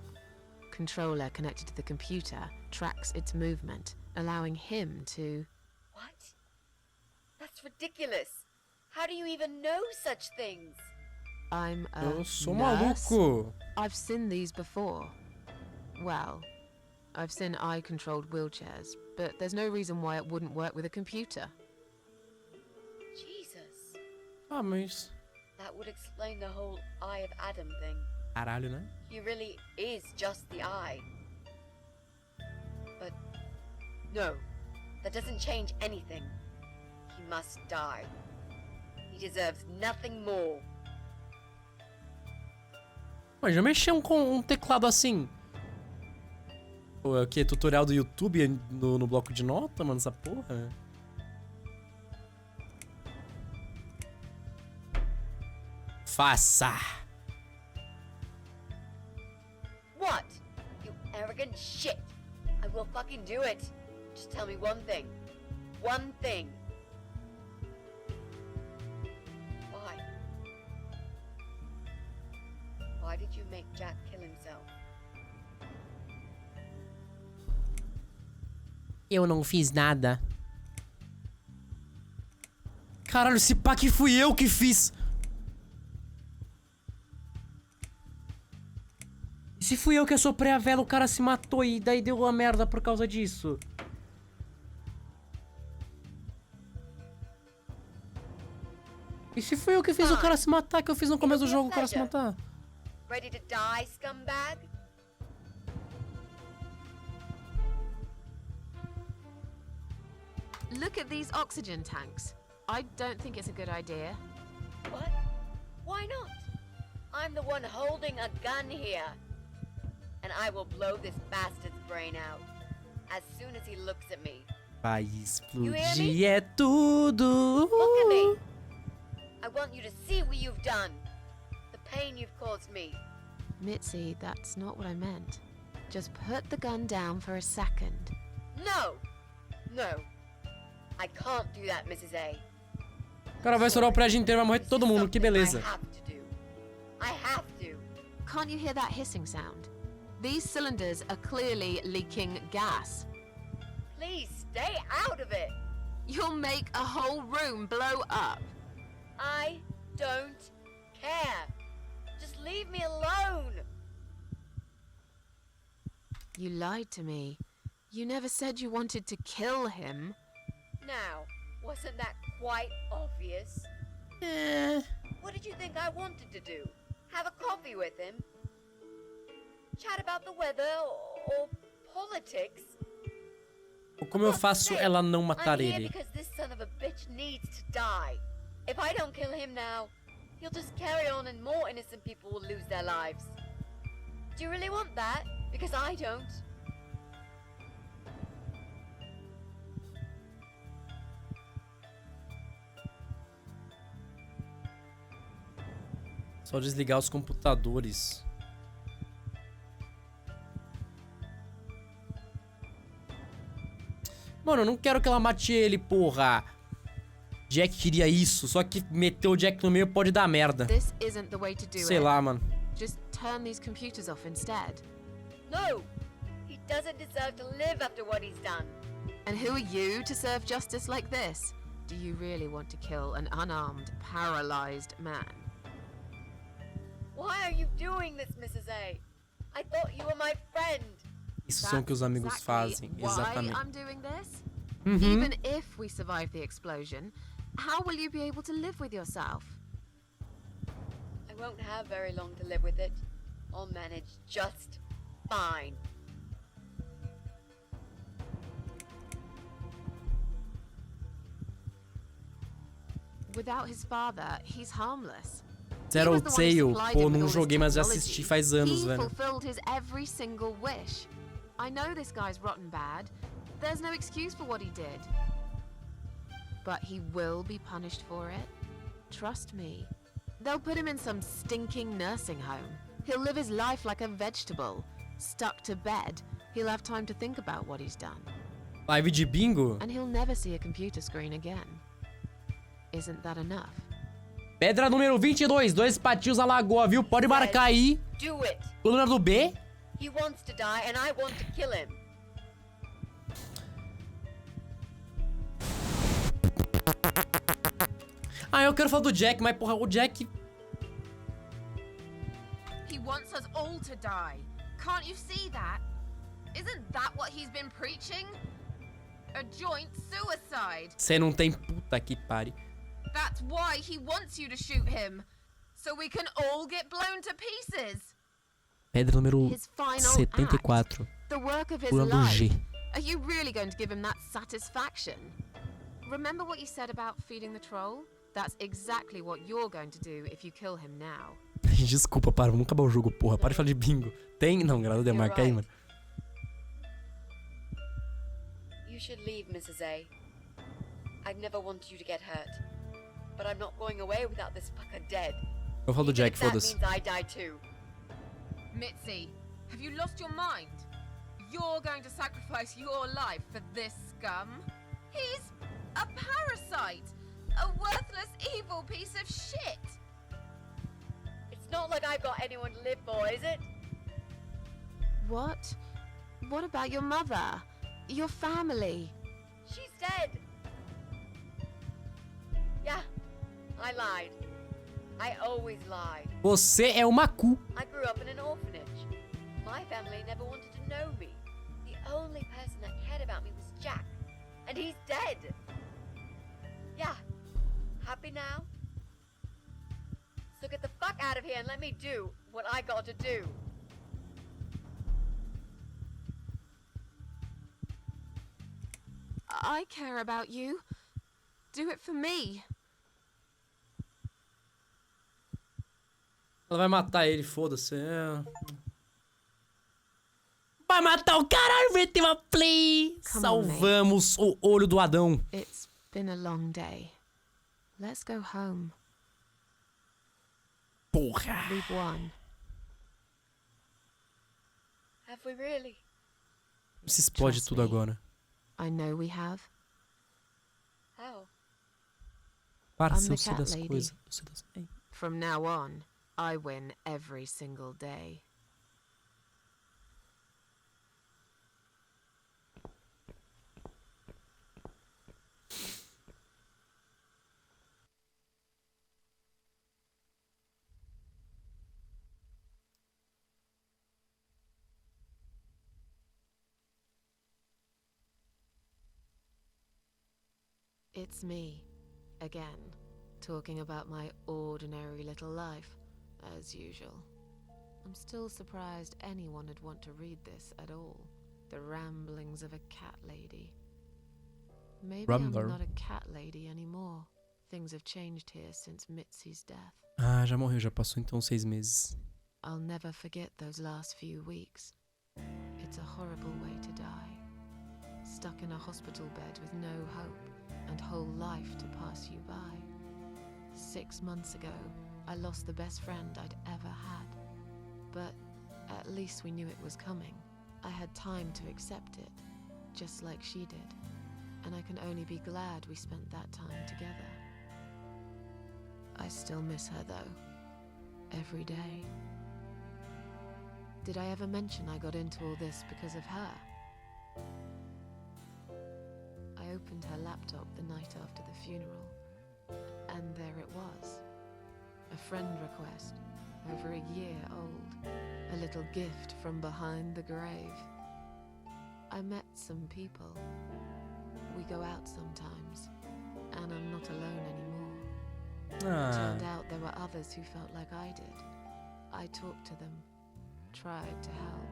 Controller connected to the computer tracks its movement, allowing him to... What? That's ridiculous. How do you even know such things? I'm a Eu sou nurse. maluco. I've seen these before. Well, I've seen eye-controlled wheelchairs, but there's no reason why it wouldn't work with a computer. Jesus. Ah, mas... That would explain the whole Eye of Adam thing. Caralho, né? He really is just the eye. But no, that doesn't change anything. He must die. He deserves nothing more. Mas já mexeu com um teclado assim. Pô, é o que? Tutorial do YouTube no bloco de nota, mano, essa porra? Faça! What? You arrogant shit. I will fucking do it. Just tell me one thing. One thing. Why? Why did you make Jack kill himself? Eu não fiz nada. Caralho, esse pá que fui eu que fiz. E se fui eu que assoprei a vela, o cara se matou e daí deu uma merda por causa disso? E se fui eu que fiz o cara se matar, que eu fiz no começo do jogo o cara se matar? Ready to die, scumbag? Look at these oxygen tanks. I don't think it's a good idea. What? Why not? I'm the one holding a gun here. And I will blow this bastard's brain out as soon as he looks at me. Vai explodir é tudo. Look at me. I want you to see what you've done. The pain you've caused me. Mitzi, that's not what I meant. Just put the gun down for a second. No! No. I can't do that, Mrs. A. O cara vai estourar o prédio inteiro, vai morrer todo mundo, que beleza. I have to. Can't you hear that hissing sound? These cylinders are clearly leaking gas. Please stay out of it. You'll make a whole room blow up. I don't care. Just leave me alone. You lied to me. You never said you wanted to kill him. Now, wasn't that quite obvious? What did you think I wanted to do? Have a coffee with him? Chat about the weather or politics? Como eu faço ela não matar I'm here ele? because this son of a bitch needs to die. If I don't kill him now, he'll just carry on and more innocent people will lose their lives. Do you really want that? Because I don't. Só desligar os computadores. Mano, eu não quero que ela mate ele, porra. Jack queria isso, só que meter o Jack no meio pode dar merda. This isn't the way to do Sei it. lá, mano. Just turn these computers off instead. No! He doesn't deserve to live after what he's done. And who are you to serve justice like this? Do you really want to kill an unarmed, paralyzed man? Why are you doing this, Mrs. A? I thought you were my friend. Isso são o que os amigos fazem, exatamente. Why I'm doing this? Uhum. Even if we survive the explosion, how will you be able to live with yourself? I won't have very long to live with it. I'll manage just fine. Without his father, he's harmless. Zero Tail, pô, não joguei, mas já assisti faz anos, He velho. fulfilled his every single wish. I know this guy's rotten bad. There's no excuse for what he did. But he will be punished for it. Trust me. They'll put him in some stinking nursing home. He'll live his life like a vegetable. Stuck to bed. He'll have time to think about what he's done. Live de bingo? And he'll never see a computer screen again. Isn't that enough? Pedra número 22, 2 patinhos na lagoa, viu? Pode marcar aí. Do it. O número do B. He wants to die and I want to kill him. Ah, eu quero falar do Jack, mas porra, o Jack... He wants us all to die. Can't you see that? Isn't that what he's been preaching? A joint suicide. Você não tem puta que pare. That's why he wants you to shoot him. So we can all get blown to pieces. Pedra número His final 74. act, the work of his Pulando life. G. Are you really going to give him that satisfaction? Remember what you said about feeding the troll? That's exactly what you're going to do if you kill him now. Desculpa, para, vamos acabar o jogo, porra. Para de falar de bingo. Tem? Não, grada de marca aí, mano. You should leave, Mrs. A. I've never wanted you to get hurt. But I'm not going away without this fucker dead. Eu falo do Jack, foda-se. That means I die too. Mitzi, have you lost your mind? You're going to sacrifice your life for this scum? He's a parasite! A worthless, evil piece of shit! It's not like I've got anyone to live for, is it? What? What about your mother? Your family? She's dead. Yeah, I lied. I always lied. Você é uma cu. I grew up in an orphanage. My family never wanted to know me. The only person that cared about me was Jack. And he's dead. Yeah. Happy now? So get the fuck out of here and let me do what I got to do. I care about you. Do it for me. Ela vai matar ele, foda-se. Vai matar o caralho, vítima, please! Salvamos o olho do Adão. It's been a long day. Let's go home. Porra. We've won. Have we really? Se explode tudo agora. I know we have. How? Parça, eu sei das coisas. From now on, I win every single day. It's me, again, talking about my ordinary little life, as usual. I'm still surprised anyone would want to read this at all. The ramblings of a cat lady. Maybe Rambler. I'm not a cat lady anymore. Things have changed here since Mitzi's death. Ah, já morreu, já passou então 6 meses. I'll never forget those last few weeks. It's a horrible way to die. Stuck in a hospital bed with no hope. And whole life to pass you by. 6 months ago, I lost the best friend I'd ever had. But at least we knew it was coming. I had time to accept it, just like she did. And I can only be glad we spent that time together. I still miss her though, every day. Did I ever mention I got into all this because of her? I opened her laptop the night after the funeral, and there it was. A friend request, over a year old. A little gift from behind the grave. I met some people. We go out sometimes, and I'm not alone anymore. Turned out there were others who felt like I did. I talked to them, tried to help.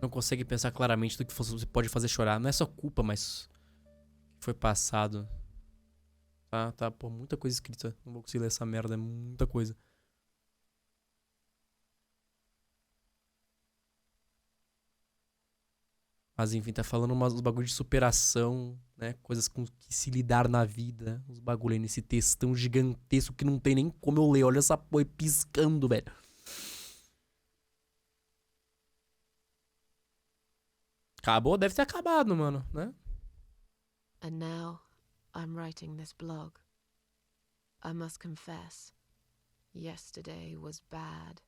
Não consegue pensar claramente do que você pode fazer chorar. Não é só culpa, mas o que foi passado. Tá, pô, muita coisa escrita. Não vou conseguir ler essa merda, é muita coisa. Mas enfim, tá falando uns bagulho de superação, né? Coisas com que se lidar na vida. Uns bagulho aí nesse textão gigantesco que não tem nem como eu ler. Olha essa porra piscando, velho. Acabou? Deve ter acabado, mano, né? And now, I'm writing this blog. I must confess, yesterday was bad.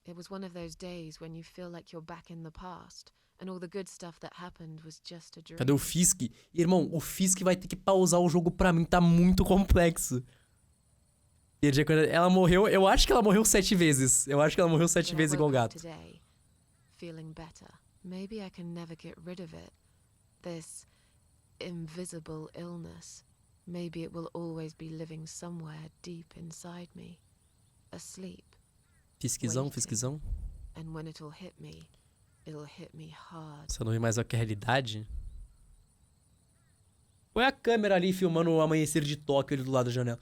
It was one of those days when you feel like you're back in the past, and all the good stuff that happened was just a dream. Cadê o Fisk? Irmão, o Fisk vai ter que pausar o jogo pra mim, tá muito complexo. Ela morreu, eu acho que ela morreu 7 vezes. Eu acho que ela morreu 7 vezes igual gato. Today, feeling better. Maybe I can never get rid of it. This invisible illness. Maybe it will always be living somewhere deep inside me. Asleep. Fisquizão, fisquizão. And when it'll hit me hard. Você não vê mais a que é a realidade? Põe a câmera ali filmando o amanhecer de Tóquio ali do lado da janela.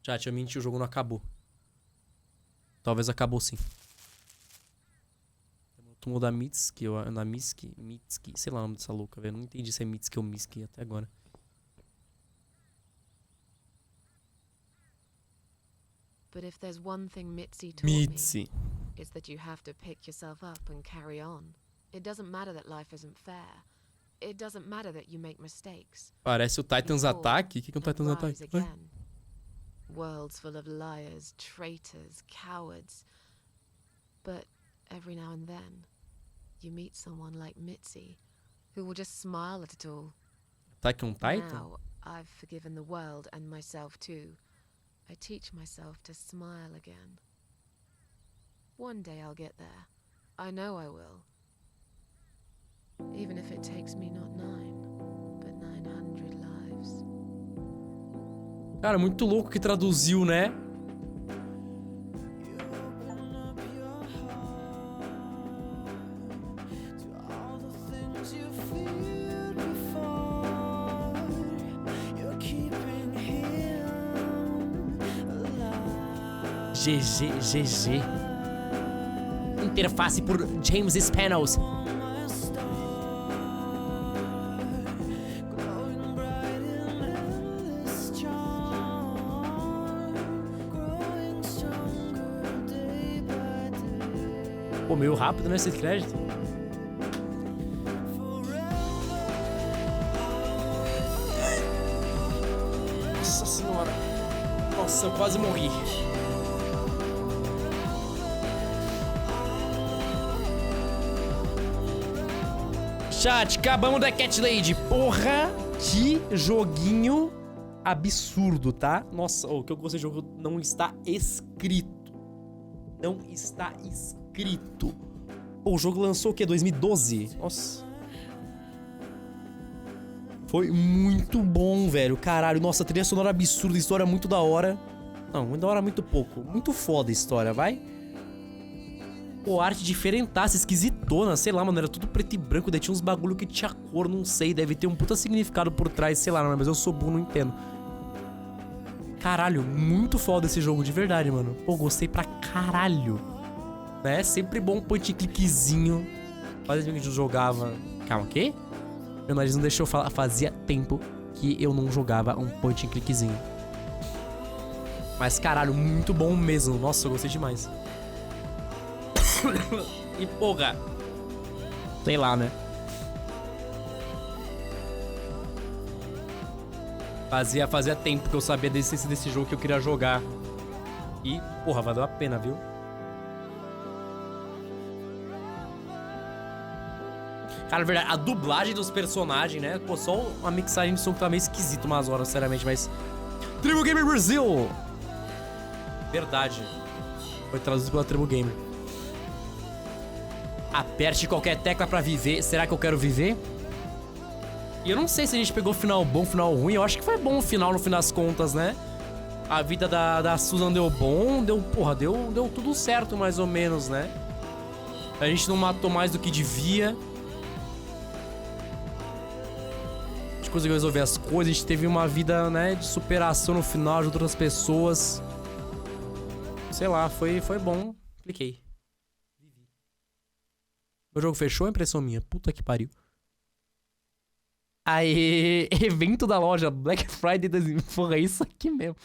Chat, eu menti, o jogo não acabou. Talvez acabou sim. Túmulo da Mitski, na Mitski, sei lá o nome dessa louca, velho. Não entendi se é Mitski ou Mitski até agora. But if there's one thing Mitzi taught me, it's that you have to pick yourself up and carry on. It doesn't matter that life isn't fair. It doesn't matter that you make mistakes. Parece o Titans Attack. O que é um Titans Attack? Worlds full of liars, traitors, cowards. But every now and then, you meet someone like Mitzi, who will just smile at it all. Attack on Titan? Now I've forgiven the world and myself too. I teach myself to smile again. One day I'll get there. I know I will. Even if it takes me not 9, but 900 lives. Cara, muito louco que traduziu, né? GG. Interface por James Spanos. Pô, meio rápido, né, esse crédito? Nossa senhora. Nossa, eu quase morri. Chat, acabamos da Cat Lady. Porra, que joguinho absurdo, tá? Nossa, o que eu gostei do jogo não está escrito. Não está escrito. Pô, o jogo lançou o quê? 2012? Nossa. Foi muito bom, velho. Caralho, nossa, trilha sonora absurda, história muito da hora. Não, muito da hora, muito pouco. Muito foda a história, vai. Pô, arte diferentaça, esquisitona, sei lá, mano, era tudo preto e branco, daí tinha uns bagulho que tinha cor, não sei, deve ter um puta significado por trás, sei lá, mas eu sou burro, não entendo. Caralho, muito foda esse jogo, de verdade, mano. Pô, gostei pra caralho. Né, sempre bom um point and clickzinho. Fazia tempo que a gente jogava... Calma, o quê? Meu nariz não deixou eu falar, fazia tempo que eu não jogava um point and clickzinho. Mas caralho, muito bom mesmo, nossa, eu gostei demais. E porra, sei lá, né? Fazia tempo que eu sabia desse jogo que eu queria jogar. E, porra, valeu a pena, viu? Cara, na verdade, a dublagem dos personagens, né? Pô, só uma mixagem de som que tá meio esquisito umas horas, sinceramente, mas... Tribu Gamer Brasil! Verdade. Foi traduzido pela Tribu Gamer. Aperte qualquer tecla pra viver. Será que eu quero viver? E eu não sei se a gente pegou final bom, final ruim. Eu acho que foi bom o final, no fim das contas, né? A vida da Susan deu bom. Deu tudo certo, mais ou menos, né? A gente não matou mais do que devia. A gente conseguiu resolver as coisas. A gente teve uma vida, né, de superação no final de outras pessoas. Sei lá, foi bom. Cliquei. O jogo fechou, a impressão minha. Puta que pariu. Aê, evento da loja Black Friday 2000. Porra, é isso aqui mesmo.